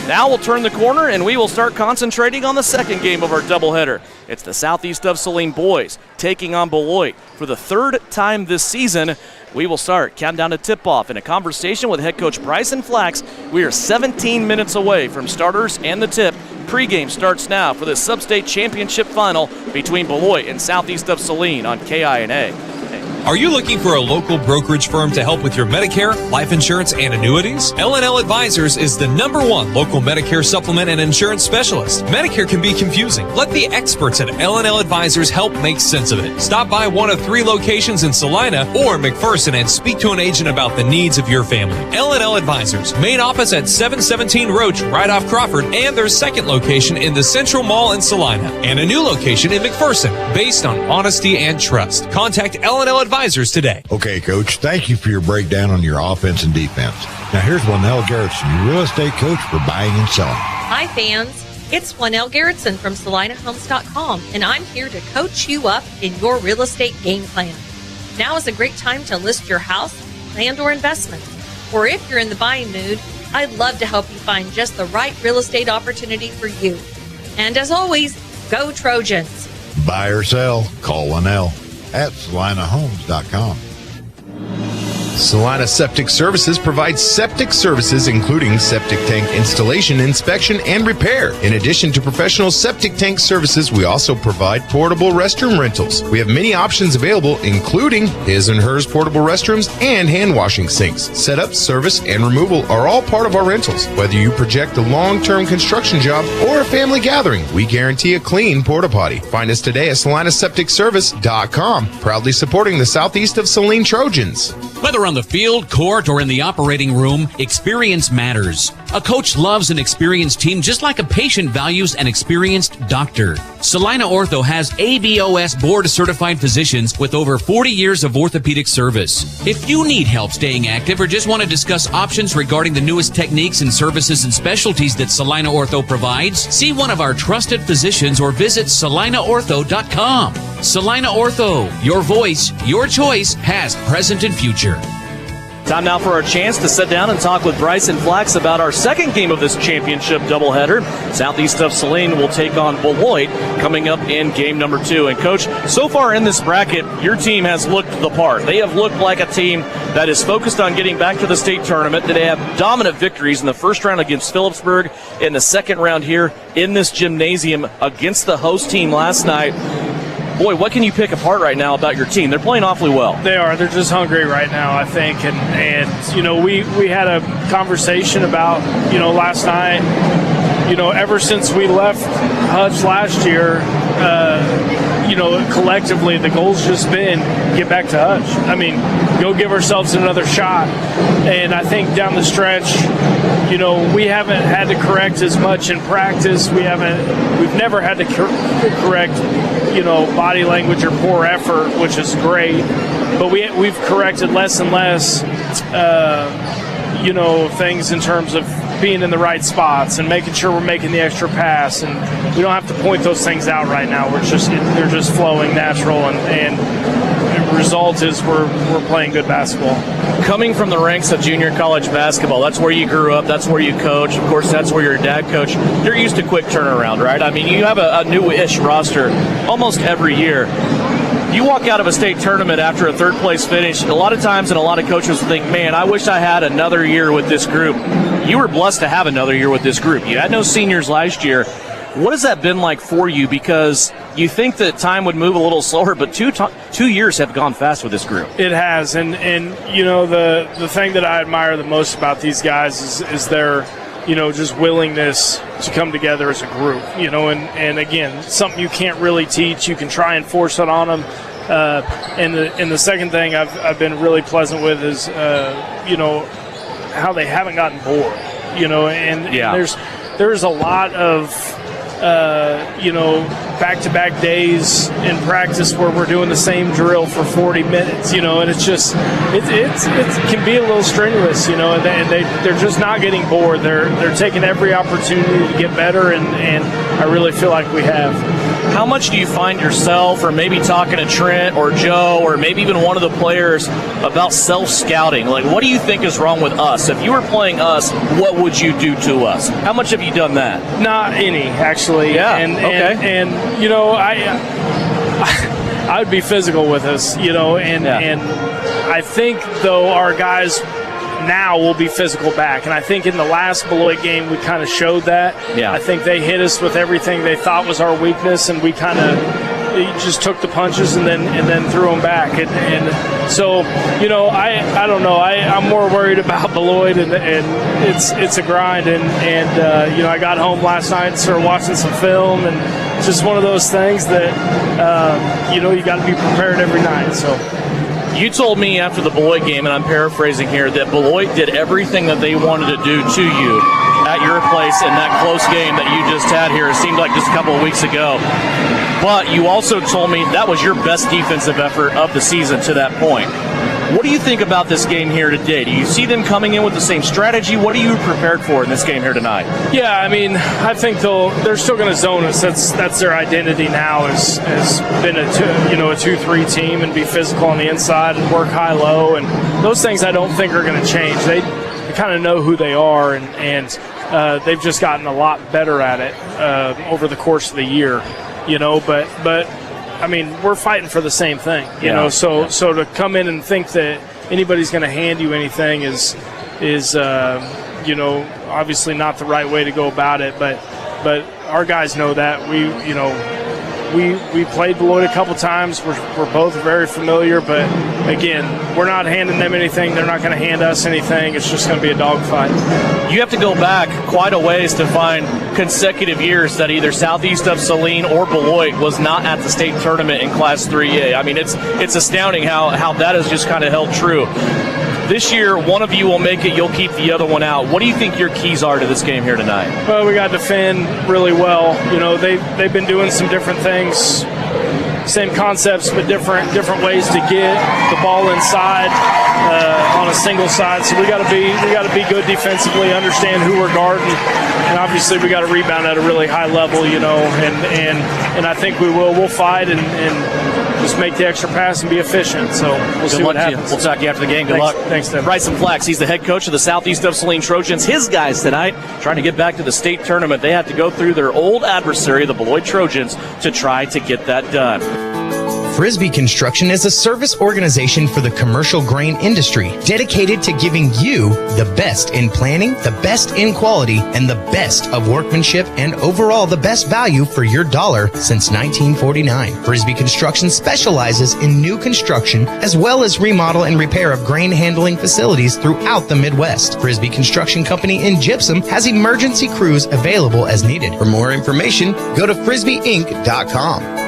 Now we'll turn the corner and we will start concentrating on the second game of our doubleheader. It's the Southeast of Saline boys taking on Beloit for the third time this season. We will start countdown to tip-off in a conversation with head coach Bryson Flax. We are 17 minutes away from starters and the tip. Pregame starts now for the Sub-State Championship final between Beloit and Southeast of Saline on KINA. Are you looking for a local brokerage firm to help with your Medicare, life insurance, and annuities? L&L Advisors is the #1 local Medicare supplement and insurance specialist. Medicare can be confusing. Let the experts at L&L Advisors help make sense of it. Stop by one of 3 locations in Salina or McPherson and speak to an agent about the needs of your family. L&L Advisors, main office at 717 Roach, right off Crawford, and their second location in the Central Mall in Salina, and a new location in McPherson, based on honesty and trust. Contact L&L Advisors today. Okay, Coach, thank you for your breakdown on your offense and defense. Now here's Juanelle Garrettson, your real estate coach for buying and selling. Hi, fans. It's Juanelle Garrettson from SalinaHomes.com, and I'm here to coach you up in your real estate game plan. Now is a great time to list your house, land, or investment. Or if you're in the buying mood, I'd love to help you find just the right real estate opportunity for you. And as always, go Trojans. Buy or sell, call Juanelle at SalinaHomes.com. Salina Septic Services provides septic services including septic tank installation, inspection, and repair. In addition to professional septic tank services, we also provide portable restroom rentals. We have many options available, including his and hers portable restrooms and hand washing sinks. Setup, service, and removal are all part of our rentals. Whether you project a long-term construction job or a family gathering, we guarantee a clean porta potty. Find us today at SalinaSepticService.com, proudly supporting the Southeast of Saline Trojans. Whether on the field, court, or in the operating room, experience matters. A coach loves an experienced team just like a patient values an experienced doctor. Salina Ortho has ABOS board-certified physicians with over 40 years of orthopedic service. If you need help staying active or just want to discuss options regarding the newest techniques and services and specialties that Salina Ortho provides, see one of our trusted physicians or visit SalinaOrtho.com. Salina Ortho, your voice, your choice, past, present, and future. Time now for our chance to sit down and talk with Bryson Flax about our second game of this championship doubleheader. Southeast of Saline will take on Beloit coming up in game number 2. And Coach, so far in this bracket, your team has looked the part. They have looked like a team that is focused on getting back to the state tournament. They have dominant victories in the first round against Phillipsburg, in the second round here in this gymnasium against the host team last night. Boy, what can you pick apart right now about your team? They're playing awfully well. They are. They're just hungry right now, I think. And you know, we had a conversation about, you know, last night, you know, ever since we left Hutch last year, you know, collectively the goal's just been get back to Hutch. I mean, go give ourselves another shot. And I think down the stretch, you know, we haven't had to correct as much in practice. We've never had to correct, you know, body language or poor effort, which is great. But we've corrected less and less, you know, things in terms of being in the right spots and making sure we're making the extra pass. And we don't have to point those things out right now. They're just flowing natural, and the result is we're playing good basketball. Coming from the ranks of junior college basketball, that's where you grew up, that's where you coach. Of course, that's where your dad coached. You're used to quick turnaround, right? I mean, you have a new-ish roster almost every year. You walk out of a state tournament after a third-place finish, a lot of times and a lot of coaches think, man, I wish I had another year with this group. You were blessed to have another year with this group. You had no seniors last year. What has that been like for you? Because you think that time would move a little slower, but 2 years have gone fast with this group. It has, and you know, the thing that I admire the most about these guys is their, you know, just willingness to come together as a group, you know, and again, something you can't really teach. You can try and force it on them. And the second thing I've been really pleasant with is, you know, how they haven't gotten bored, you know, and there's a lot of, you know, back-to-back days in practice where we're doing the same drill for 40 minutes, you know, and it's just, it can be a little strenuous, you know, and they're just not getting bored. They're taking every opportunity to get better, and I really feel like we have. How much do you find yourself, or maybe talking to Trent or Joe, or maybe even one of the players about self-scouting? Like, what do you think is wrong with us? If you were playing us, what would you do to us? How much have you done that? Not any, actually. Yeah, And you know, I would be physical with us, you know, and I think, though, our guys now will be physical back. And I think in the last Beloit game, we kind of showed that. Yeah. I think they hit us with everything they thought was our weakness, and we kind of just took the punches and then threw them back. And so, you know, I don't know. I'm more worried about Beloit, and it's a grind. And you know, I got home last night and started watching some film, and it's just one of those things that, you know, you got to be prepared every night. So. You told me after the Beloit game, and I'm paraphrasing here, that Beloit did everything that they wanted to do to you at your place in that close game that you just had here. It seemed like just a couple of weeks ago. But you also told me that was your best defensive effort of the season to that point. What do you think about this game here today? Do you see them coming in with the same strategy? What are you prepared for in this game here tonight? Yeah, I mean, I think they're still going to zone us. That's their identity now. Has been a 2-3 team, and be physical on the inside and work high-low, and those things I don't think are going to change. They kind of know who they are, and they've just gotten a lot better at it over the course of the year. You know, but I mean, we're fighting for the same thing, you know. So to come in and think that anybody's going to hand you anything is you know, obviously not the right way to go about it. But our guys know that. We played Beloit a couple times. We're both very familiar, but again, we're not handing them anything. They're not going to hand us anything. It's just going to be a dogfight. You have to go back quite a ways to find consecutive years that either southeast of Saline or Beloit was not at the state tournament in Class 3A. I mean, it's astounding how that has just kind of held true. This year, one of you will make it, you'll keep the other one out. What do you think your keys are to this game here tonight? Well, we got to defend really well. You know, they've been doing some different things, same concepts, but different ways to get the ball inside on a single side. So we got to be good defensively, understand who we're guarding, and obviously we got to rebound at a really high level. You know, and I think we will. We'll fight and just make the extra pass and be efficient. So we'll see what happens. We'll talk to you after the game. Good luck. Thanks, Tim. Bryson Flax, he's the head coach of the Southeast of Saline Trojans. His guys tonight trying to get back to the state tournament. They had to go through their old adversary, the Beloit Trojans, to try to get that done. Frisbee Construction is a service organization for the commercial grain industry dedicated to giving you the best in planning, the best in quality, and the best of workmanship, and overall the best value for your dollar since 1949. Frisbee Construction specializes in new construction as well as remodel and repair of grain handling facilities throughout the Midwest. Frisbee Construction Company in Gypsum has emergency crews available as needed. For more information, go to frisbeeinc.com.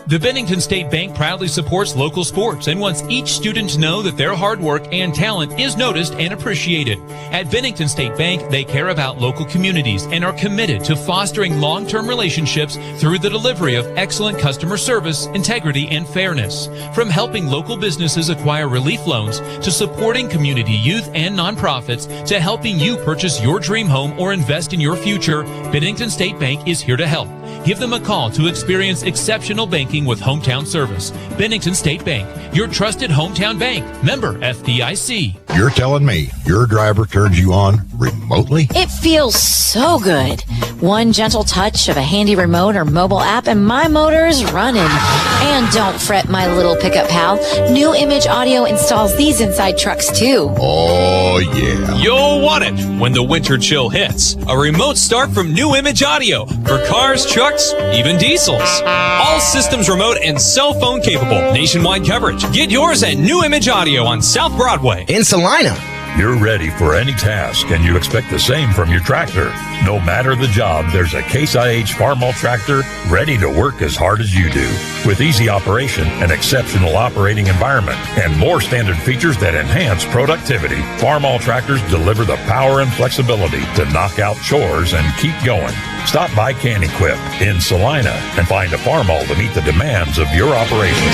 The Bennington State Bank proudly supports local sports and wants each student to know that their hard work and talent is noticed and appreciated. At Bennington State Bank, they care about local communities and are committed to fostering long-term relationships through the delivery of excellent customer service, integrity, and fairness. From helping local businesses acquire relief loans to supporting community youth and nonprofits to helping you purchase your dream home or invest in your future, Bennington State Bank is here to help. Give them a call to experience exceptional banking banking with hometown service. Bennington State Bank, your trusted hometown bank. Member FDIC. You're telling me your driver turns you on remotely? It feels so good. One gentle touch of a handy remote or mobile app and my motor's running. And don't fret, my little pickup pal. New Image Audio installs these inside trucks too. Oh, yeah. You'll want it when the winter chill hits. A remote start from New Image Audio for cars, trucks, even diesels. All systems remote and cell phone capable. Nationwide coverage. Get yours at New Image Audio on South Broadway. In Salina. You're ready for any task, and you expect the same from your tractor. No matter the job, there's a Case IH Farmall tractor ready to work as hard as you do. With easy operation, an exceptional operating environment, and more standard features that enhance productivity, Farmall tractors deliver the power and flexibility to knock out chores and keep going. Stop by Can-Equip in Salina and find a Farmall to meet the demands of your operation.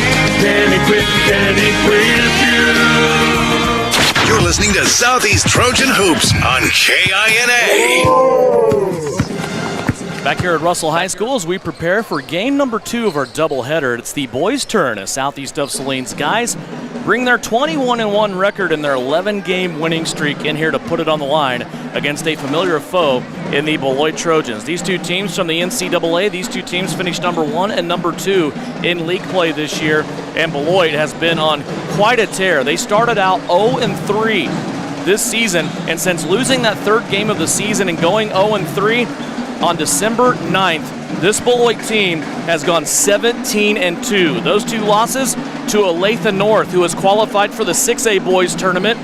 Can-Equip you. You're listening to Southeast Trojan Hoops on KINA. Back here at Russell High School as we prepare for game number 2 of our doubleheader. It's the boys' turn as Southeast of Saline's guys bring their 21-1 record and their 11-game winning streak in here to put it on the line against a familiar foe in the Beloit Trojans. These two teams from the NCAA, these two teams finished number 1 and number 2 in league play this year, and Beloit has been on quite a tear. They started out 0-3 this season, and since losing that third game of the season and going 0-3, on December 9th, this Beloit team has gone 17-2. Those two losses to Olathe North, who has qualified for the 6A boys tournament,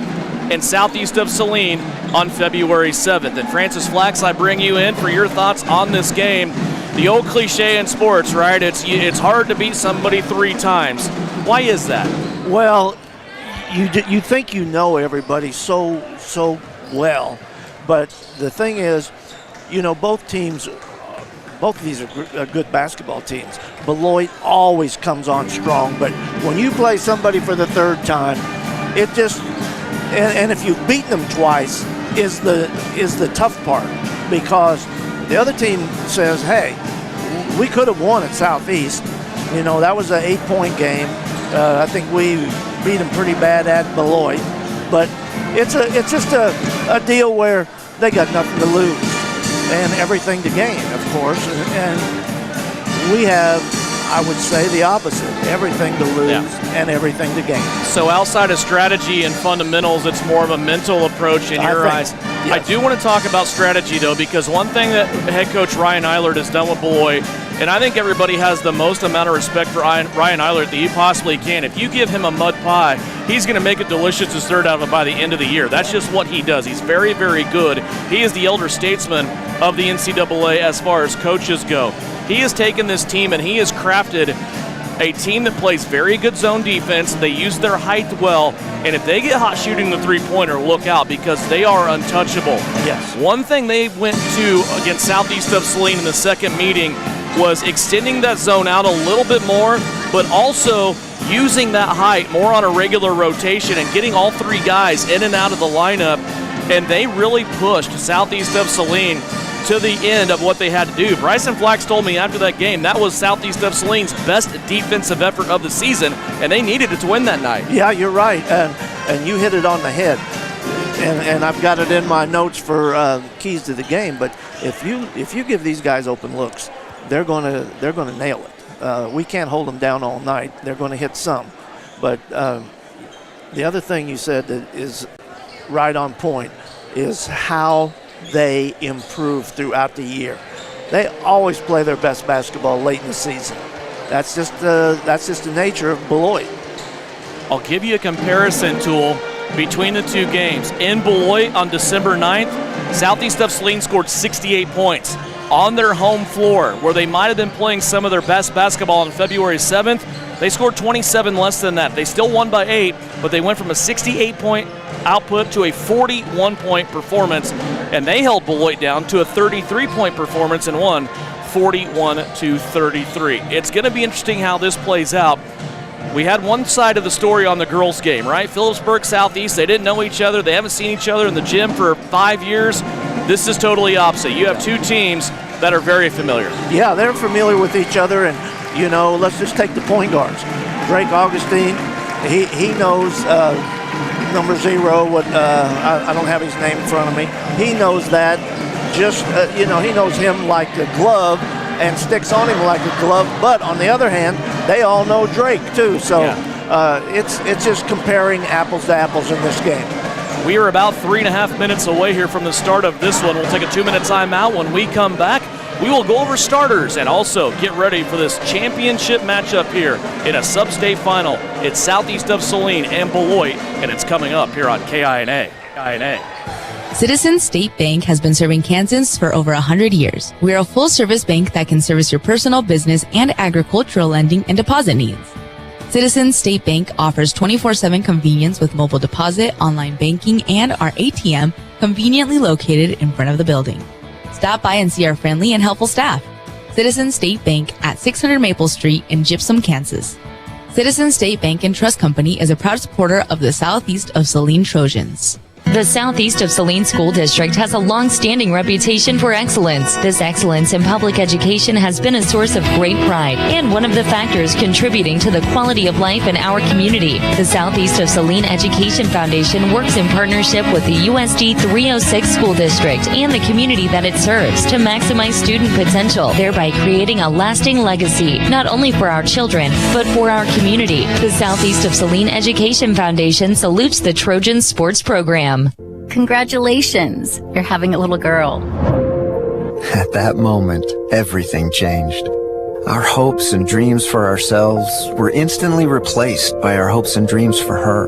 and Southeast of Saline on February 7th. And Francis Flax, I bring you in for your thoughts on this game. The old cliche in sports, right? It's hard to beat somebody 3 times. Why is that? Well, you think you know everybody so well, but the thing is, you know, both of these are good basketball teams. Beloit always comes on strong, but when you play somebody for the third time, it just and if you've beaten them twice is the tough part, because the other team says, hey, we could have won at Southeast. You know, that was an 8-point game. I think we beat them pretty bad at Beloit, but it's just a deal where they got nothing to lose and everything to gain, of course. And we have, I would say, the opposite. Everything to lose and everything to gain. So outside of strategy and fundamentals, it's more of a mental approach in your eyes. Yes. I do want to talk about strategy, though, because one thing that head coach Ryan Eilert has done with Beloit, and I think everybody has the most amount of respect for Ryan Eilert that you possibly can. If you give him a mud pie, he's going to make it delicious as third out of it by the end of the year. That's just what he does. He's very, very good. He is the elder statesman of the NCAA as far as coaches go. He has taken this team and he has crafted a team that plays very good zone defense. They use their height well, and if they get hot shooting the three-pointer, look out, because they are untouchable. Yes. One thing they went to against Southeast of Saline in the second meeting was extending that zone out a little bit more, but also using that height more on a regular rotation and getting all 3 guys in and out of the lineup, and they really pushed Southeast of Saline to the end of what they had to do. Bryson Flax told me after that game that was Southeast of Saline's best defensive effort of the season, and they needed it to win that night. Yeah, you're right, and you hit it on the head. And I've got it in my notes for keys to the game. But if you give these guys open looks, they're gonna nail it. We can't hold them down all night. They're going to hit some. But the other thing you said that is right on point is how they improve throughout the year. They always play their best basketball late in the season. That's just the nature of Beloit. I'll give you a comparison tool between the 2 games. In Beloit on December 9th, Southeast of Saline scored 68 points on their home floor, where they might have been playing some of their best basketball on February 7th. They scored 27 less than that. They still won by 8, but they went from a 68-point output to a 41-point performance, and they held Beloit down to a 33-point performance and won 41-33. It's going to be interesting how this plays out. We had one side of the story on the girls' game, right? Phillipsburg, Southeast, they didn't know each other. They haven't seen each other in the gym for 5 years. This is totally opposite. You have 2 teams that are very familiar. Yeah, they're familiar with each other, and let's just take the point guards. Drake Augustine, he knows number 0. I don't have his name in front of me. He knows that. He knows him like a glove and sticks on him like a glove. But on the other hand, they all know Drake too. So it's just comparing apples to apples in this game. We are about 3.5 minutes away here from the start of this one. We'll take a 2-minute timeout. When we come back, we will go over starters and also get ready for this championship matchup here in a sub-state final. It's southeast of Saline and Beloit, and it's coming up here on KINA. Citizens State Bank has been serving Kansans for over 100 years. We are a full-service bank that can service your personal, business, and agricultural lending and deposit needs. Citizens State Bank offers 24/7 convenience with mobile deposit, online banking, and our ATM conveniently located in front of the building. Stop by and see our friendly and helpful staff. Citizens State Bank at 600 Maple Street in Gypsum, Kansas. Citizens State Bank and Trust Company is a proud supporter of the Southeast of Saline Trojans. The Southeast of Saline School District has a long-standing reputation for excellence. This excellence in public education has been a source of great pride and one of the factors contributing to the quality of life in our community. The Southeast of Saline Education Foundation works in partnership with the USD 306 School District and the community that it serves to maximize student potential, thereby creating a lasting legacy, not only for our children, but for our community. The Southeast of Saline Education Foundation salutes the Trojan Sports Program. Congratulations, you're having a little girl. At that moment, everything changed. Our hopes and dreams for ourselves were instantly replaced by our hopes and dreams for her.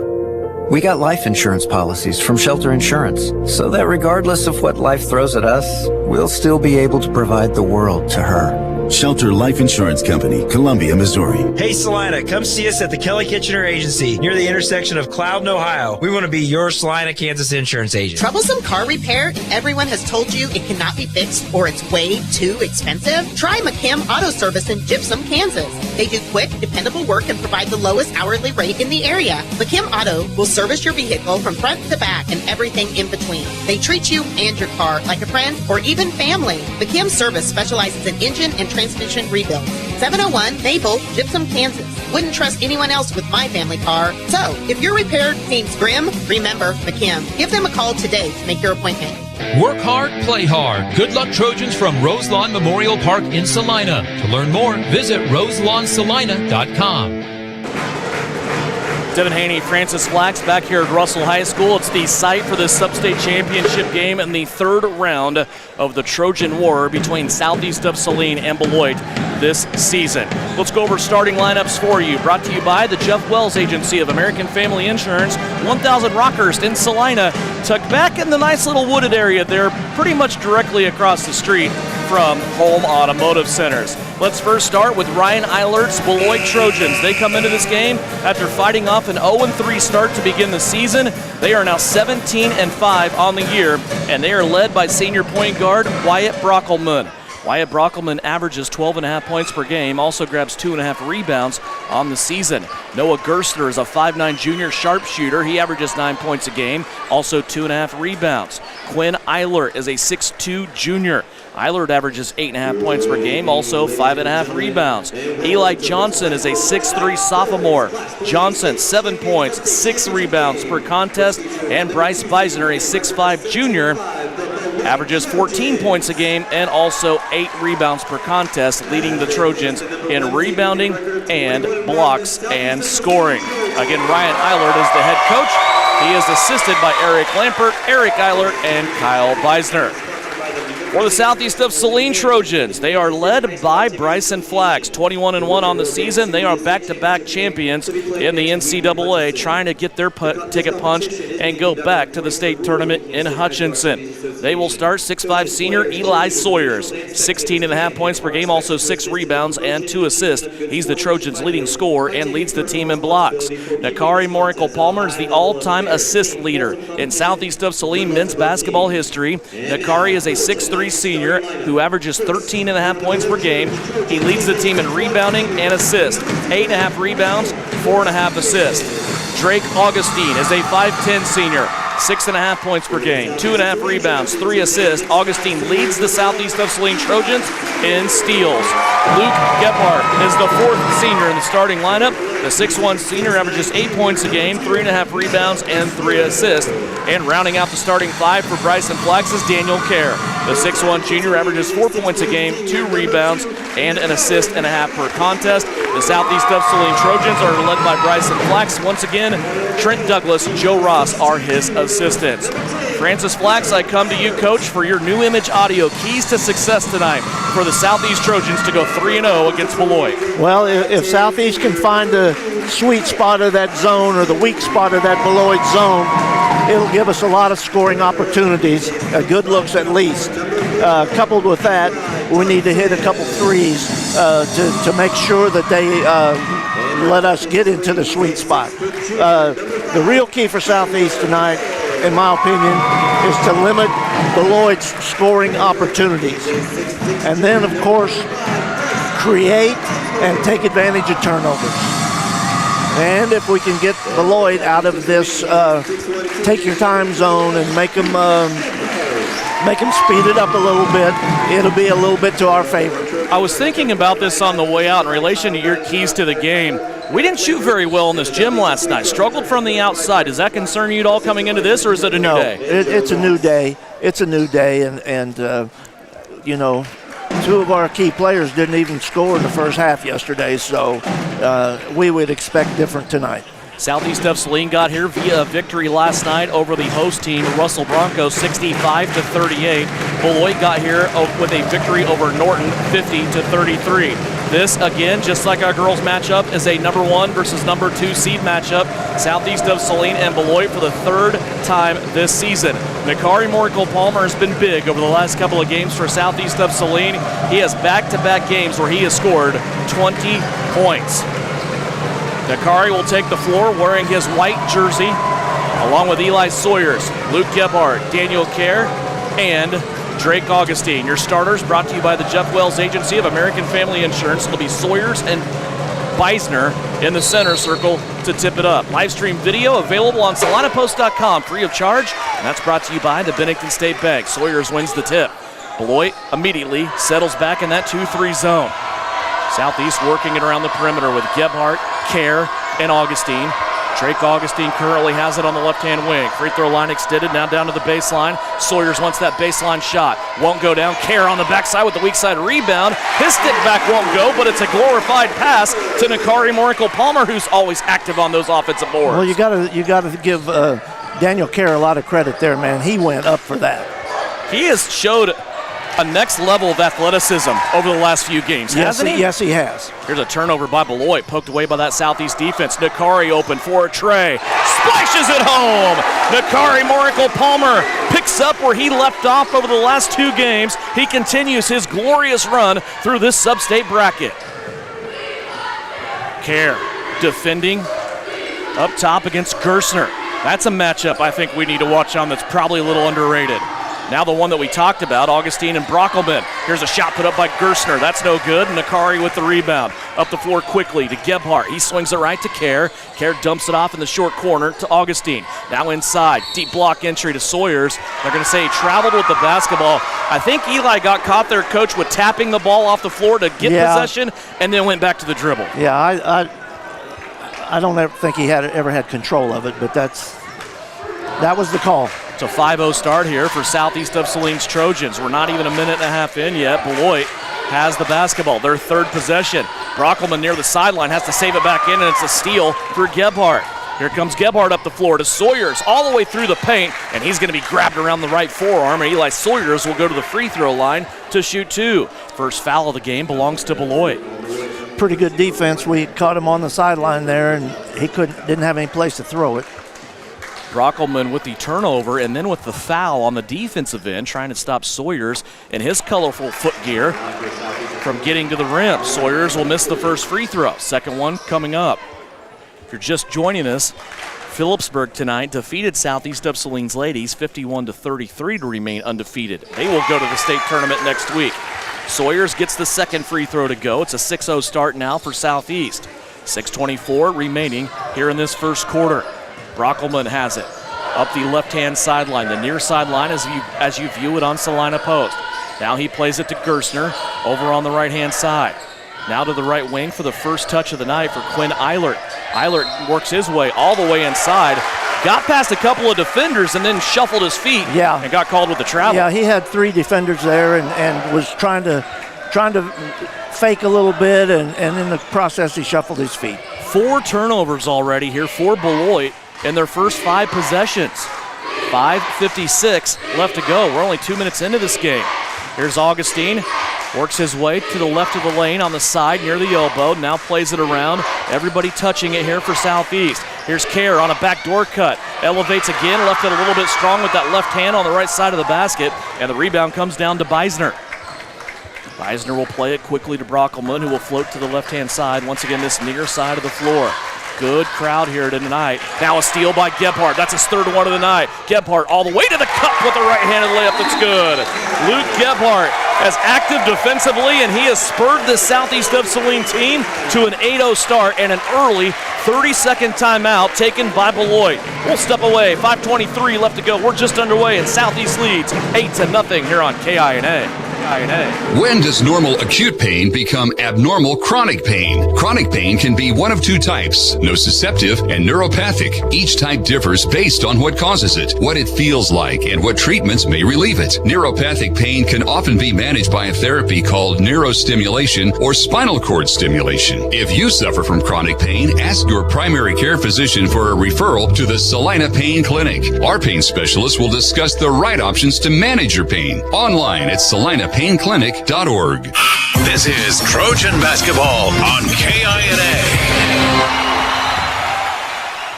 We got life insurance policies from Shelter Insurance, so that regardless of what life throws at us, we'll still be able to provide the world to her. Shelter Life Insurance Company, Columbia, Missouri. Hey Salina, come see us at the Kelly Kitchener Agency near the intersection of Cloud and Ohio. We want to be your Salina, Kansas insurance agent. Troublesome car repair and everyone has told you it cannot be fixed or it's way too expensive? Try McKim Auto Service in Gypsum, Kansas. They do quick, dependable work and provide the lowest hourly rate in the area. McKim Auto will service your vehicle from front to back and everything in between. They treat you and your car like a friend or even family. McKim Service specializes in engine and transmission rebuild. 701 Maple, Gypsum, Kansas. Wouldn't trust anyone else with my family car. So, if your repair seems grim, remember McKim. Give them a call today to make your appointment. Work hard, play hard. Good luck, Trojans, from Roselawn Memorial Park in Salina. To learn more, visit roselawnsalina.com. Devin Haney, Francis Flax back here at Russell High School. It's the site for this sub-state championship game in the third round of the Trojan War between Southeast of Saline and Beloit this season. Let's go over starting lineups for you. Brought to you by the Jeff Wells Agency of American Family Insurance, 1000 Rockhurst in Salina, tucked back in the nice little wooded area there, pretty much directly across the street from Home Automotive Centers. Let's first start with Ryan Eilert's Beloit Trojans. They come into this game after fighting off an 0-3 start to begin the season. They are now 17-5 on the year, and they are led by senior point guard Wyatt Brockelman. Wyatt Brockelman averages 12.5 points per game, also grabs 2.5 rebounds on the season. Noah Gerstner is a 5'9 junior sharpshooter. He averages 9 points a game, also 2.5 rebounds. Quinn Eilert is a 6'2 junior. Eilert averages 8.5 points per game, also 5.5 rebounds. Eli Johnson is a 6'3 sophomore. Johnson, 7 points, 6 rebounds per contest. And Bryce Beisner, a 6'5 junior, averages 14 points a game and also 8 rebounds per contest, leading the Trojans in rebounding and blocks and scoring. Again, Ryan Eilert is the head coach. He is assisted by Eric Lampert, Eric Eilert, and Kyle Beisner. For the Southeast of Saline Trojans, they are led by Bryson Flax, 21-1 on the season. They are back-to-back champions in the NCAA, trying to get their ticket punched and go back to the state tournament in Hutchinson. They will start 6'5 senior Eli Sawyers, 16.5 points per game, also 6 rebounds and 2 assists. He's the Trojans' leading scorer and leads the team in blocks. Nakari Morikel Palmer is the all-time assist leader in Southeast of Saline men's basketball history. Nakari is a 6'3 senior who averages 13.5 points per game. He leads the team in rebounding and assists, 8.5 rebounds, 4.5 assists. Drake Augustine is a 5'10 senior, 6.5 points per game, 2.5 rebounds, 3 assists. Augustine leads the Southeast of Saline Trojans in steals. Luke Gebhardt is the 4th senior in the starting lineup. The 6'1 senior averages 8 points a game, 3.5 rebounds, and 3 assists. And rounding out the starting 5 for Bryson Flax is Daniel Kerr. The 6'1 junior averages 4 points a game, 2 rebounds, and an assist and a half per contest. The Southeast of Saline Trojans are led by Bryson Flax. Once again, Trent Douglas, Joe Ross are his assistants. Francis Flax, I come to you, Coach, for your new image audio keys to success tonight for the Southeast Trojans to go 3-0 against Beloit. Well, if Southeast can find the sweet spot of that zone or the weak spot of that Beloit zone, it'll give us a lot of scoring opportunities, good looks at least. Coupled with that, we need to hit a couple threes to make sure that they let us get into the sweet spot. The real key for Southeast tonight, in my opinion, is to limit Beloit's scoring opportunities. And then, of course, create and take advantage of turnovers. And if we can get Beloit out of this take your time zone and make them speed it up a little bit, it'll be a little bit to our favor. I was thinking about this on the way out in relation to your keys to the game. We didn't shoot very well in this gym last night. Struggled from the outside. Does that concern you at all coming into this, or is it a new day? It's a new day. It's a new day, and you know, 2 of our key players didn't even score in the first half yesterday, so we would expect different tonight. Southeast of Saline got here via a victory last night over the host team, Russell Broncos, 65-38. Beloit got here with a victory over Norton, 50-33. This, again, just like our girls matchup, is a number 1 versus number 2 seed matchup. Southeast of Saline and Beloit for the 3rd time this season. Nakari Morkel-Palmer has been big over the last couple of games for Southeast of Saline. He has back-to-back games where he has scored 20 points. Nakari will take the floor wearing his white jersey, along with Eli Sawyers, Luke Gebhardt, Daniel Kerr, and Drake Augustine. Your starters brought to you by the Jeff Wells Agency of American Family Insurance. It'll be Sawyers and Beisner in the center circle to tip it up. Live stream video available on SalinaPost.com free of charge, and that's brought to you by the Bennington State Bank. Sawyers wins the tip. Beloit immediately settles back in that 2-3 zone. Southeast working it around the perimeter with Gebhardt, Kerr, and Augustine. Drake Augustine currently has it on the left-hand wing. Free throw line extended, now down to the baseline. Sawyers wants that baseline shot. Won't go down. Kerr on the backside with the weak side rebound. His stick back won't go, but it's a glorified pass to Nakari Morkel-Palmer, who's always active on those offensive boards. Well, you gotta give Daniel Kerr a lot of credit there, man. He went up for that. He has showed a next level of athleticism over the last few games, hasn't he? Yes, he has. Here's a turnover by Beloit, poked away by that Southeast defense. Nakari open for a tray. Splashes it home! Nakari Morkel-Palmer picks up where he left off over the last 2 games. He continues his glorious run through this sub-state bracket. Kerr defending up top against Gersner. That's a matchup I think we need to watch on that's probably a little underrated. Now the one that we talked about, Augustine and Brockelman. Here's a shot put up by Gersner. That's no good. Nakari with the rebound. Up the floor quickly to Gebhardt. He swings it right to Kerr. Kerr dumps it off in the short corner to Augustine. Now inside. Deep block entry to Sawyers. They're going to say he traveled with the basketball. I think Eli got caught there, Coach, with tapping the ball off the floor to get possession and then went back to the dribble. Yeah, I don't ever think he ever had control of it, but that was the call. It's a 5-0 start here for Southeast of Saline's Trojans. We're not even a minute and a half in yet. Beloit has the basketball, their 3rd possession. Brockelman near the sideline has to save it back in, and it's a steal for Gebhardt. Here comes Gebhardt up the floor to Sawyers all the way through the paint, and he's going to be grabbed around the right forearm, and Eli Sawyers will go to the free throw line to shoot 2. First foul of the game belongs to Beloit. Pretty good defense. We caught him on the sideline there, and he didn't have any place to throw it. Brockelman with the turnover and then with the foul on the defensive end, trying to stop Sawyers in his colorful foot gear from getting to the rim. Sawyers will miss the first free throw. Second one coming up. If you're just joining us, Phillipsburg tonight defeated Southeast of Saline's Ladies 51-33 to remain undefeated. They will go to the state tournament next week. Sawyers gets the second free throw to go. It's a 6-0 start now for Southeast. 6:24 remaining here in this first quarter. Brockelman has it. up the left-hand sideline, the near sideline as you view it on Salina Post. Now he plays it to Gerstner over on the right-hand side. Now to the right wing for the first touch of the night for Quinn Eilert. Eilert works his way all the way inside, got past a couple of defenders and then shuffled his feet and got called with the travel. Yeah, he had 3 defenders there and was trying to fake a little bit, and in the process he shuffled his feet. 4 turnovers already here for Beloit in their first 5 possessions. 5:56 left to go. We're only 2 minutes into this game. Here's Augustine, works his way to the left of the lane on the side near the elbow, now plays it around. Everybody touching it here for Southeast. Here's Kerr on a backdoor cut, elevates again, left it a little bit strong with that left hand on the right side of the basket, and the rebound comes down to Beisner. Beisner will play it quickly to Brockelman, who will float to the left-hand side. Once again, this near side of the floor. Good crowd here tonight. Now a steal by Gebhardt. That's his 3rd one of the night. Gebhardt all the way to the cup with a right-handed layup. That's good. Luke Gebhardt as active defensively, and he has spurred this Southeast of Saline team to an 8-0 start and an early 30-second timeout taken by Beloit. We'll step away. 5:23 left to go. We're just underway, and Southeast leads 8-0 here on KINA. When does normal acute pain become abnormal chronic pain? Chronic pain can be one of 2 types, nociceptive and neuropathic. Each type differs based on what causes it, what it feels like, and what treatments may relieve it. Neuropathic pain can often be managed by a therapy called neurostimulation or spinal cord stimulation. If you suffer from chronic pain, ask your primary care physician for a referral to the Salina Pain Clinic. Our pain specialist will discuss the right options to manage your pain. Online at salinapainclinic.org. This is Trojan basketball on KINA.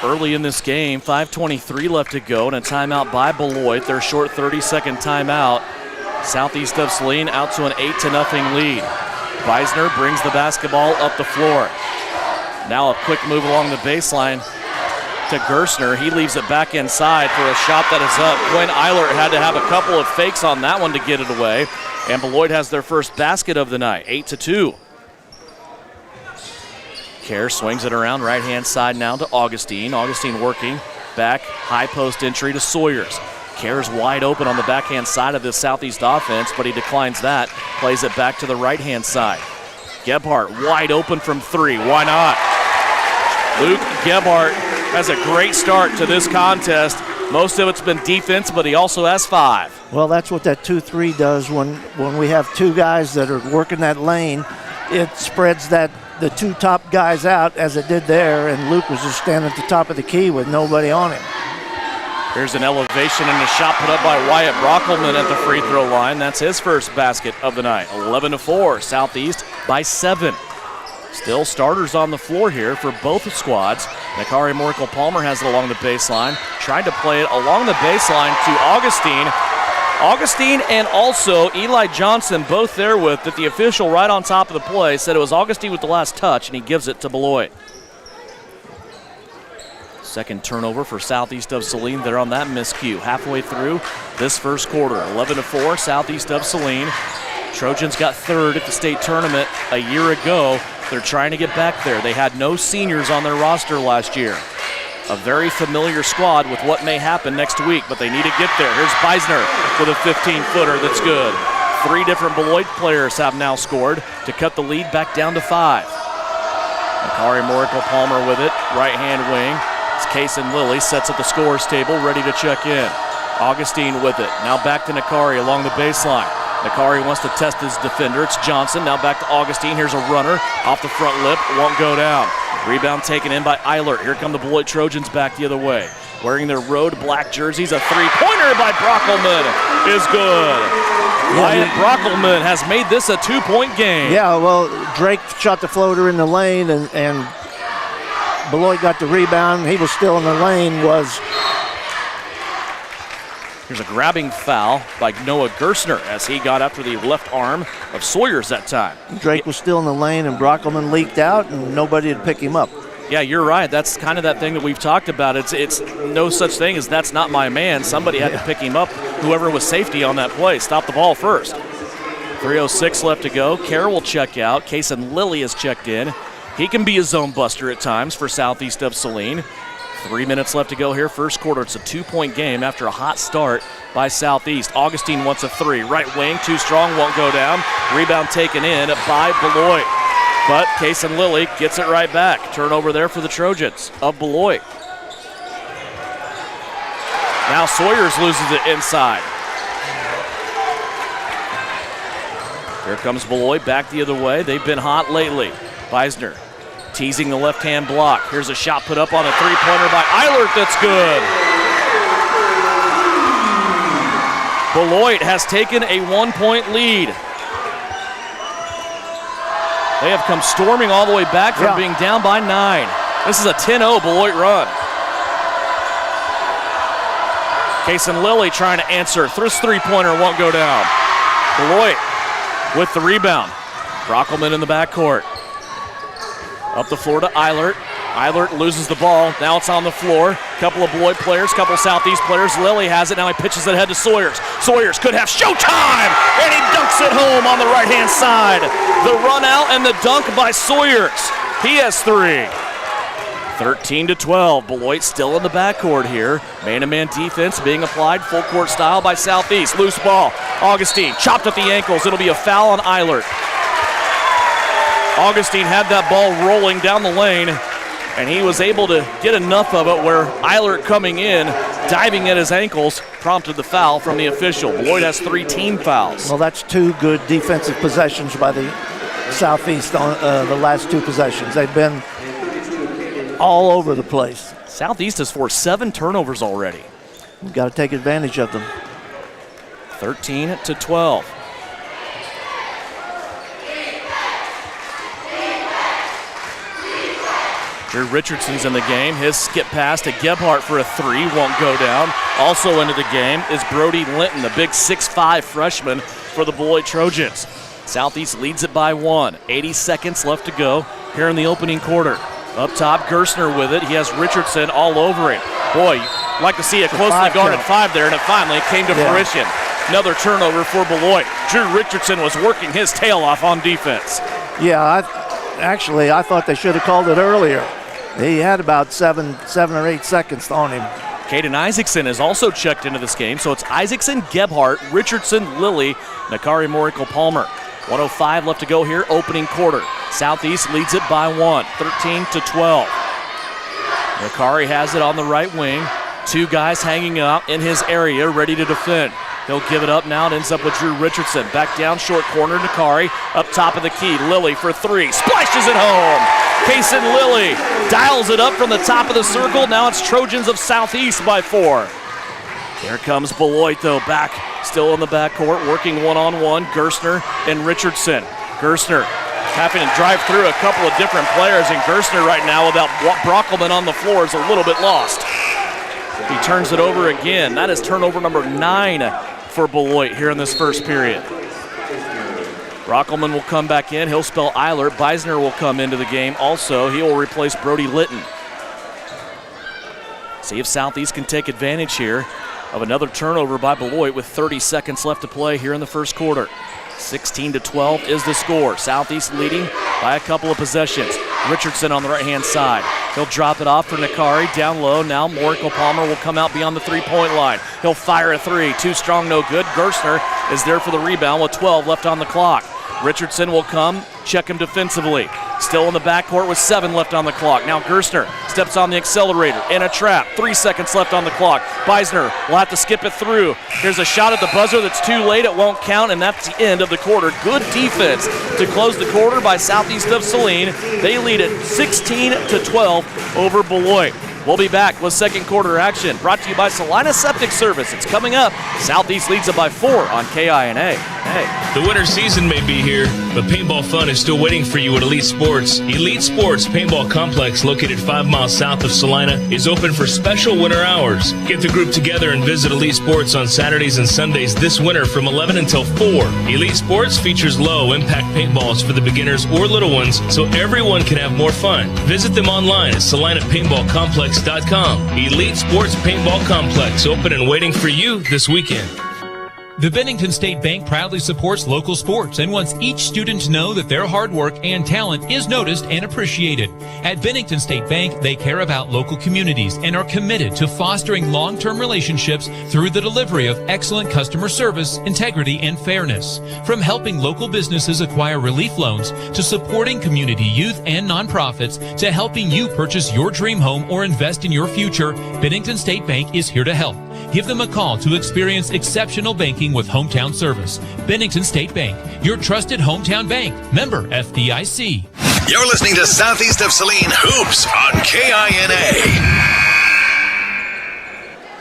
Early in this game, 5:23 left to go, and a timeout by Beloit, their short 30-second timeout. Southeast of Saline out to an 8-0 lead. Beisner brings the basketball up the floor. Now a quick move along the baseline to Gerstner. He leaves it back inside for a shot that is up. Quinn Eilert had to have a couple of fakes on that one to get it away. And Beloit has their first basket of the night, 8-2. Kerr swings it around right-hand side now to Augustine. Augustine working back, high post entry to Sawyers. Kerr's wide open on the backhand side of this Southeast offense, but he declines that. Plays it back to the right-hand side. Gebhardt wide open from 3. Why not? Luke Gebhardt has a great start to this contest. Most of it's been defense, but he also has 5. Well, that's what that 2-3 does when we have 2 guys that are working that lane. It spreads the 2 top guys out as it did there, and Luke was just standing at the top of the key with nobody on him. Here's an elevation and a shot put up by Wyatt Brockelman at the free throw line. That's his first basket of the night. 11-4, Southeast by 7. Still starters on the floor here for both squads. Nakari Morkel-Palmer has it along the baseline. Tried to play it along the baseline to Augustine. Augustine and also Eli Johnson both there with it. The official right on top of the play said it was Augustine with the last touch, and he gives it to Beloit. Second turnover for Southeast of Saline. They're on that miscue. Halfway through this first quarter. 11-4, Southeast of Saline. Trojans got 3rd at the state tournament a year ago. They're trying to get back there. They had no seniors on their roster last year. A very familiar squad with what may happen next week, but they need to get there. Here's Beisner with a 15-footer that's good. 3 different Beloit players have now scored to cut the lead back down to 5. Nakari Morkel-Palmer with it, right-hand wing. It's Kason Lilly, sets at the scorer's table, ready to check in. Augustine with it. Now back to Nakari along the baseline. Nakari wants to test his defender. It's Johnson. Now back to Augustine. Here's a runner off the front lip. Won't go down. Rebound taken in by Eilert. Here come the Beloit Trojans back the other way. Wearing their road black jerseys. A 3-pointer by Brockelman is good. Wyatt Brockelman has made this a 2-point game. Yeah, well, Drake shot the floater in the lane, and Beloit got the rebound. He was still in the lane. Here's a grabbing foul by Noah Gerstner as he got after the left arm of Sawyers that time. Drake was still in the lane, and Brockelman leaked out, and nobody had picked him up. Yeah, you're right. That's kind of that thing that we've talked about. It's no such thing as that's not my man. Somebody had to pick him up, whoever was safety on that play. Stop the ball first. 3:06 left to go. Kerr will check out. Kason Lilly has checked in. He can be a zone buster at times for Southeast of Saline. 3 minutes left to go here. First quarter, it's a 2-point game after a hot start by Southeast. Augustine wants a three. Right wing, too strong, won't go down. Rebound taken in by Beloit. But Kason Lilly gets it right back. Turnover there for the Trojans of Beloit. Now Sawyers loses it inside. Here comes Beloit back the other way. They've been hot lately. Beisner teasing the left-hand block. Here's a shot put up on a three-pointer by Eilert. That's good. Beloit has taken a 1-point lead. They have come storming all the way back from being down by 9. This is a 10-0 Beloit run. Kason Lilly trying to answer. This three-pointer won't go down. Beloit with the rebound. Brockelman in the backcourt. Up the floor to Eilert. Eilert loses the ball. Now it's on the floor. Couple of Beloit players, couple Southeast players. Lilly has it. Now he pitches it ahead to Sawyers. Sawyers could have showtime, and he dunks it home on the right-hand side. The run out and the dunk by Sawyers. He has 3. 13-12. Beloit still in the backcourt here. Man-to-man defense being applied full court style by Southeast. Loose ball. Augustine chopped at the ankles. It'll be a foul on Eilert. Augustine had that ball rolling down the lane, and he was able to get enough of it where Eilert coming in, diving at his ankles, prompted the foul from the official. Beloit has 3 team fouls. Well, that's 2 good defensive possessions by the Southeast on the last 2 possessions. They've been all over the place. Southeast has forced 7 turnovers already. You've got to take advantage of them. 13-12. Drew Richardson's in the game. His skip pass to Gebhardt for a 3 won't go down. Also into the game is Brody Linton, the big 6'5 freshman for the Beloit Trojans. Southeast leads it by 1. 80 seconds left to go here in the opening quarter. Up top, Gerstner with it. He has Richardson all over him. Boy, you'd like to see a closely guarded 5 there, and it finally came to fruition. Another turnover for Beloit. Drew Richardson was working his tail off on defense. Yeah, I thought they should have called it earlier. He had about 7 or 8 seconds on him. Caden Isaacson has also checked into this game, so it's Isaacson, Gebhardt, Richardson, Lilly, Nakari Morikel-Palmer. 1:05 left to go here, opening quarter. Southeast leads it by 1, 13-12. Nakari has it on the right wing. 2 guys hanging out in his area, ready to defend. He'll give it up now. It ends up with Drew Richardson. Back down, short corner, Nakari. Up top of the key, Lilly for 3. Splashes it home. Kason Lilly dials it up from the top of the circle. Now it's Trojans of Southeast by 4. Here comes Beloit, though, back still in the backcourt, working one-on-one. Gerstner and Richardson. Gerstner having to drive through a couple of different players, and Gerstner right now without Brockelman on the floor is a little bit lost. He turns it over again. That is turnover number 9 for Beloit here in this first period. Brockelman will come back in. He'll spell Eilert. Beisner will come into the game also. He will replace Brody Litton. See if Southeast can take advantage here of another turnover by Beloit with 30 seconds left to play here in the first quarter. 16-12 is the score. Southeast leading by a couple of possessions. Richardson on the right-hand side. He'll drop it off for Nakari. Down low now, Morikel-Palmer will come out beyond the three-point line. He'll fire a 3. Too strong, no good. Gerstner is there for the rebound with 12 left on the clock. Richardson will come, check him defensively. Still in the backcourt with 7 left on the clock. Now Gerstner steps on the accelerator in a trap. 3 seconds left on the clock. Beisner will have to skip it through. Here's a shot at the buzzer that's too late. It won't count, and that's the end of the quarter. Good defense to close the quarter by Southeast of Saline. They lead it 16-12 over Beloit. We'll be back with second quarter action brought to you by Saline Septic Service. It's coming up. Southeast leads it by 4 on KINA. Hey. The winter season may be here, but paintball fun is still waiting for you at Elite Sports. Elite Sports Paintball Complex, located 5 miles south of Salina, is open for special winter hours. Get the group together and visit Elite Sports on Saturdays and Sundays this winter from 11 until 4. Elite Sports features low-impact paintballs for the beginners or little ones, so everyone can have more fun. Visit them online at SalinaPaintballComplex.com. Elite Sports Paintball Complex, open and waiting for you this weekend. The Bennington State Bank proudly supports local sports and wants each student to know that their hard work and talent is noticed and appreciated. At Bennington State Bank, they care about local communities and are committed to fostering long-term relationships through the delivery of excellent customer service, integrity, and fairness. From helping local businesses acquire relief loans to supporting community youth and nonprofits to helping you purchase your dream home or invest in your future, Bennington State Bank is here to help. Give them a call to experience exceptional banking with hometown service. Bennington State Bank, your trusted hometown bank. Member FDIC. You're listening to Southeast of Saline Hoops on KINA.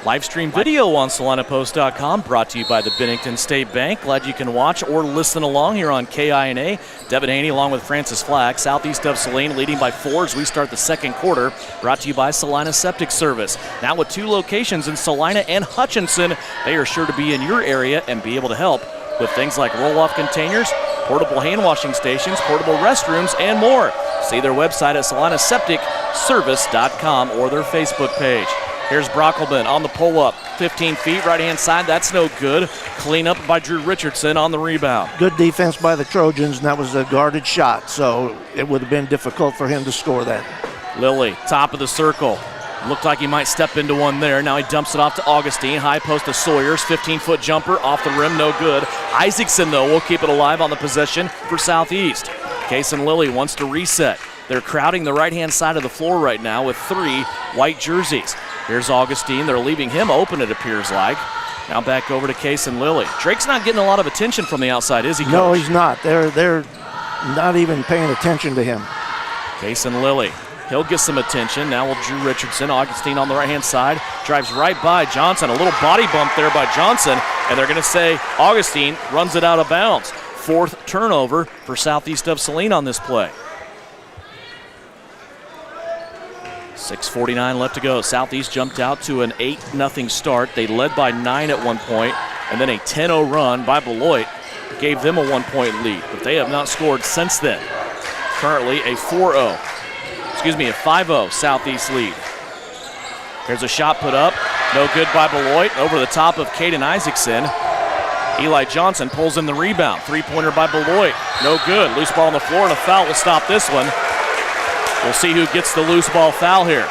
Live stream video on SalinaPost.com, brought to you by the Bennington State Bank. Glad you can watch or listen along here on KINA. Devin Haney along with Francis Flack. Southeast of Saline leading by 4 as we start the second quarter. Brought to you by Salina Septic Service. Now with 2 locations in Salina and Hutchinson, they are sure to be in your area and be able to help with things like roll-off containers, portable hand washing stations, portable restrooms, and more. See their website at salinasepticservice.com or their Facebook page. Here's Brockelman on the pull-up, 15 feet, right-hand side. That's no good. Clean up by Drew Richardson on the rebound. Good defense by the Trojans, and that was a guarded shot, so it would have been difficult for him to score that. Lilly, top of the circle. Looked like he might step into one there. Now he dumps it off to Augustine. High post to Sawyers. 15-foot jumper off the rim, no good. Isaacson, though, will keep it alive on the possession for Southeast. Case and Lilly wants to reset. They're crowding the right-hand side of the floor right now with 3 white jerseys. Here's Augustine. They're leaving him open, it appears like. Now back over to Case and Lilly. Drake's not getting a lot of attention from the outside, is he, Coach? No, he's not. They're not even paying attention to him. Case and Lilly. He'll get some attention. Now will Drew Richardson. Augustine on the right-hand side. Drives right by Johnson. A little body bump there by Johnson. And they're going to say Augustine runs it out of bounds. 4th turnover for Southeast of Saline on this play. 6:49 left to go. Southeast jumped out to an 8-0 start. They led by 9 at one point, and then a 10-0 run by Beloit gave them a 1-point lead, but they have not scored since then. Currently a 5-0 Southeast lead. Here's a shot put up, no good by Beloit, over the top of Caden Isaacson. Eli Johnson pulls in the rebound. 3-pointer by Beloit, no good. Loose ball on the floor, and a foul will stop this one. We'll see who gets the loose ball foul here.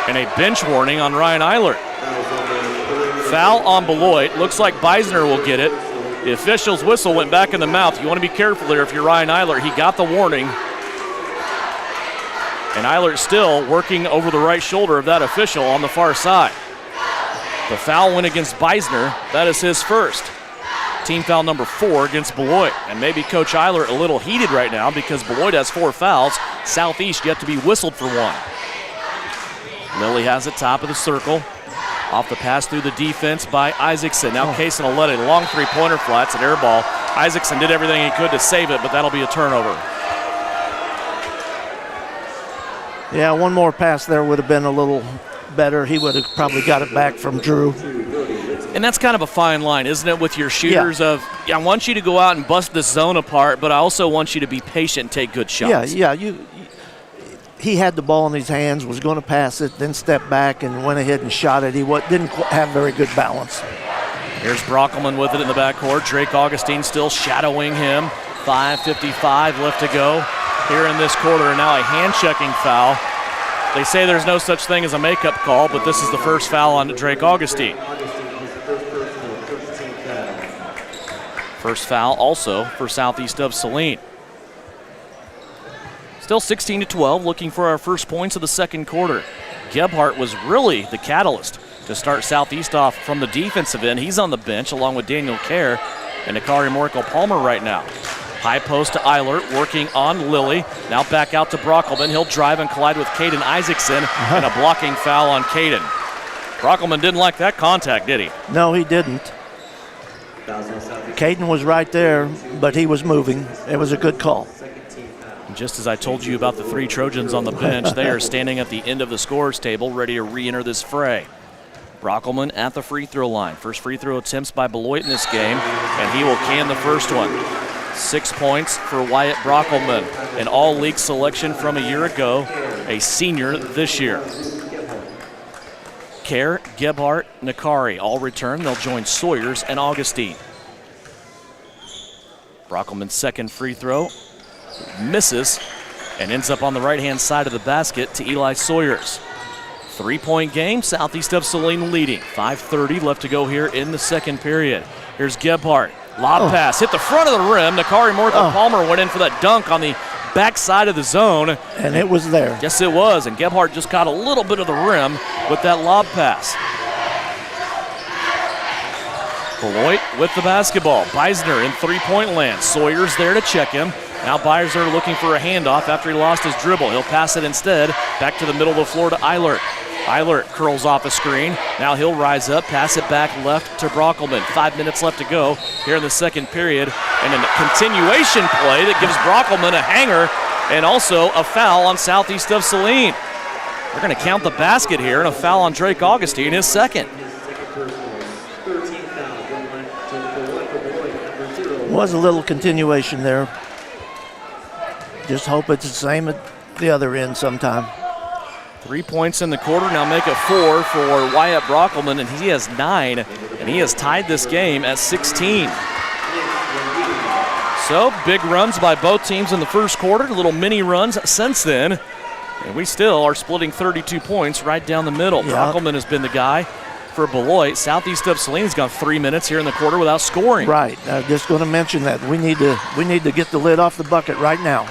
And a bench warning on Ryan Eilert. Foul on Beloit. Looks like Beisner will get it. The official's whistle went back in the mouth. You want to be careful there if you're Ryan Eilert. He got the warning. And Eilert still working over the right shoulder of that official on the far side. The foul went against Beisner. That is his first. Team foul number 4 against Beloit. And maybe Coach Eilert a little heated right now because Beloit has 4 fouls. Southeast yet to be whistled for 1. Lilly has it top of the circle. Off the pass through the defense by Isaacson. Now Kaysen will let a long 3-pointer fly. It's an air ball. Isaacson did everything he could to save it, but that'll be a turnover. Yeah, one more pass there would have been a little better. He would have probably got it back from Drew. And that's kind of a fine line, isn't it, with your shooters of, I want you to go out and bust this zone apart, but I also want you to be patient and take good shots. Yeah, he had the ball in his hands, was going to pass it, then stepped back and went ahead and shot it. He didn't have very good balance. Here's Brockelman with it in the backcourt. Drake Augustine still shadowing him. 5:55 left to go here in this quarter. And now a hand-checking foul. They say there's no such thing as a makeup call, but this is the first foul on Drake Augustine. First foul also for Southeast of Saline. Still 16-12, looking for our first points of the second quarter. Gebhardt was really the catalyst to start Southeast off from the defensive end. He's on the bench along with Daniel Kerr and Akari Morrico-Palmer right now. High post to Eilert, working on Lilly. Now back out to Brockelman. He'll drive and collide with Caden Isaacson, and a blocking foul on Caden. Brockelman didn't like that contact, did he? No, he didn't. Caden was right there, but he was moving. It was a good call. Just as I told you about the 3 Trojans on the bench, they are standing at the end of the scorers table, ready to re-enter this fray. Brockelman at the free throw line. First free throw attempts by Beloit in this game, and he will can the first one. 6 points for Wyatt Brockelman, an all-league selection from a year ago, a senior this year. Kerr, Gebhardt, Nakari all return. They'll join Sawyers and Augustine. Brockelman's second free throw misses and ends up on the right-hand side of the basket to Eli Sawyers. 3-point game, Southeast of Saline leading. 5:30 left to go here in the second period. Here's Gebhardt. Lob pass, hit the front of the rim. Nakari Palmer went in for that dunk on the backside of the zone. And it was there. Yes, it was. And Gebhardt just caught a little bit of the rim with that lob pass. Beloit with the basketball. Beisner in three-point land. Sawyers there to check him. Now Beisner looking for a handoff after he lost his dribble. He'll pass it instead back to the middle of the floor to Eilert. Eilert curls off a screen. Now he'll rise up, pass it back left to Brockelman. 5 minutes left to go here in the second period. And a continuation play that gives Brockelman a hanger and also a foul on Southeast of Saline. They're going to count the basket here and a foul on Drake Augustine, his second. Was a little continuation there. Just hope it's the same at the other end sometime. 3 points in the quarter, now make it 4 for Wyatt Brockelman, and he has 9, and he has tied this game at 16. So, big runs by both teams in the first quarter, little mini runs since then, and we still are splitting 32 points right down the middle. Yeah. Brockelman has been the guy for Beloit. Southeast of Saline's gone 3 minutes here in the quarter without scoring. Right, just going to mention that. We need to get the lid off the bucket right now.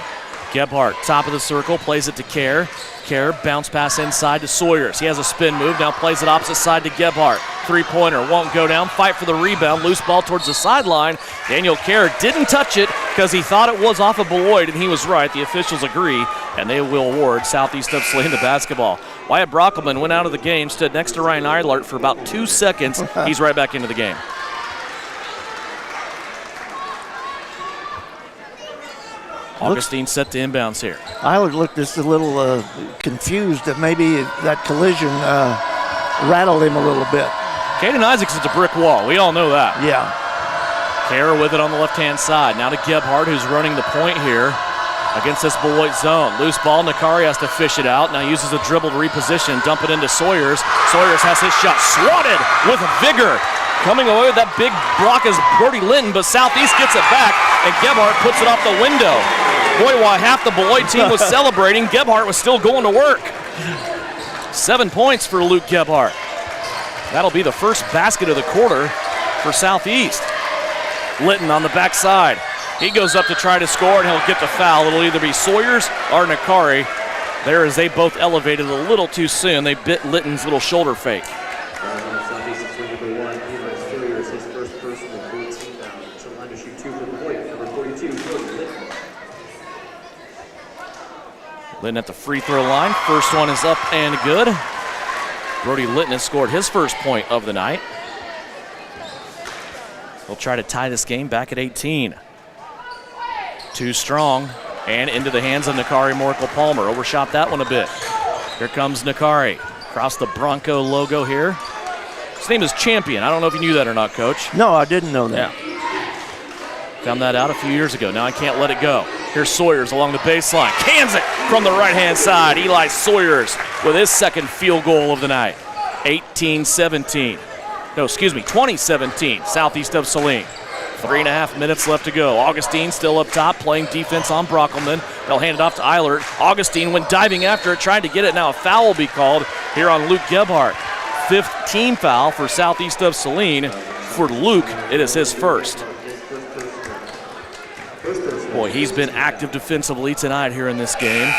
Gebhardt, top of the circle, plays it to Kerr. Kerr, bounce pass inside to Sawyers. He has a spin move, now plays it opposite side to Gebhardt. Three-pointer won't go down, fight for the rebound, loose ball towards the sideline. Daniel Kerr didn't touch it because he thought it was off of Beloit, and he was right. The officials agree, and they will award Southeast of Saline the basketball. Wyatt Brockelman went out of the game, stood next to Ryan Eilert for about 2 seconds. He's right back into the game. Augustine set to inbounds here. Eilert looked just a little confused that maybe that collision rattled him a little bit. Caden Isaacs is a brick wall. We all know that. Yeah. Kerr with it on the left-hand side. Now to Gebhardt, who's running the point here against this Beloit zone. Loose ball. Nakari has to fish it out. Now uses a dribble to reposition, dump it into Sawyers. Sawyers has his shot swatted with vigor. Coming away with that big block is Brody Linton, but Southeast gets it back, and Gebhardt puts it off the window. Boy, while half the Beloit team was celebrating, Gebhardt was still going to work. 7 points for Luke Gebhardt. That'll be the first basket of the quarter for Southeast. Linton on the backside. He goes up to try to score, and he'll get the foul. It'll either be Sawyers or Nakari. There as they both elevated a little too soon. They bit Litton's little shoulder fake. Linton at the free throw line. First one is up and good. Brody Linton has scored his first point of the night. He'll try to tie this game back at 18. Too strong and into the hands of Nakari Palmer. Overshot that one a bit. Here comes Nakari. Across the Bronco logo here. His name is Champion. I don't know if you knew that or not, Coach. No, I didn't know that. Yeah. Found that out a few years ago. Now I can't let it go. Here's Sawyers along the baseline. Cans it from the right-hand side. Eli Sawyers with his second field goal of the night. 2017. Southeast of Saline. 3.5 minutes left to go. Augustine still up top, playing defense on Brockelman. They'll hand it off to Eilert. Augustine went diving after it, trying to get it. Now a foul will be called here on Luke Gebhardt. 5th team foul for Southeast of Saline. For Luke, it is his first. Boy, he's been active defensively tonight here in this game.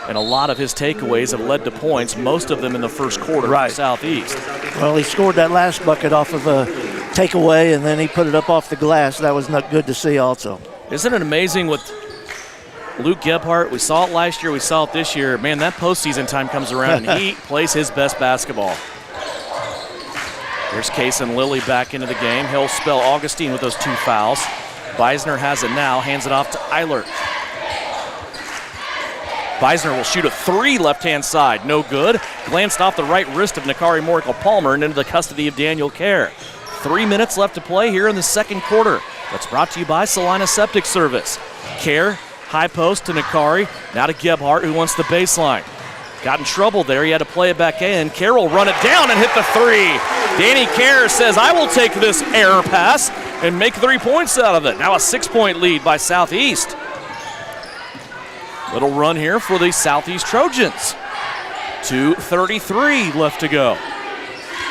And a lot of his takeaways have led to points, most of them in the first quarter for Southeast. Well, he scored that last bucket off of a takeaway, and then he put it up off the glass. That was not good to see also. Isn't it amazing with Luke Gebhardt? We saw it last year, we saw it this year. Man, that postseason time comes around, and he plays his best basketball. There's Kason Lilly back into the game. He'll spell Augustine with those 2 fouls. Beisner has it now, hands it off to Eilert. Beisner will shoot a 3 left-hand side, no good. Glanced off the right wrist of Nakari Palmer and into the custody of Daniel Kerr. 3 minutes left to play here in the second quarter. That's brought to you by Salina Septic Service. Kerr, high post to Nakari, now to Gebhardt, who wants the baseline. Got in trouble there. He had to play it back in. Carroll run it down and hit the three. Danny Kerr says, I will take this error pass and make 3 points out of it. Now a 6-point lead by Southeast. Little run here for the Southeast Trojans. 2:33 left to go.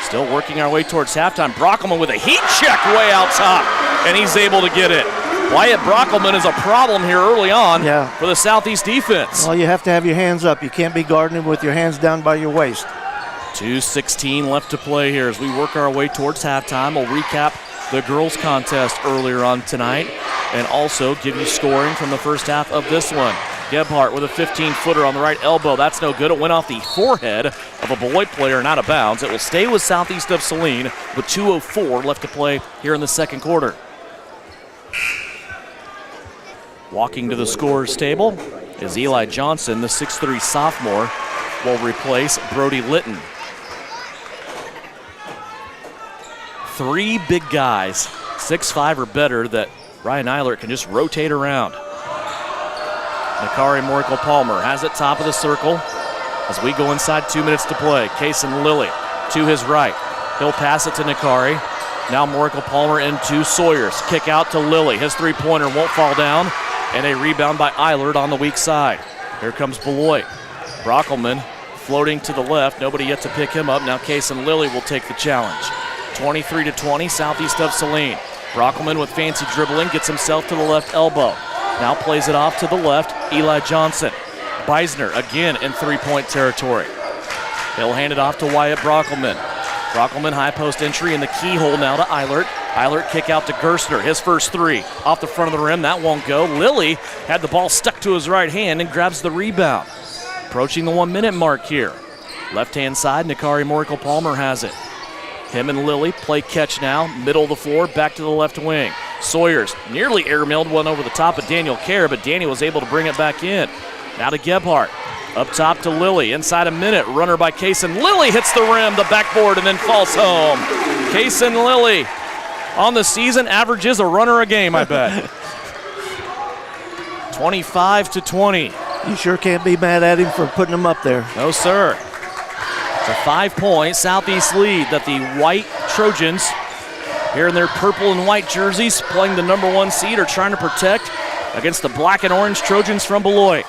Still working our way towards halftime. Brockelman with a heat check way out top, and he's able to get it. Wyatt Brockelman is a problem here early on for the Southeast defense. Well, you have to have your hands up. You can't be guarding him with your hands down by your waist. 2:16 left to play here as we work our way towards halftime. We'll recap the girls' contest earlier on tonight and also give you scoring from the first half of this one. Gebhardt with a 15-footer on the right elbow. That's no good. It went off the forehead of a Beloit player and out of bounds. It will stay with Southeast of Saline with 2:04 left to play here in the second quarter. Walking to the scorer's table is Eli Johnson, the 6'3 sophomore, will replace Brody Litton. 3 big guys, 6'5 or better, that Ryan Eilert can just rotate around. Nakari Morikel-Palmer has it top of the circle as we go inside 2 minutes to play. Kason Lilly to his right. He'll pass it to Nakari. Now Morikel-Palmer into Sawyers. Kick out to Lilly. His three-pointer won't fall down. And a rebound by Eilert on the weak side. Here comes Beloit. Brockelman floating to the left. Nobody yet to pick him up. Now Kason Lilly will take the challenge. 23-20, Southeast of Saline. Brockelman with fancy dribbling gets himself to the left elbow. Now plays it off to the left. Eli Johnson. Beisner again in three-point territory. He'll hand it off to Wyatt Brockelman. Brockelman high post entry in the keyhole now to Eilert. Eilert kick out to Gerstner. His first three off the front of the rim. That won't go. Lilly had the ball stuck to his right hand and grabs the rebound. Approaching the 1 minute mark here. Left hand side, Nakari Morikel-Palmer has it. Him and Lilly play catch now. Middle of the floor, back to the left wing. Sawyers nearly airmailed one over the top of Daniel Kerr, but Danny was able to bring it back in. Now to Gebhardt. Up top to Lilly. Inside a minute. Runner by Kason. Lilly hits the rim, the backboard, and then falls home. Kason Lilly on the season averages a runner a game, I bet. 25-20. You sure can't be mad at him for putting him up there. No, sir. It's a 5-point Southeast lead that the white Trojans, here in their purple and white jerseys, playing the number 1 seed, are trying to protect against the black and orange Trojans from Beloit.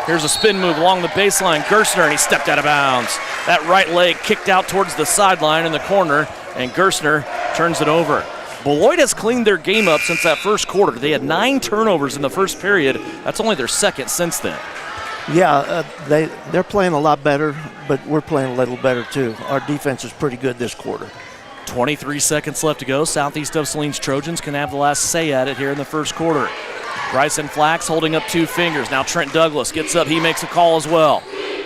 Here's a spin move along the baseline. Gerstner, and he stepped out of bounds. That right leg kicked out towards the sideline in the corner, and Gerstner turns it over. Beloit has cleaned their game up since that first quarter. They had 9 turnovers in the first period. That's only their second since then. Yeah, they're playing a lot better, but we're playing a little better too. Our defense is pretty good this quarter. 23 seconds left to go. Southeast of Saline's Trojans can have the last say at it here in the first quarter. Bryson Flax holding up 2 fingers. Now Trent Douglas gets up. He makes a call as well.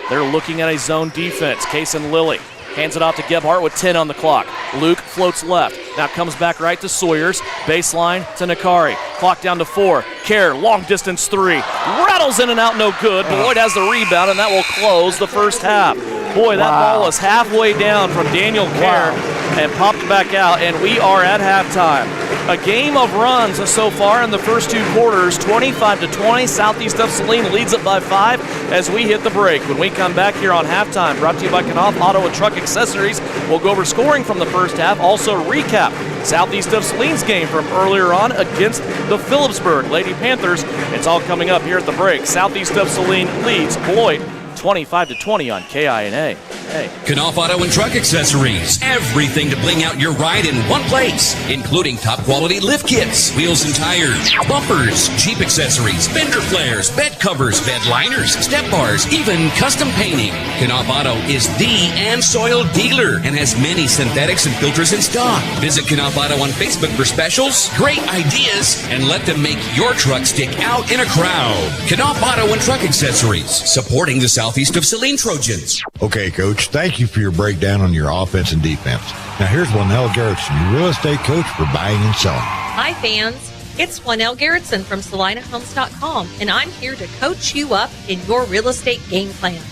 They're looking at a zone defense. Kason Lilly hands it off to Gebhardt with 10 on the clock. Luke floats left. Now comes back right to Sawyers. Baseline to Nakari. Clock down to 4. Kerr, long distance 3. Rattles in and out, no good. Beloit has the rebound, and that will close the first half. Boy, that ball was halfway down from Daniel Kerr and popped back out, and we are at halftime. A game of runs so far in the first 2 quarters, 25-20. Southeast of Saline leads it by 5 as we hit the break. When we come back here on halftime, brought to you by Knauf Auto and Truck Accessories, we'll go over scoring from the first half, also recap Southeast of Saline's game from earlier on against the Phillipsburg Lady Panthers. It's all coming up here at the break. Southeast of Saline leads Beloit 25-20 on KINA. Hey. Knauf Auto and Truck Accessories. Everything to bling out your ride in one place, including top quality lift kits, wheels and tires, bumpers, Jeep accessories, fender flares, bed covers, bed liners, step bars, even custom painting. Knauf Auto is the ANSOIL dealer and has many synthetics and filters in stock. Visit Knauf Auto on Facebook for specials, great ideas, and let them make your truck stick out in a crowd. Knauf Auto and Truck Accessories, supporting the Southeast of Saline Trojans. Okay, Coach, thank you for your breakdown on your offense and defense. Now here's Lynell Garrettson, your real estate coach for buying and selling. Hi, fans. It's Lynell Garrettson from SalinaHomes.com, and I'm here to coach you up in your real estate game plan.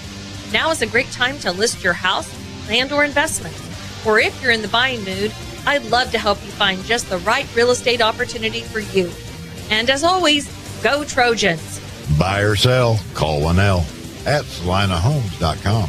Now is a great time to list your house, land, or investment. Or if you're in the buying mood, I'd love to help you find just the right real estate opportunity for you. And as always, go Trojans. Buy or sell, call Lynell. at SalinaHomes.com.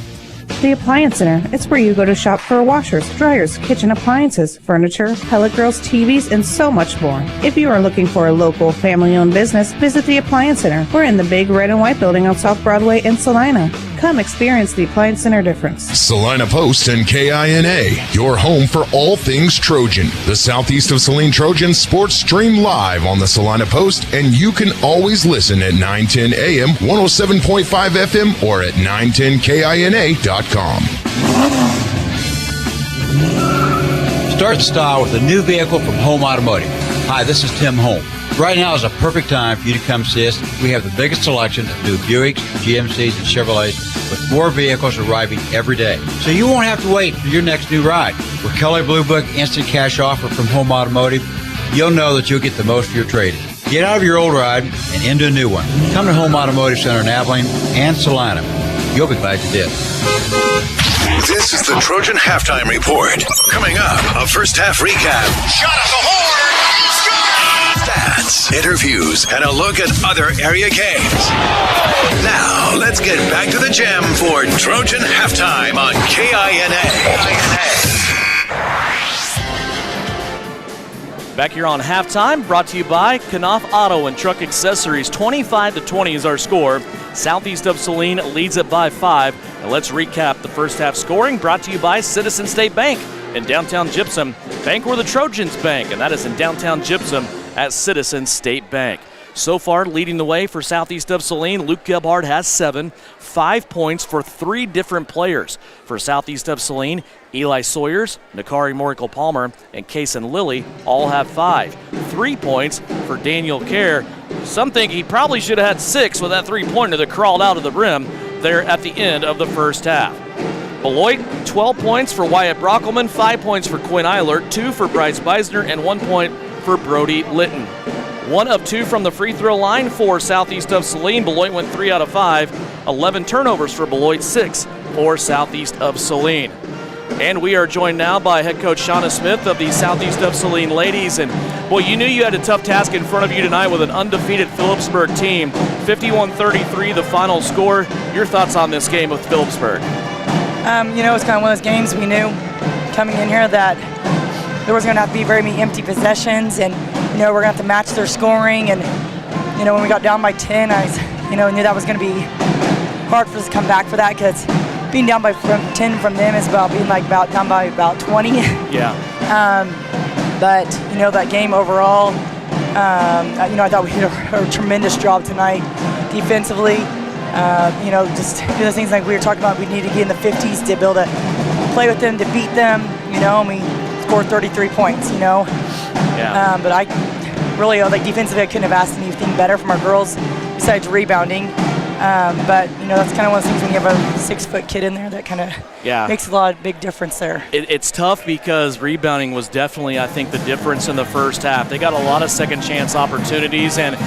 The Appliance Center. It's where you go to shop for washers, dryers, kitchen appliances, furniture, pellet grills, TVs, and so much more. If you are looking for a local family-owned business, visit the Appliance Center. We're in the big red and white building on South Broadway in Salina. Come experience the Appliance Center difference. Salina Post and KINA, your home for all things Trojan. The Southeast of Saline Trojans sports stream live on the Salina Post, and you can always listen at 910 AM, 107.5 FM, or at 910KINA.com. Start style with a new vehicle from Home Automotive. Hi, this is Tim Holm. Right now is a perfect time for you to come see us. We have the biggest selection of new Buicks, GMCs, and Chevrolets, with more vehicles arriving every day. So you won't have to wait for your next new ride. With Kelley Blue Book Instant Cash Offer from Home Automotive, you'll know that you'll get the most for your trade-in. Get out of your old ride and into a new one. Come to Home Automotive Center in Abilene and Salina. You'll be glad you did. This is the Trojan Halftime Report. Coming up, a first half recap. Shot at the horn! Stats, interviews, and a look at other area games. Now, let's get back to the gym for Trojan Halftime on KINA. Back here on halftime, brought to you by Knopf Auto and Truck Accessories. 25-20 is our score. Southeast of Saline leads it by 5. And let's recap the first half scoring, brought to you by Citizen State Bank in downtown Gypsum. Bank where the Trojans bank, and that is in downtown Gypsum at Citizen State Bank. So far, leading the way for Southeast of Saline, Luke Gebhard has 7, 5 points for 3 different players. For Southeast of Saline, Eli Sawyers, Nakari Morikel-Palmer, and Kason Lilly all have 5. 3 points for Daniel Kerr. Some think he probably should have had 6 with that 3-pointer that crawled out of the rim there at the end of the first half. Beloit, 12 points for Wyatt Brockelman, 5 points for Quinn Eilert, 2 for Bryce Beisner, and 1 point for Brody Litton. 1 of 2 from the free throw line for Southeast of Saline. Beloit went 3 out of 5. 11 turnovers for Beloit, 6 for Southeast of Saline. And we are joined now by head coach Shauna Smith of the Southeast of Saline Ladies. And, boy, you knew you had a tough task in front of you tonight with an undefeated Phillipsburg team. 51-33, the final score. Your thoughts on this game with Phillipsburg? It's kind of one of those games we knew coming in here that there was going to have to be very many empty possessions, and we're going to have to match their scoring. And when we got down by 10, I knew that was going to be hard for us to come back for that, because being down by 10 from them is about being down by about 20. Yeah. But that game overall, I thought we did a tremendous job tonight defensively. Just do those things like we were talking about. We need to get in the 50s to be able to play with them, to beat them. And we scored 33 points. Yeah. But I really, defensively, I couldn't have asked anything better from our girls besides rebounding. But that's kind of one of those things when you have a 6-foot kid in there that kind of makes a big difference there. It's tough because rebounding was definitely, I think, the difference in the first half. They got a lot of second chance opportunities, and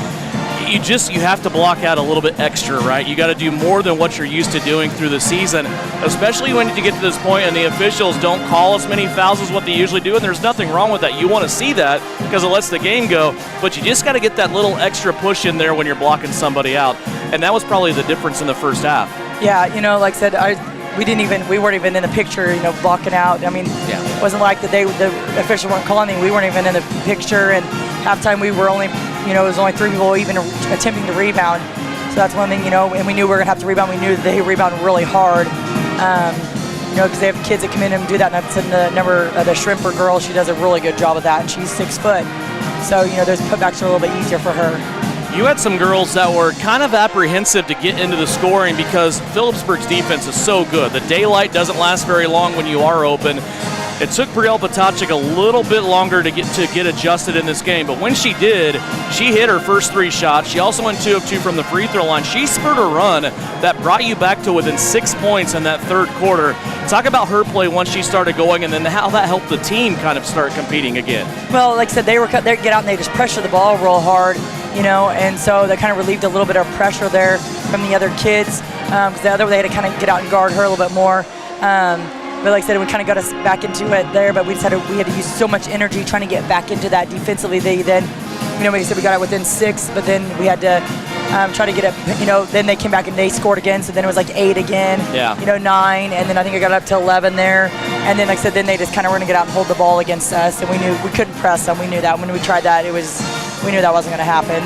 you have to block out a little bit extra, right? You got to do more than what you're used to doing through the season, especially when you get to this point and the officials don't call as many fouls as what they usually do, and there's nothing wrong with that. You want to see that because it lets the game go, but you just got to get that little extra push in there when you're blocking somebody out, and that was probably the difference in the first half. Yeah, like I said, we weren't even in the picture, blocking out. It wasn't like the officials weren't calling anything. We weren't even in the picture, and halftime we were only, it was only 3 people even attempting to rebound. So that's one thing, and we knew we were going to have to rebound. We knew that they rebound really hard, because they have kids that come in and do that. And that's in the Shrimper girl. She does a really good job of that, and she's 6 foot. So, those putbacks are a little bit easier for her. You had some girls that were kind of apprehensive to get into the scoring because Phillipsburg's defense is so good. The daylight doesn't last very long when you are open. It took Brielle Potacek a little bit longer to get adjusted in this game, but when she did, she hit her first 3 shots. She also went 2 of 2 from the free throw line. She spurred a run that brought you back to within 6 points in that third quarter. Talk about her play once she started going, and then how that helped the team kind of start competing again. Well, like I said, they get out and they just pressure the ball real hard, and so that kind of relieved a little bit of pressure there from the other kids. Because the other way, they had to kind of get out and guard her a little bit more. But like I said, it kind of got us back into it there, but we had to use so much energy trying to get back into that defensively. They then, we said we got it within 6, but then we had to try to get up, then they came back and they scored again, so then it was like 8 again, 9, and then I think I got up to 11 there, and then like I said, then they just kind of were going to get out and hold the ball against us, and we knew we couldn't press them. We knew that when we tried that, we knew that wasn't going to happen.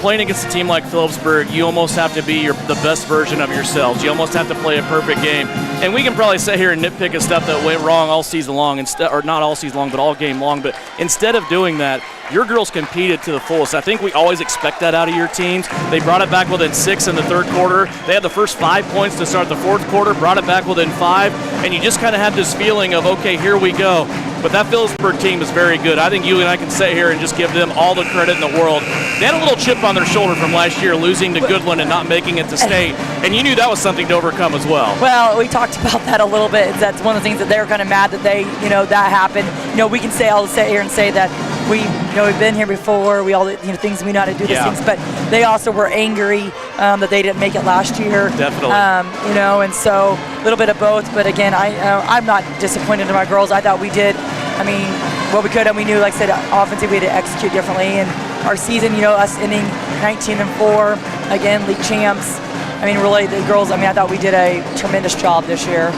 Playing against a team like Phillipsburg, you almost have to be the best version of yourselves. You almost have to play a perfect game. And we can probably sit here and nitpick at stuff that went wrong all season long, or not all season long, but all game long. But instead of doing that, your girls competed to the fullest. I think we always expect that out of your teams. They brought it back within 6 in the third quarter. They had the first 5 points to start the fourth quarter, brought it back within 5, and you just kind of have this feeling of, okay, here we go. But that Phillipsburg team is very good. I think you and I can sit here and just give them all the credit in the world. They had a little chip on their shoulder from last year, losing to Goodland and not making it to state, and you knew that was something to overcome as well. Well, we talked about that a little bit. That's one of the things that they were kind of mad that that happened. We can all sit here and say that we've been here before. We all things we know how to do these things, but they also were angry that they didn't make it last year. Definitely. And so a little bit of both. But again, I'm not disappointed in my girls. I thought we did. What we could, and we knew, like I said, offensively we had to execute differently. And our season, us ending 19-4, again, league champs. Really, the girls. I thought we did a tremendous job this year.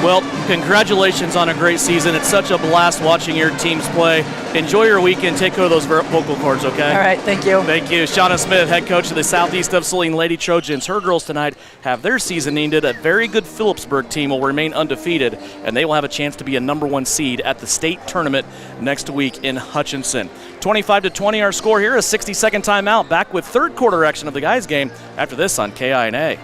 Well, congratulations on a great season. It's such a blast watching your teams play. Enjoy your weekend. Take care of those vocal cords, okay? All right, thank you. Thank you. Shauna Smith, head coach of the Southeast of Saline Lady Trojans. Her girls tonight have their season ended. A very good Phillipsburg team will remain undefeated, and they will have a chance to be a number 1 seed at the state tournament next week in Hutchinson. 25-20 our score here, a 60-second timeout. Back with third quarter action of the guys game after this on KINA.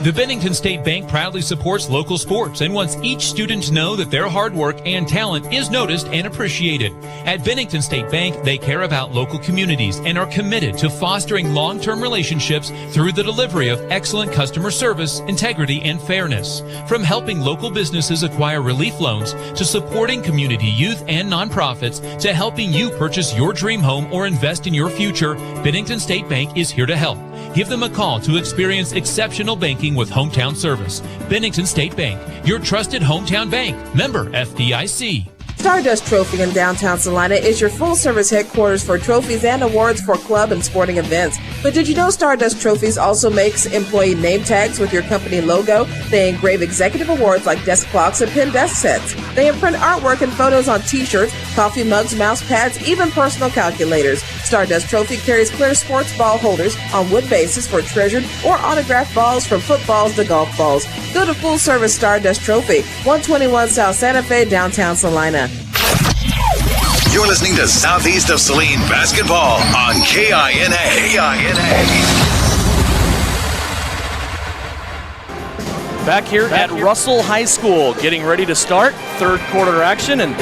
The Bennington State Bank proudly supports local sports and wants each student to know that their hard work and talent is noticed and appreciated. At Bennington State Bank, they care about local communities and are committed to fostering long-term relationships through the delivery of excellent customer service, integrity, and fairness. From helping local businesses acquire relief loans to supporting community youth and nonprofits to helping you purchase your dream home or invest in your future, Bennington State Bank is here to help. Give them a call to experience exceptional banking with hometown service. Bennington State Bank, your trusted hometown bank. Member FDIC. Stardust Trophy in downtown Salina is your full-service headquarters for trophies and awards for club and sporting events. But did you know Stardust Trophies also makes employee name tags with your company logo? They engrave executive awards like desk clocks and pen desk sets. They imprint artwork and photos on t-shirts, coffee mugs, mouse pads, even personal calculators. Stardust Trophy carries clear sports ball holders on wood bases for treasured or autographed balls from footballs to golf balls. Go to full-service Stardust Trophy, 121 South Santa Fe, downtown Salina. You're listening to Southeast of Saline Basketball on KINA. Back here at Russell High School, getting ready to start third quarter action. And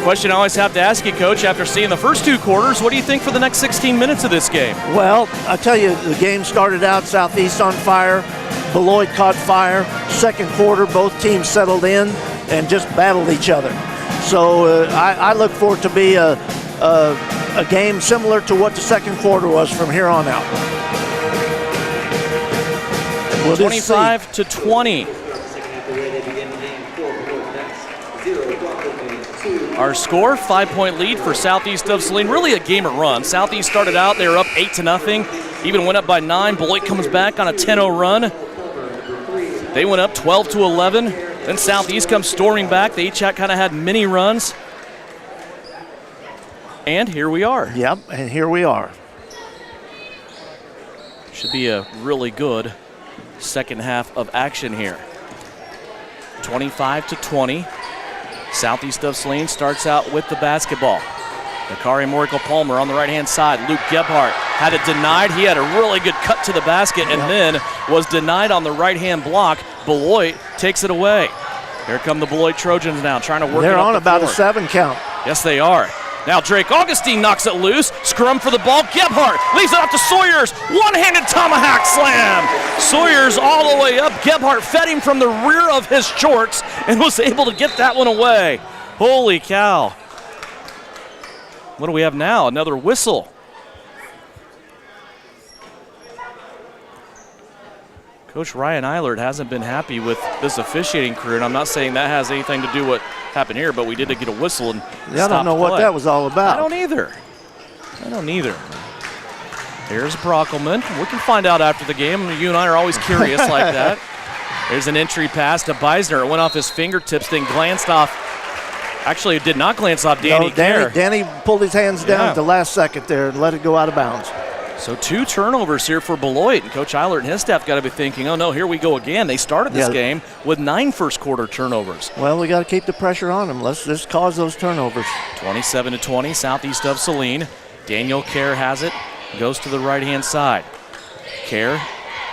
question I always have to ask you, Coach, after seeing the first 2 quarters, what do you think for the next 16 minutes of this game? Well, I tell you, the game started out Southeast on fire. Beloit caught fire. Second quarter, both teams settled in and just battled each other. So I look for it to be a game similar to what the second quarter was from here on out. 25-20. Our score, 5-point lead for Southeast of Saline. Really a game of run. Southeast started out, they were up 8-0, even went up by 9. Beloit comes back on a 10-0 run. They went up 12-11. Then Southeast comes storming back. They each kind of had mini runs. And here we are. Yep, and here we are. Should be a really good second half of action here. 25-20. Southeast of Saline starts out with the basketball. Nakari Morico-Palmer on the right-hand side. Luke Gebhardt had it denied. He had a really good cut to the basket and then was denied on the right-hand block. Beloit takes it away. Here come the Beloit Trojans now, trying to work it up the They're on about floor. a 7 count. Yes, they are. Now Drake Augustine knocks it loose. Scrum for the ball. Gebhardt leaves it off to Sawyers. One-handed tomahawk slam. Sawyers all the way up. Gebhardt fed him from the rear of his shorts and was able to get that one away. Holy cow. What do we have now? Another whistle. Coach Ryan Eilert hasn't been happy with this officiating crew, and I'm not saying that has anything to do with what happened here, but we did get a whistle and I don't know what that was all about. I don't either. Here's Brockelman. We can find out after the game. You and I are always curious like that. There's an entry pass to Beisner. It went off his fingertips, then glanced off. Actually, it did not glance off Danny Kerr. Danny pulled his hands down at the last second there and let it go out of bounds. So 2 turnovers here for Beloit, and Coach Eilert and his staff got to be thinking, oh no, here we go again. They started this game with 9 first-quarter turnovers. Well, we got to keep the pressure on them. Let's just cause those turnovers. 27-20, southeast of Saline. Daniel Kerr has it, goes to the right-hand side. Kerr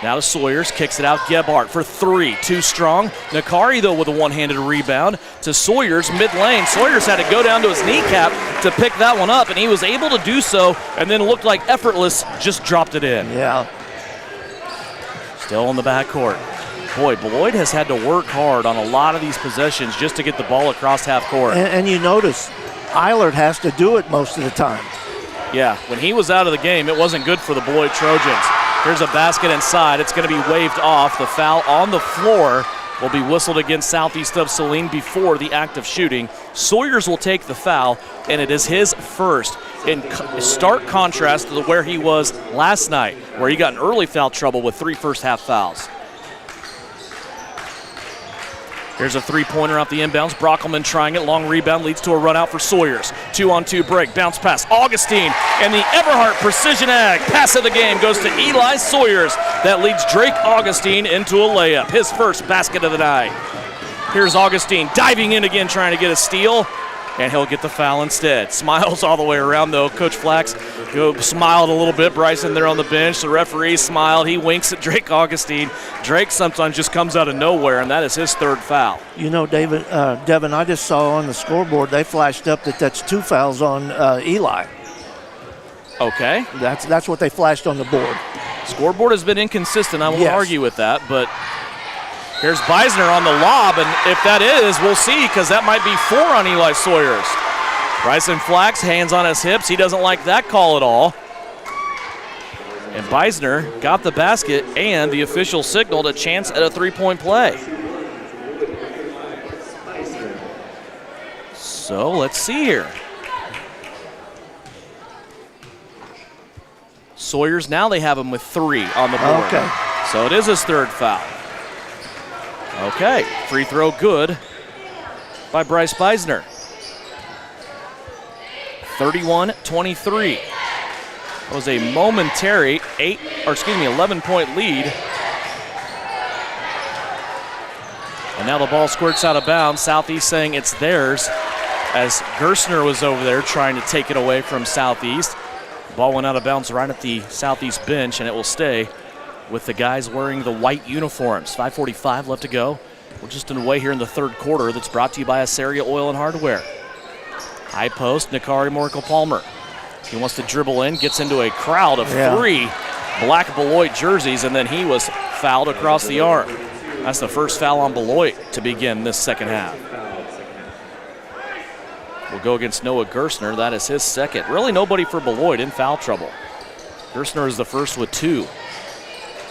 now to Sawyers, kicks it out. Gebhardt for 3, too strong. Nakari, though, with a one-handed rebound to Sawyers, mid-lane. Sawyers had to go down to his kneecap to pick that one up, and he was able to do so, and then looked like effortless, just dropped it in. Yeah. Still in the backcourt. Boy, Beloit has had to work hard on a lot of these possessions just to get the ball across half court. And you notice, Eilert has to do it most of the time. Yeah, when he was out of the game, it wasn't good for the Beloit Trojans. Here's a basket inside. It's going to be waved off. The foul on the floor will be whistled against southeast of Saline before the act of shooting. Sawyers will take the foul, and it is his first. In stark contrast to where he was last night, where he got in early foul trouble with 3 first-half fouls. Here's a three-pointer off the inbounds. Brockelman trying it. Long rebound leads to a run out for Sawyers. 2-on-2 break. Bounce pass. Augustine and the Everhart precision ag. Pass of the game goes to Eli Sawyers. That leads Drake Augustine into a layup. His first basket of the night. Here's Augustine diving in again, trying to get a steal, and he'll get the foul instead. Smiles all the way around, though. Coach Flax smiled a little bit. Bryson there on the bench. The referee smiled. He winks at Drake Augustine. Drake sometimes just comes out of nowhere, and that is his 3rd foul. You know, Devin, I just saw on the scoreboard they flashed up that's 2 fouls on Eli. Okay. That's what they flashed on the board. Scoreboard has been inconsistent. I won't argue with that, but here's Beisner on the lob, and if that is, we'll see, because that might be 4 on Eli Sawyers. Bryson Flax, hands on his hips. He doesn't like that call at all. And Beisner got the basket, and the official signaled a chance at a 3-point play. So let's see here. Sawyers, now they have him with 3 on the board. Okay. So it is his 3rd foul. Okay, free throw good by Bryce Beisner. 31-23. That was a momentary 11-point lead. And now the ball squirts out of bounds. Southeast saying it's theirs, as Gerstner was over there trying to take it away from Southeast. Ball went out of bounds right at the Southeast bench, and it will stay with the guys wearing the white uniforms. 5:45 left to go. We're just away here in the 3rd quarter. That's brought to you by Assaria Oil and Hardware. High post, Nakari Morkel-Palmer. He wants to dribble in, gets into a crowd of 3 black Beloit jerseys, and then he was fouled across the arm. That's the first foul on Beloit to begin this second half. We'll go against Noah Gerstner. That is his 2nd. Really nobody for Beloit in foul trouble. Gerstner is the first with 2.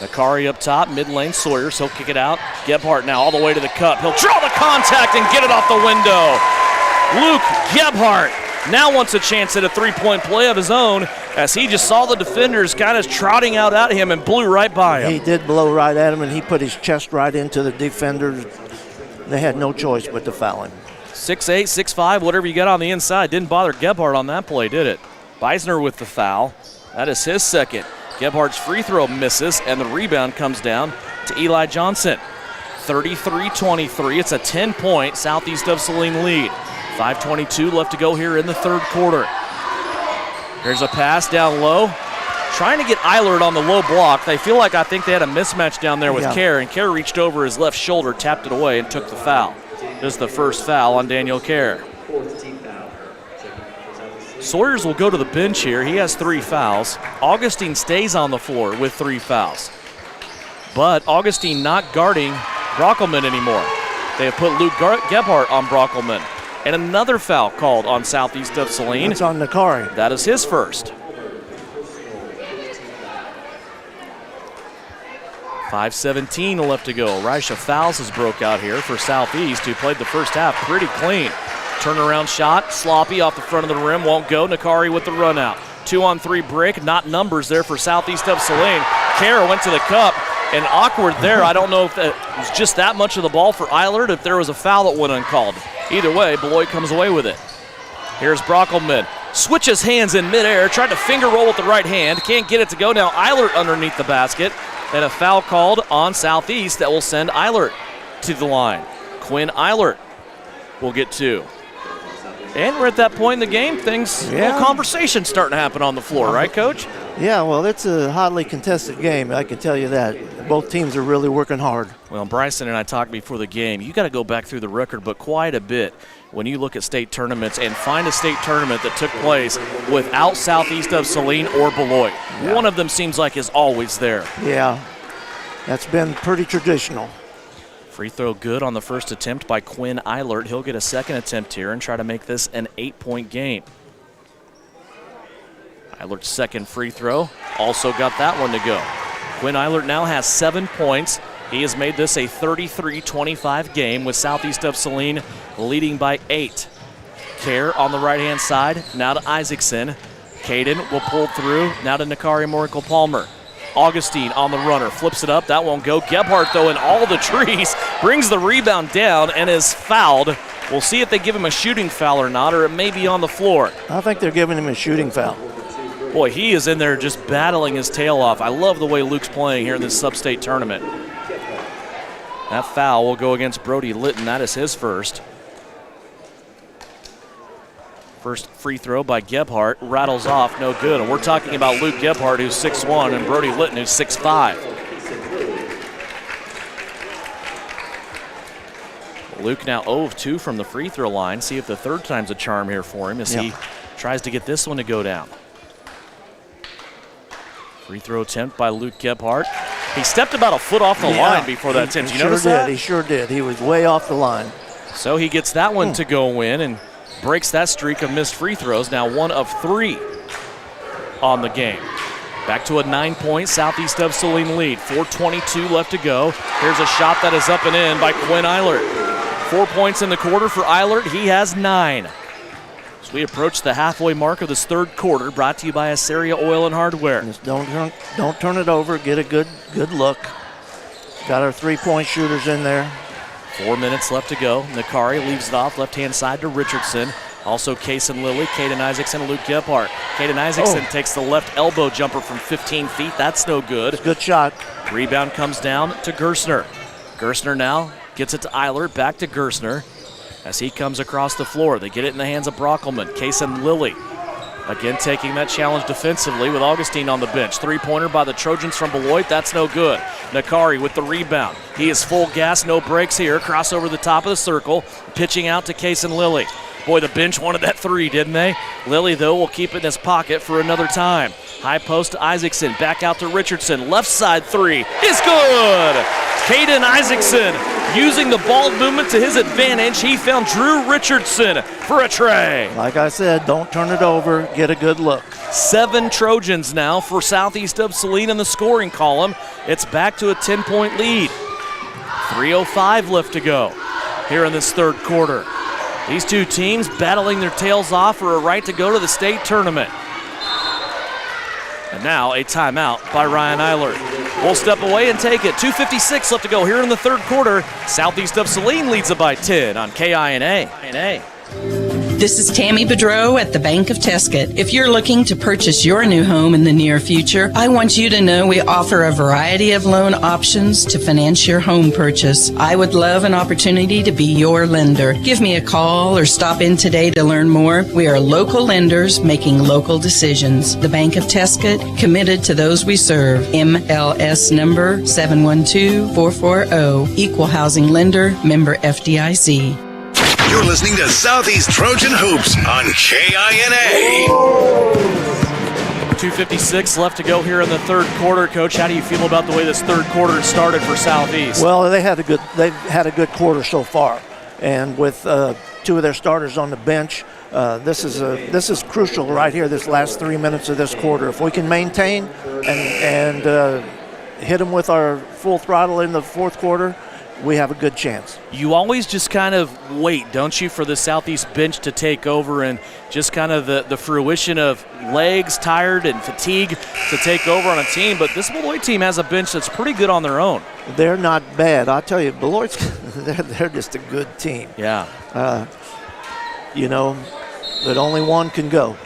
Nakari up top, mid-lane, Sawyers. He'll kick it out. Gebhardt now all the way to the cup. He'll draw the contact and get it off the window. Luke Gebhardt now wants a chance at a 3-point play of his own, as he just saw the defenders kind of trotting out at him and blew right by him. He did blow right at him, and he put his chest right into the defenders. They had no choice but to foul him. 6'8", 6'5", whatever you got on the inside. Didn't bother Gebhardt on that play, did it? Beisner with the foul. That is his 2nd. Gebhardt's free throw misses, and the rebound comes down to Eli Johnson. 33-23. It's a 10-point Southeast of Saline lead. 5:22 left to go here in the 3rd quarter. Here's a pass down low. Trying to get Eilert on the low block. I think they had a mismatch down there with Kerr, and Kerr reached over his left shoulder, tapped it away, and took the foul. This is the first foul on Daniel Kerr. Sawyers will go to the bench here. He has 3 fouls. Augustine stays on the floor with 3 fouls. But Augustine not guarding Brockelman anymore. They have put Luke Gebhardt on Brockelman. And another foul called on Southeast of Saline. It's on Nakari. That is his first. 5:17 left to go. Risha Fouls has broke out here for Southeast, who played the first half pretty clean. Turnaround shot, sloppy off the front of the rim, won't go. Nakari with the run out. 2-on-3 break, not numbers there for Southeast of Saline. Kerr went to the cup, and awkward there. I don't know if it was just that much of the ball for Eilert, if there was a foul that went uncalled. Either way, Beloit comes away with it. Here's Brockelman. Switches hands in midair, tried to finger roll with the right hand. Can't get it to go. Now Eilert underneath the basket. And a foul called on Southeast that will send Eilert to the line. Quinn Eilert will get 2. And we're at that point in the game, little conversation starting to happen on the floor, right, Coach? Yeah, well, it's a hotly contested game, I can tell you that. Both teams are really working hard. Well, Bryson and I talked before the game. You got to go back through the record, but quite a bit when you look at state tournaments and find a state tournament that took place without Southeast of Saline or Beloit. Yeah. One of them seems like is always there. Yeah, that's been pretty traditional. Free throw good on the first attempt by Quinn Eilert. He'll get a second attempt here and try to make this an 8-point game. Eilert's second free throw also got that one to go. Quinn Eilert now has 7 points. He has made this a 33-25 game with Southeast of Saline leading by 8. Kerr on the right-hand side, now to Isaacson. Caden will pull through, now to Nakari Morikel-Palmer. Augustine on the runner, flips it up, that won't go. Gebhardt, though, in all the trees, brings the rebound down and is fouled. We'll see if they give him a shooting foul or not, or it may be on the floor. I think they're giving him a shooting foul. Boy, he is in there just battling his tail off. I love the way Luke's playing here in this sub-state tournament. That foul will go against Brody Litton. That is his first. First free throw by Gebhardt, rattles off, no good. And we're talking about Luke Gebhardt, who's 6'1", and Brody Litton, who's 6'5". Luke now 0 of 2 from the free throw line. See if the third time's a charm here for him as he tries to get this one to go down. Free throw attempt by Luke Gebhardt. He stepped about a foot off the line before that attempt. You notice that? He sure did. He was way off the line. So he gets that one to go in and breaks that streak of missed free throws. Now 1 of 3 on the game. Back to a 9-point Southeast of Saline lead. 4:22 left to go. Here's a shot that is up and in by Quinn Eilert. 4 points in the quarter for Eilert. He has 9. As we approach the halfway mark of this third quarter, brought to you by Assaria Oil and Hardware. Just don't turn it over. Get a good look. Got our 3-point shooters in there. 4 minutes left to go. Nakari leaves it off left-hand side to Richardson. Also Kason Lilly, Caden Isaacson, and Luke Gebhardt. Caden Isaacson takes the left elbow jumper from 15 feet. That's no good. Good shot. Rebound comes down to Gersner. Gersner now gets it to Eilert, back to Gersner. As he comes across the floor, they get it in the hands of Brockelman. Kason Lilly again taking that challenge defensively with Augustine on the bench. 3-pointer by the Trojans from Beloit. That's no good. Nakari with the rebound. He is full gas, no breaks here. Cross over the top of the circle. Pitching out to Kason Lilly. Boy, the bench wanted that 3, didn't they? Lilly, though, will keep it in his pocket for another time. High post to Isaacson. Back out to Richardson. Left side 3 is good. Caden Isaacson using the ball movement to his advantage. He found Drew Richardson for a tray. Like I said, don't turn it over. Get a good look. 7 Trojans now for Southeast of Saline in the scoring column. It's back to a 10-point lead. 3:05 left to go here in this third quarter. These two teams battling their tails off for a right to go to the state tournament. And now a timeout by Ryan Eilert. We'll step away and take it. 2:56 left to go here in the third quarter. Southeast of Saline leads it by 10 on KINA. This is Tammy Bedreau at the Bank of Tesket. If you're looking to purchase your new home in the near future, I want you to know we offer a variety of loan options to finance your home purchase. I would love an opportunity to be your lender. Give me a call or stop in today to learn more. We are local lenders making local decisions. The Bank of Tesket, committed to those we serve. MLS number 712440. Equal housing lender, member FDIC. You're listening to Southeast Trojan Hoops on KINA. 2:56 left to go here in the third quarter. Coach, how do you feel about the way this third quarter started for Southeast? Well, they've had a good quarter so far, and with 2 of their starters on the bench, this is crucial right here. This last 3 minutes of this quarter, if we can maintain and hit them with our full throttle in the fourth quarter, we have a good chance. You always just kind of wait, don't you, for the Southeast bench to take over and just kind of the fruition of legs tired and fatigue to take over on a team. But this Beloit team has a bench that's pretty good on their own. They're not bad. I'll tell you, Beloit's they're just a good team. Yeah. That only one can go.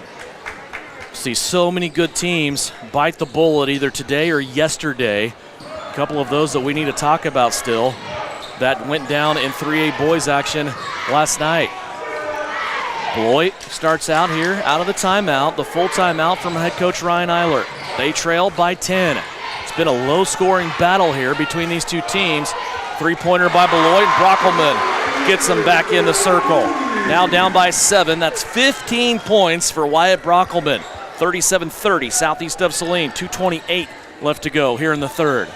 See so many good teams bite the bullet either today or yesterday. A couple of those that we need to talk about still that went down in 3A boys action last night. Beloit starts out here out of the timeout, the full timeout from head coach Ryan Eilert. They trail by 10. It's been a low-scoring battle here between these two teams. Three-pointer by Beloit. Brockelman gets them back in the circle. Now down by 7. That's 15 points for Wyatt Brockelman. 37-30, southeast of Saline. 2:28 left to go here in the third.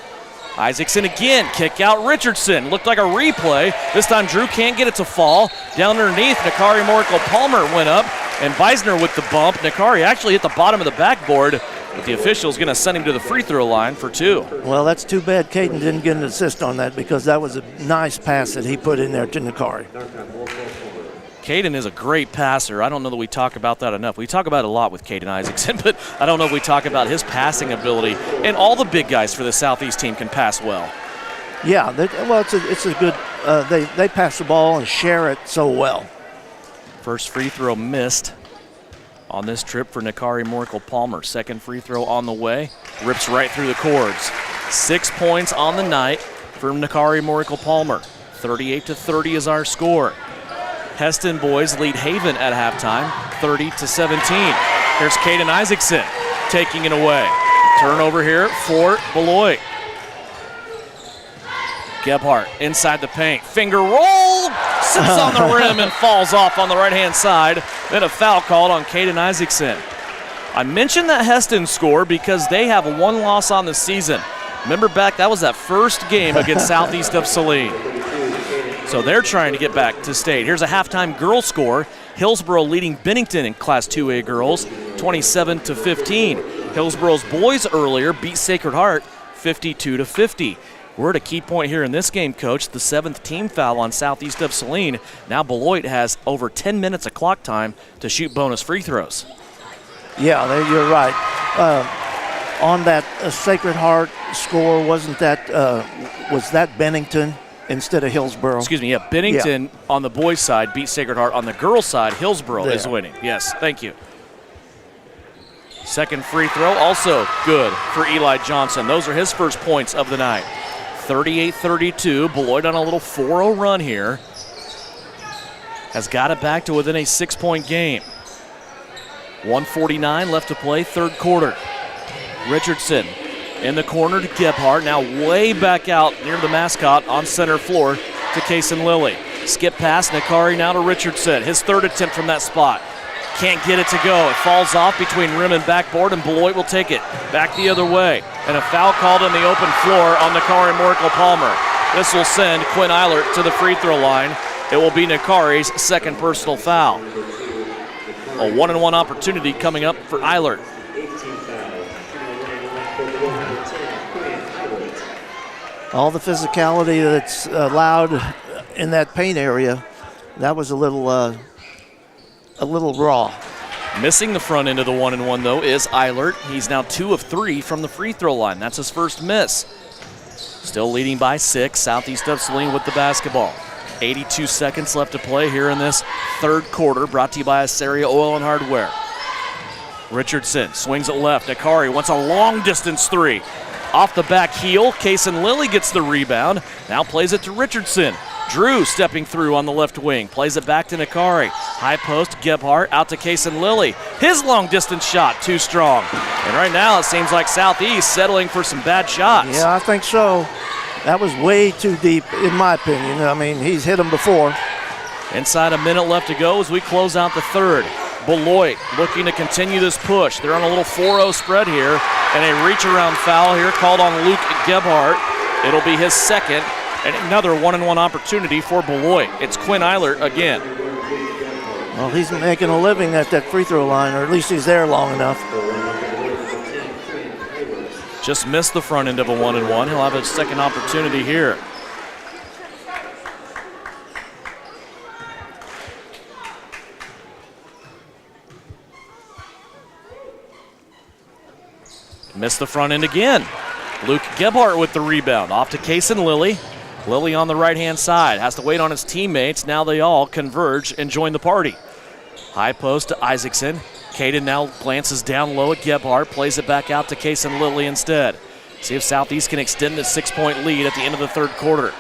Isaacson again, kick out Richardson. Looked like a replay. This time Drew can't get it to fall. Down underneath, Nakari Morico-Palmer went up, and Beisner with the bump. Nakari actually hit the bottom of the backboard, but the official's going to send him to the free throw line for 2. Well, that's too bad Caden didn't get an assist on that, because that was a nice pass that he put in there to Nakari. Caden is a great passer. I don't know that we talk about that enough. We talk about it a lot with Caden Isaacson, but I don't know if we talk about his passing ability. And all the big guys for the Southeast team can pass well. Yeah, it's a good. They pass the ball and share it so well. First free throw missed on this trip for Nakari Morico-Palmer. Second free throw on the way. Rips right through the cords. 6 points on the night from Nakari Morico-Palmer. 38-30 is our score. Heston boys lead Haven at halftime, 30-17. Here's Caden Isaacson taking it away. Turnover here for Beloit. Gebhardt inside the paint. Finger roll, sits on the rim and falls off on the right-hand side. Then a foul called on Caden Isaacson. I mentioned that Heston score because they have one loss on the season. Remember back, that was that first game against Southeast of Saline. So they're trying to get back to state. Here's a halftime girls score. Hillsboro leading Bennington in Class 2A girls, 27-15. Hillsboro's boys earlier beat Sacred Heart 52-50. We're at a key point here in this game, Coach. The 7th team foul on Southeast of Saline. Now Beloit has over 10 minutes of clock time to shoot bonus free throws. Yeah, you're right. On that Sacred Heart score, was that Bennington instead of Hillsboro? Excuse me, yeah. Bennington on the boys' side beat Sacred Heart. On the girls' side, Hillsboro is winning. Yes, thank you. Second free throw, also good for Eli Johnson. Those are his first points of the night. 38-32, Beloit on a little 4-0 run here. Has got it back to within a 6-point game. 1:49 left to play, third quarter. Richardson in the corner to Gebhardt, now way back out near the mascot on center floor to Kason Lilly. Skip pass, Nakari now to Richardson. His third attempt from that spot. Can't get it to go. It falls off between rim and backboard, and Beloit will take it back the other way. And a foul called on the open floor on Nakari Morico-Palmer. This will send Quinn Eilert to the free throw line. It will be Nakari's second personal foul. A 1-on-1 opportunity coming up for Eilert. All the physicality that's allowed in that paint area, that was a little raw. Missing the front end of the 1-and-1 though is Eilert. He's now 2 of 3 from the free throw line. That's his first miss. Still leading by 6, Southeast of Saline with the basketball. 82 seconds left to play here in this third quarter, brought to you by Assaria Oil and Hardware. Richardson swings it left. Nakari wants a long distance three. Off the back heel, Kason Lilly gets the rebound. Now plays it to Richardson. Drew stepping through on the left wing. Plays it back to Nakari. High post, Gebhardt out to Kason Lilly. His long distance shot, too strong. And right now it seems like Southeast settling for some bad shots. Yeah, I think so. That was way too deep, in my opinion. I mean, he's hit them before. Inside a minute left to go as we close out the third. Beloit looking to continue this push. They're on a little 4-0 spread here, and a reach-around foul here called on Luke Gebhardt. It'll be his second, and another 1-on-1 opportunity for Beloit. It's Quinn Eilert again. Well, he's making a living at that free throw line, or at least he's there long enough. Just missed the front end of a 1-and-1. He'll have a second opportunity here. Missed the front end again. Luke Gebhardt with the rebound. Off to Kaysen Lilly. Lilly on the right-hand side. Has to wait on his teammates. Now they all converge and join the party. High post to Isaacson. Caden now glances down low at Gebhardt. Plays it back out to Kaysen Lilly instead. See if Southeast can extend the 6-point lead at the end of the third quarter.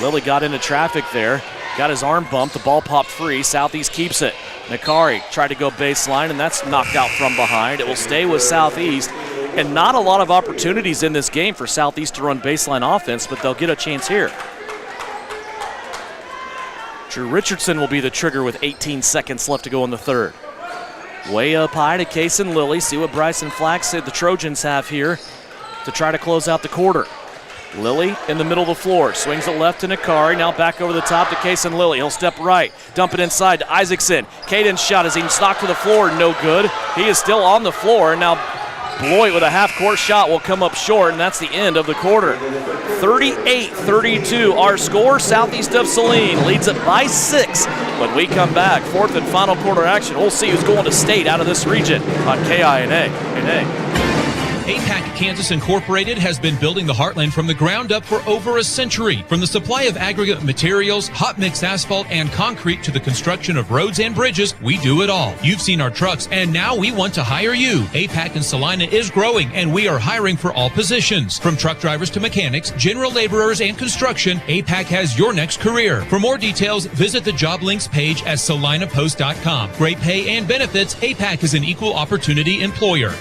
Lilly got into traffic there. Got his arm bumped. The ball popped free. Southeast keeps it. Nakari tried to go baseline, and that's knocked out from behind. It will stay with Southeast. And not a lot of opportunities in this game for Southeast to run baseline offense, but they'll get a chance here. Drew Richardson will be the trigger with 18 seconds left to go in the third. Way up high to Kaysen Lilly. See what Bryson Flack said the Trojans have here to try to close out the quarter. Lilly in the middle of the floor. Swings it left to Nakari. Now back over the top to Kaysen Lilly. He'll step right. Dump it inside to Isaacson. Caden's shot is even knocked to the floor. No good. He is still on the floor. And now Beloit with a half-court shot will come up short, and that's the end of the quarter. 38-32 our score. Southeast of Saline leads it by 6. When we come back, fourth and final quarter action, we'll see who's going to state out of this region on KINA. APAC Kansas Incorporated has been building the Heartland from the ground up for over a century. From the supply of aggregate materials, hot mix asphalt, and concrete to the construction of roads and bridges, we do it all. You've seen our trucks, and now we want to hire you. APAC in Salina is growing, and we are hiring for all positions. From truck drivers to mechanics, general laborers, and construction, APAC has your next career. For more details, visit the job links page at salinapost.com. Great pay and benefits, APAC is an equal opportunity employer.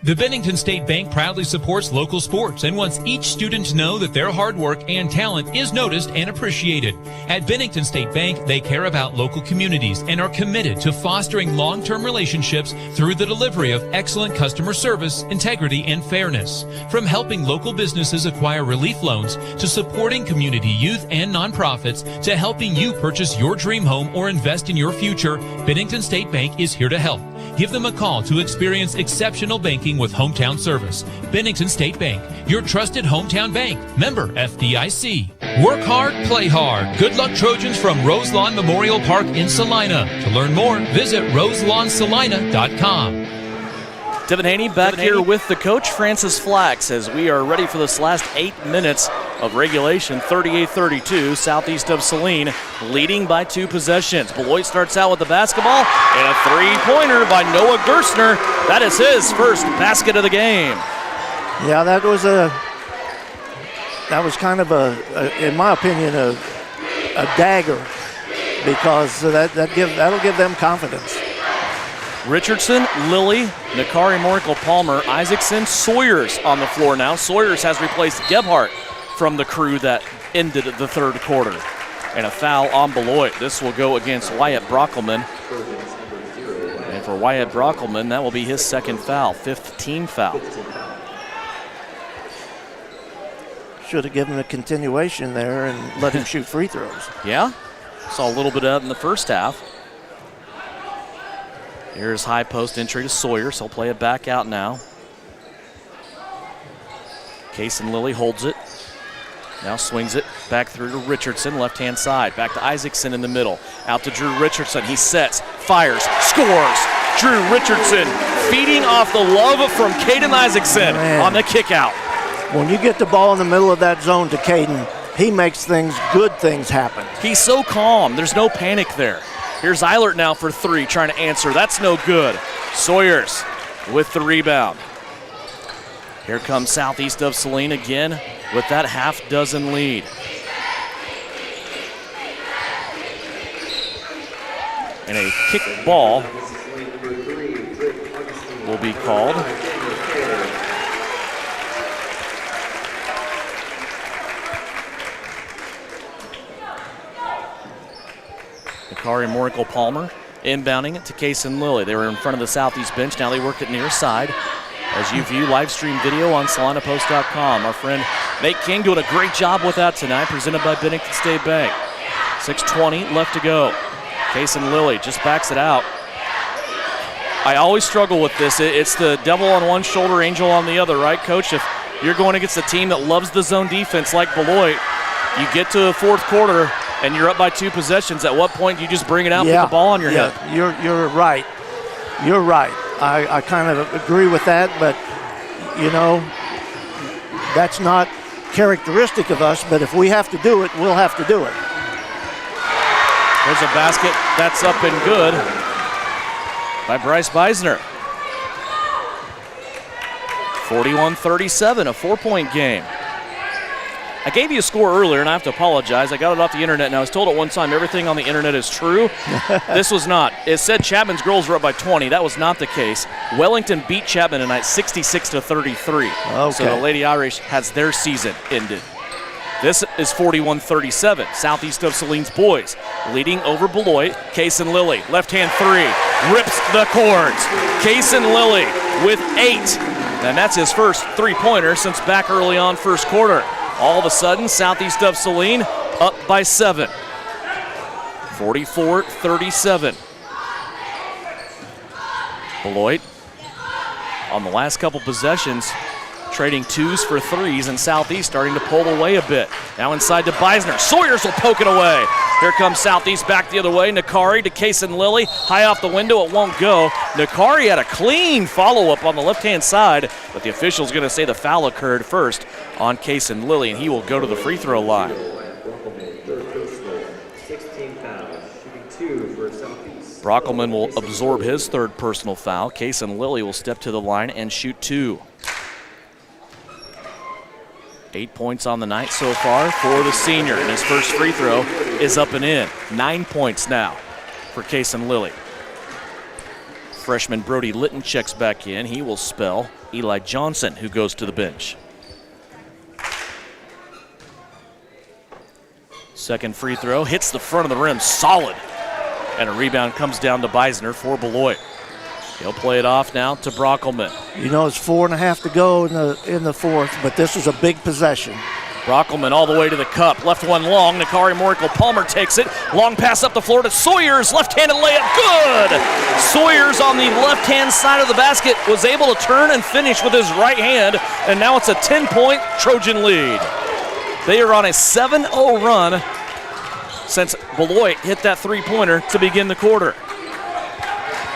The Bennington State Bank proudly supports local sports and wants each student to know that their hard work and talent is noticed and appreciated. At Bennington State Bank, they care about local communities and are committed to fostering long-term relationships through the delivery of excellent customer service, integrity, and fairness. From helping local businesses acquire relief loans to supporting community youth and nonprofits to helping you purchase your dream home or invest in your future, Bennington State Bank is here to help. Give them a call to experience exceptional banking with hometown service. Bennington State Bank, your trusted hometown bank. Member FDIC. Work hard, play hard. Good luck, Trojans, from Roselawn Memorial Park in Salina. To learn more, visit roselawnsalina.com. Devin Haney back here with the coach, Francis Flack, says we are ready for this last 8 minutes of regulation. 38-32, Southeast of Saline leading by 2 possessions. Beloit starts out with the basketball and a three-pointer by Noah Gerstner. That is his first basket of the game. Yeah, that was kind of in my opinion, a dagger, because that'll give them confidence. Richardson, Lilly, Nakari, Morkel, Palmer, Isaacson, Sawyers on the floor now. Sawyers has replaced Gebhardt from the crew that ended the third quarter. And a foul on Beloit. This will go against Wyatt Brockelman. And for Wyatt Brockelman, that will be his second foul, 5th team foul. Should have given a continuation there and let him shoot free throws. Yeah, saw a little bit of that in the first half. Here's high post entry to Sawyers. He'll play it back out now. Kaysen Lilly holds it. Now swings it back through to Richardson, left-hand side. Back to Isaacson in the middle. Out to Drew Richardson. He sets, fires, scores. Drew Richardson feeding off the love from Caden Isaacson on the kick out. When you get the ball in the middle of that zone to Caden, he makes good things happen. He's so calm. There's no panic there. Here's Eilert now for 3, trying to answer. That's no good. Sawyers with the rebound. Here comes Southeast of Saline again with that half-dozen lead. And a kick ball will be called. Nakari Morkel Palmer inbounding it to Kaysen Lilly. They were in front of the Southeast bench. Now they work it near side. As you view live stream video on salinapost.com. Our friend Nate King doing a great job with that tonight, presented by Bennington State Bank. 6:20 left to go. Kaysen Lilly just backs it out. I always struggle with this. It's the devil on one shoulder, angel on the other, right, Coach? If you're going against a team that loves the zone defense like Beloit, you get to the fourth quarter and you're up by 2 possessions. At what point do you just bring it out and put the ball on your head? You're right. You're right. I kind of agree with that, but you know, that's not characteristic of us, but if we have to do it, we'll have to do it. There's a basket that's up and good by Bryce Beisner. 41-37, a 4-point game. I gave you a score earlier, and I have to apologize. I got it off the internet, and I was told at one time everything on the internet is true. This was not. It said Chapman's girls were up by 20. That was not the case. Wellington beat Chapman tonight 66-33. Okay. So the Lady Irish has their season ended. This is 41-37. Southeast of Saline's boys leading over Beloit. Case and Lilly, left-hand three, rips the cords. Case and Lilly with 8. And that's his first three-pointer since back early on first quarter. All of a sudden, Southeast of Saline up by 7. 44-37. Beloit on the last couple possessions, trading 2s for 3s, and Southeast starting to pull away a bit. Now inside to Beisner. Sawyers will poke it away. Here comes Southeast back the other way. Nakari to Case and Lilly. High off the window, it won't go. Nakari had a clean follow-up on the left-hand side, but the official's going to say the foul occurred first on Case and Lilly, and he will go to the free throw line. 16 fouls, shooting 2 for Southeast. Brockelman will absorb his third personal foul. Case and Lilly will step to the line and shoot 2. 8 points on the night so far for the senior, and his first free throw is up and in. 9 points now for Case and Lilly. Freshman Brody Litton checks back in. He will spell Eli Johnson, who goes to the bench. Second free throw hits the front of the rim, solid. And a rebound comes down to Beisner for Beloit. He'll play it off now to Brockelman. You know, it's 4.5 to go in the fourth, but this is a big possession. Brockelman all the way to the cup. Left one long. Nakari Morikel-Palmer takes it. Long pass up the floor to Sawyers. Left-handed layup. Good! Sawyers on the left-hand side of the basket was able to turn and finish with his right hand, and now it's a 10-point Trojan lead. They are on a 7-0 run since Beloit hit that three-pointer to begin the quarter.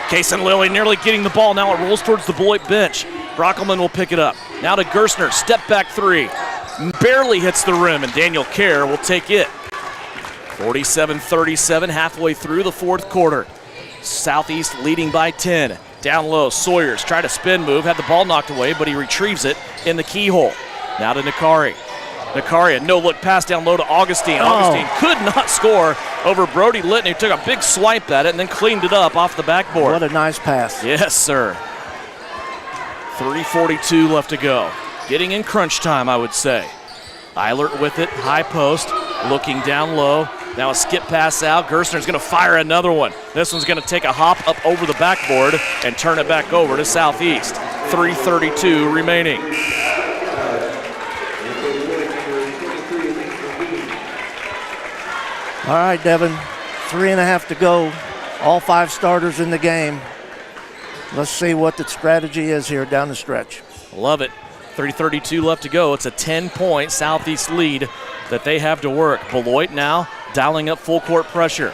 Case and Lilly nearly getting the ball. Now it rolls towards the Beloit bench. Brockelman will pick it up. Now to Gerstner. Step back three. Barely hits the rim, and Daniel Kerr will take it. 47-37, halfway through the fourth quarter. Southeast leading by 10. Down low, Sawyers tried a spin move, had the ball knocked away, but he retrieves it in the keyhole. Now to Nakari. Nakari, a no-look pass down low to Augustine. Augustine could not score over Brody Litton, who took a big swipe at it and then cleaned it up off the backboard. What a nice pass. Yes, sir. 3:42 left to go. Getting in crunch time, I would say. Eilert with it, high post, looking down low. Now a skip pass out. Gerstner's going to fire another one. This one's going to take a hop up over the backboard and turn it back over to Southeast. 3:32 remaining. All right, Devin, 3.5 to go. All 5 starters in the game. Let's see what the strategy is here down the stretch. Love it. 3:32 left to go. It's a 10-point Southeast lead that they have to work. Beloit now dialing up full court pressure.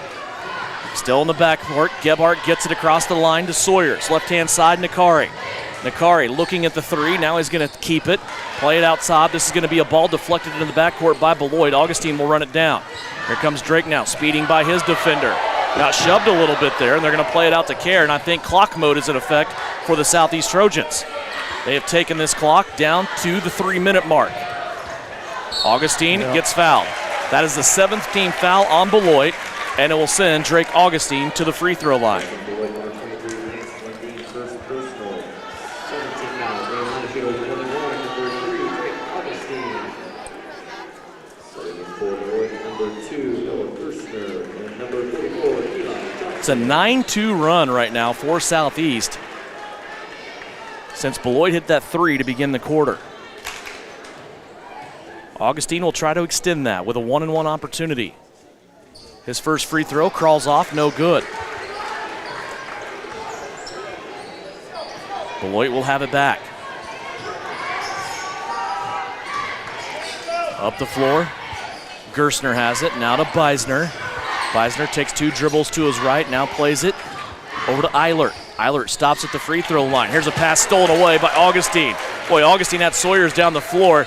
Still in the backcourt. Gebhardt gets it across the line to Sawyers. Left-hand side, Nakari. Nakari looking at the three. Now he's going to keep it. Play it outside. This is going to be a ball deflected into the backcourt by Beloit. Augustine will run it down. Here comes Drake now, speeding by his defender. Got shoved a little bit there, and they're going to play it out to Kerr, and I think clock mode is in effect for the Southeast Trojans. They have taken this clock down to the 3-minute mark. Augustine gets fouled. That is the 7th team foul on Beloit, and it will send Drake Augustine to the free throw line. It's a 9-2 run right now for Southeast since Beloit hit that three to begin the quarter. Augustine will try to extend that with a 1-and-1 opportunity. His first free throw crawls off, no good. Beloit will have it back. Up the floor. Gerstner has it, now to Beisner. Beisner takes 2 dribbles to his right, now plays it over to Eilert. Eilert stops at the free throw line. Here's a pass stolen away by Augustine. Boy, Augustine had Sawyers down the floor.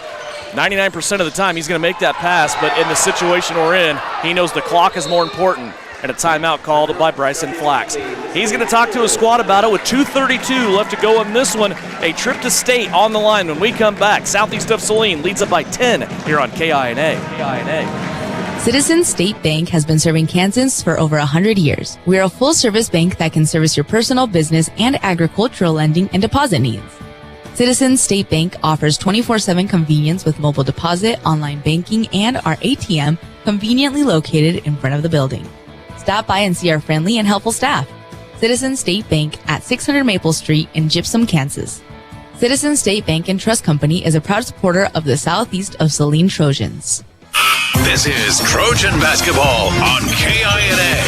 99% of the time he's going to make that pass, but in the situation we're in, he knows the clock is more important, and a timeout called by Bryson Flax. He's going to talk to his squad about it with 2:32 left to go in this one. A trip to state on the line when we come back. Southeast of Saline leads up by 10 here on KINA. Citizens State Bank has been serving Kansans for over 100 years. We are a full-service bank that can service your personal, business, and agricultural lending and deposit needs. Citizens State Bank offers 24/7 convenience with mobile deposit, online banking, and our ATM conveniently located in front of the building. Stop by and see our friendly and helpful staff. Citizens State Bank at 600 Maple Street in Gypsum, Kansas. Citizens State Bank and Trust Company is a proud supporter of the Southeast of Saline Trojans. This is Trojan basketball on KINA.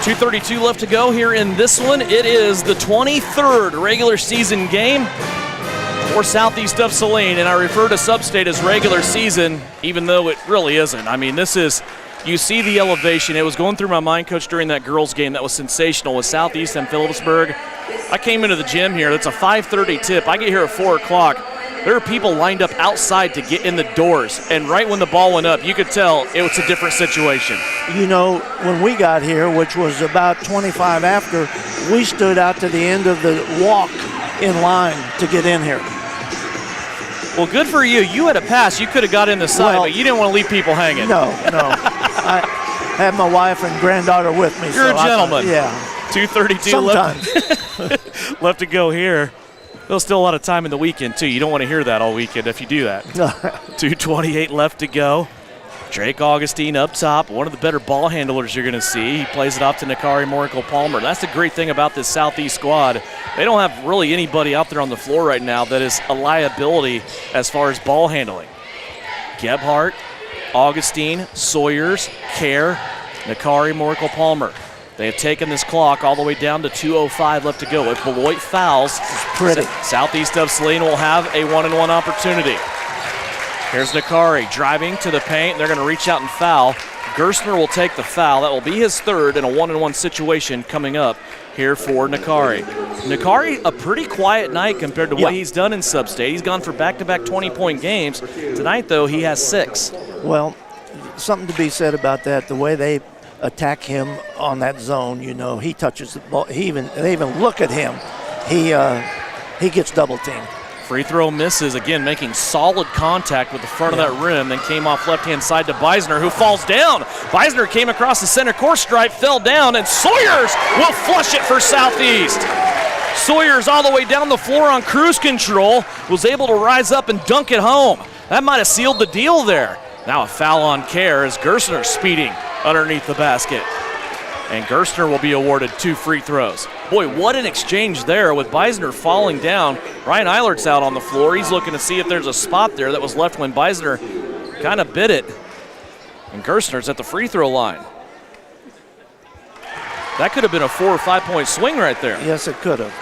2:32 left to go here in this one. It is the 23rd regular season game for Southeast of Saline, and I refer to Substate as regular season, even though it really isn't. I mean, this is, you see the elevation. It was going through my mind, Coach, during that girls' game that was sensational with Southeast and Phillipsburg. I came into the gym here. It's a 5:30 tip. I get here at 4 o'clock. There are people lined up outside to get in the doors, and right when the ball went up, you could tell it was a different situation. You know, when we got here, which was about 25 after, we stood out to the end of the walk in line to get in here. Well, good for you. You had a pass. You could have got in the side, but you didn't want to leave people hanging. No. I had my wife and granddaughter with me. You're a gentleman. Yeah. 2:32 left to go here. There's still a lot of time in the weekend, too. You don't want to hear that all weekend if you do that. 2:28 left to go. Drake Augustine up top, one of the better ball handlers you're going to see. He plays it off to Nakari Morikel-Palmer. That's the great thing about this Southeast squad. They don't have really anybody out there on the floor right now that is a liability as far as ball handling. Gebhardt, Augustine, Sawyers, Kerr, Nakari Morikel-Palmer. They have taken this clock all the way down to 2:05 left to go. If Beloit fouls, Southeast of Saline will have a 1-and-1 opportunity. Here's Nakari driving to the paint. They're going to reach out and foul. Gerstner will take the foul. That will be his third in a 1-and-1 situation coming up here for Nakari. Nakari, a pretty quiet night compared to what he's done in Substate. He's gone for back-to-back 20-point games. Tonight, though, he has 6. Well, something to be said about that, the way they attack him on that zone, you know, he touches the ball. They even look at him. He gets double teamed. Free throw misses, again making solid contact with the front of that rim, then came off left-hand side to Beisner, who falls down. Beisner came across the center court stripe, fell down, and Sawyers will flush it for Southeast. Sawyers all the way down the floor on cruise control, was able to rise up and dunk it home. That might have sealed the deal there. Now a foul on Kerr as Gerstner speeding underneath the basket. And Gerstner will be awarded 2 free throws. Boy, what an exchange there with Beisner falling down. Ryan Eilert's out on the floor. He's looking to see if there's a spot there that was left when Beisner kind of bit it. And Gerstner's at the free throw line. That could have been a 4 or 5 point swing right there. Yes, it could have.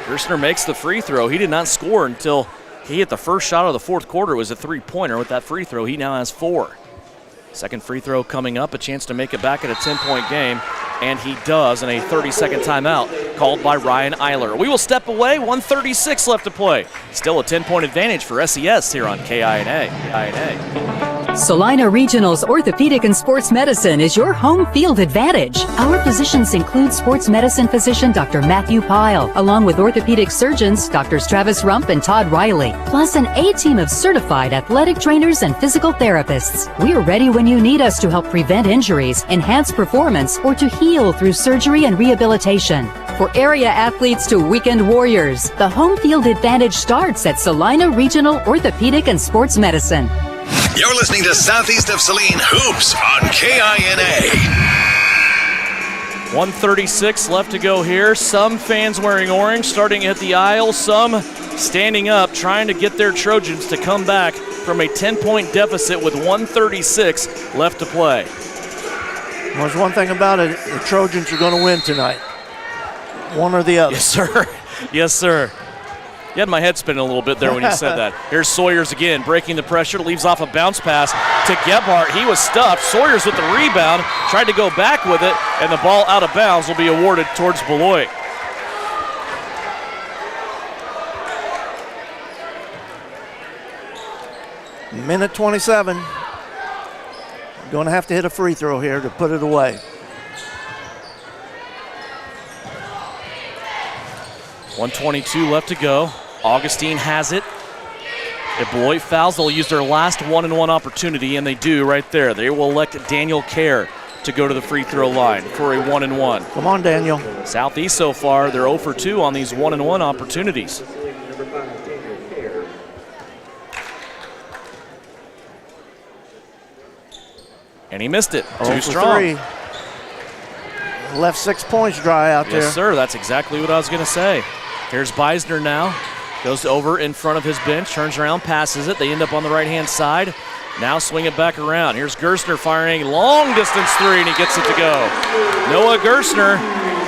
Gerstner makes the free throw. He did not score until he hit the first shot of the fourth quarter. It was a 3-pointer. With that free throw, he now has 4. Second free throw coming up, a chance to make it back at a 10-point game, and he does in a 30-second timeout called by Ryan Eiler. We will step away, 1:36 left to play. Still a 10-point advantage for SES here on KINA. Salina Regional's Orthopedic and Sports Medicine is your home field advantage. Our physicians include sports medicine physician Dr. Matthew Pyle, along with orthopedic surgeons Drs. Travis Rump and Todd Riley, plus an A-team of certified athletic trainers and physical therapists. We are ready when you need us to help prevent injuries, enhance performance, or to heal through surgery and rehabilitation. For area athletes to weekend warriors, the home field advantage starts at Salina Regional Orthopedic and Sports Medicine. You're listening to Southeast of Saline Hoops on KINA. 1:36 left to go here. Some fans wearing orange starting at the aisle, some standing up trying to get their Trojans to come back from a 10-point deficit with 1:36 left to play. Well, there's one thing about it, the Trojans are going to win tonight. One or the other. Yes, sir. Yes, sir. You had my head spinning a little bit there when you said that. Here's Sawyers again, breaking the pressure, leaves off a bounce pass to Gebhardt. He was stuffed. Sawyers with the rebound, tried to go back with it, and the ball out of bounds will be awarded towards Beloit. Minute 27. Going to have to hit a free throw here to put it away. .122 left to go. Augustine has it. If Beloit fouls, they'll use their last 1-and-1 opportunity, and they do right there. They will elect Daniel Kerr to go to the free throw line for a 1-and-1. Come on, Daniel. Southeast so far, they're 0 for 2 on these 1-and-1 opportunities. And he missed it. Too strong. 3. Left 6 points dry out there. Yes, sir. That's exactly what I was going to say. Here's Beisner now. Goes over in front of his bench, turns around, passes it. They end up on the right-hand side. Now swing it back around. Here's Gerstner firing long-distance 3, and he gets it to go. Noah Gerstner,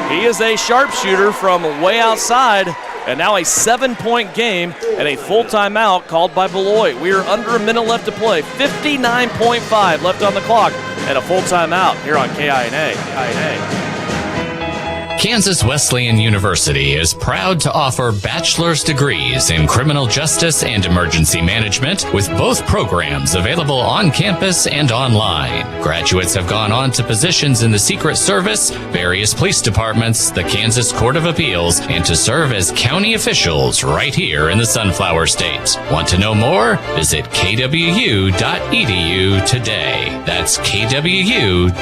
he is a sharpshooter from way outside, and now a 7-point game and a full timeout called by Beloit. We are under a minute left to play. 59.5 left on the clock and a full timeout here on KINA. Kansas Wesleyan University is proud to offer bachelor's degrees in criminal justice and emergency management, with both programs available on campus and online. Graduates have gone on to positions in the Secret Service, various police departments, the Kansas Court of Appeals, and to serve as county officials right here in the Sunflower State. Want to know more? Visit kwu.edu today. That's kwu.edu.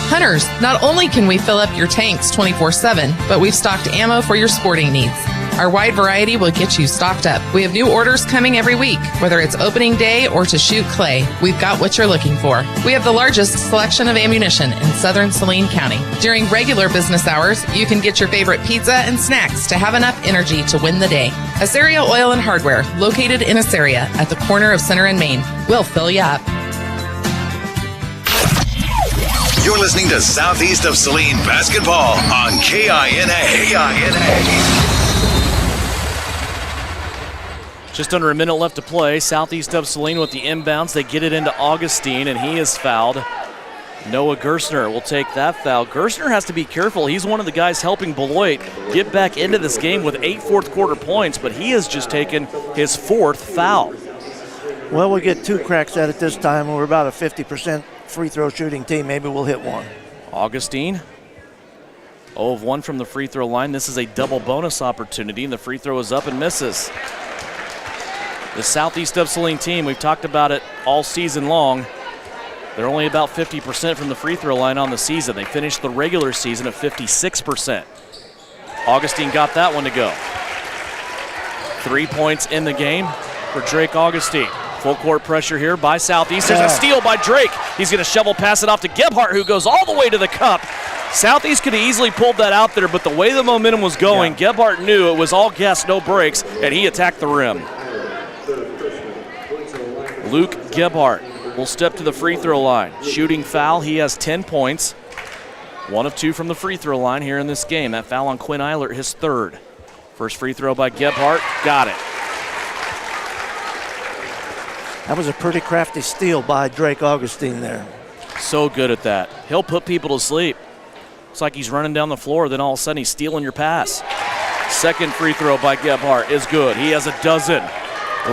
Hunters, not only can we fill up your tanks 24/7, but we've stocked ammo for your sporting needs. Our wide variety will get you stocked up. We have new orders coming every week, whether it's opening day or to shoot clay. We've got what you're looking for. We have the largest selection of ammunition in southern Saline County. During regular business hours, you can get your favorite pizza and snacks to have enough energy to win the day. Assyria Oil and Hardware, located in Assyria at the corner of Center and Main. We'll fill you up. You're listening to Southeast of Saline Basketball on KINA. Just under a minute left to play. Southeast of Saline with the inbounds. They get it into Augustine, and he is fouled. Noah Gerstner will take that foul. Gerstner has to be careful. He's one of the guys helping Beloit get back into this game with 8 fourth-quarter points, but he has just taken his 4th foul. Well, we'll get 2 cracks at it this time. We're about a 50% free throw shooting team. Maybe we'll hit one. Augustine, 0 of 1 from the free throw line. This is a double bonus opportunity, and the free throw is up and misses. The Southeast of Saline team, we've talked about it all season long. They're only about 50% from the free throw line on the season. They finished the regular season at 56%. Augustine got that one to go. 3 points in the game for Drake Augustine. Full court pressure here by Southeast. There's a steal by Drake. He's going to shovel pass it off to Gebhardt, who goes all the way to the cup. Southeast could have easily pulled that out there, but the way the momentum was going, Gebhardt knew it was all gas, no breaks, and he attacked the rim. Luke Gebhardt will step to the free throw line. Shooting foul, he has 10 points. 1 of 2 from the free throw line here in this game. That foul on Quinn Eilert, his 3rd. First free throw by Gebhardt, got it. That was a pretty crafty steal by Drake Augustine there. So good at that. He'll put people to sleep. It's like he's running down the floor, then all of a sudden he's stealing your pass. Second free throw by Gebhardt is good. He has a dozen.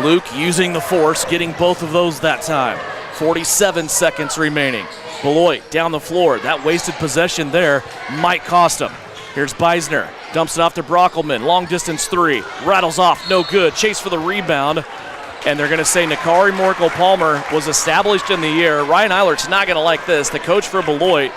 Luke using the force, getting both of those that time. 47 seconds remaining. Beloit down the floor. That wasted possession there might cost him. Here's Beisner. Dumps it off to Brockelman. Long distance 3. Rattles off. No good. Chase for the rebound. And they're going to say Nakari Morkel-Palmer was established in the air. Ryan Eilert's not going to like this, the coach for Beloit.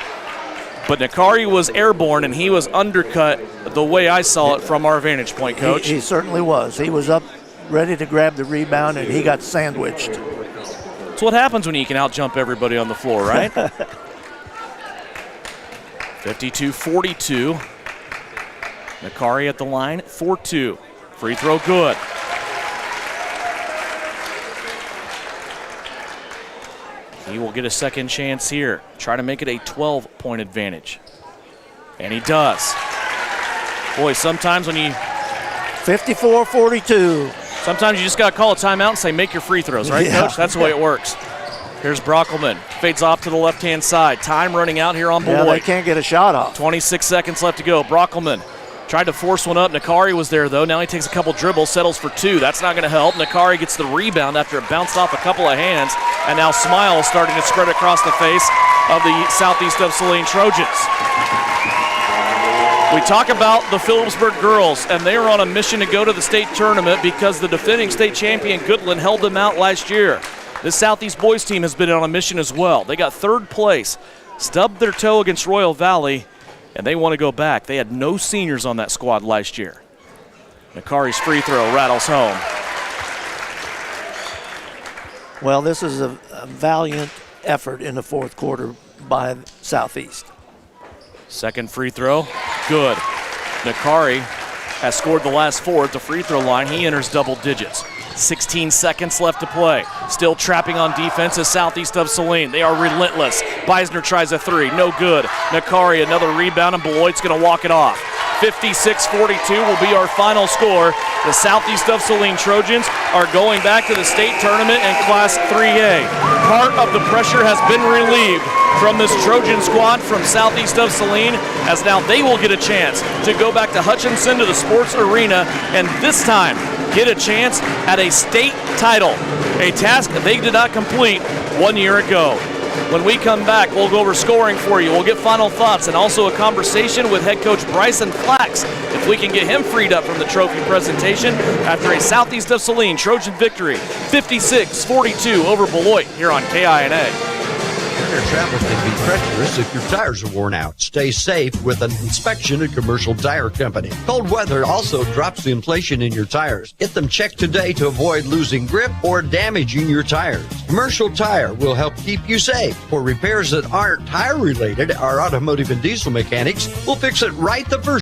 But Nakari was airborne, and he was undercut the way I saw it from our vantage point, Coach. He certainly was. He was up, ready to grab the rebound, and he got sandwiched. That's what happens when you can out-jump everybody on the floor, right? 52-42. Nakari at the line, 4-2. Free throw good. He will get a second chance here. Try to make it a 12-point advantage. And he does. Boy, sometimes when you... 54-42. Sometimes you just got to call a timeout and say, make your free throws, right, Coach? That's the way it works. Here's Brockelman. Fades off to the left-hand side. Time running out here on Beloit. They can't get a shot off. 26 seconds left to go. Brockelman Tried to force one up. Nakari was there, though. Now he takes a couple dribbles, settles for 2. That's not going to help. Nakari gets the rebound after it bounced off a couple of hands. And now Smile is starting to spread across the face of the Southeast of Saline Trojans. We talk about the Phillipsburg girls, and they are on a mission to go to the state tournament because the defending state champion Goodland held them out last year. This Southeast boys team has been on a mission as well. They got 3rd place, stubbed their toe against Royal Valley, and they want to go back. They had no seniors on that squad last year. Nakari's free throw rattles home. Well, this is a valiant effort in the 4th quarter by Southeast. Second free throw, good. Nakari has scored the last 4 at the free throw line. He enters double digits. 16 seconds left to play. Still trapping on defense is Southeast of Saline. They are relentless. Beisner tries a 3, no good. Nakari another rebound, and Beloit's going to walk it off. 56-42 will be our final score. The Southeast of Saline Trojans are going back to the state tournament in Class 3A. Part of the pressure has been relieved from this Trojan squad from Southeast of Saline, as now they will get a chance to go back to Hutchinson to the sports arena, and this time get a chance at a state title, a task that they did not complete 1 year ago. When we come back, we'll go over scoring for you. We'll get final thoughts and also a conversation with head coach Bryson Flax if we can get him freed up from the trophy presentation after a Southeast of Saline Trojan victory, 56-42 over Beloit here on KINA. Air travel can be treacherous if your tires are worn out. Stay safe with an inspection at Commercial Tire Company. Cold weather also drops the inflation in your tires. Get them checked today to avoid losing grip or damaging your tires. Commercial Tire will help keep you safe. For repairs that aren't tire related, our automotive and diesel mechanics will fix it right the first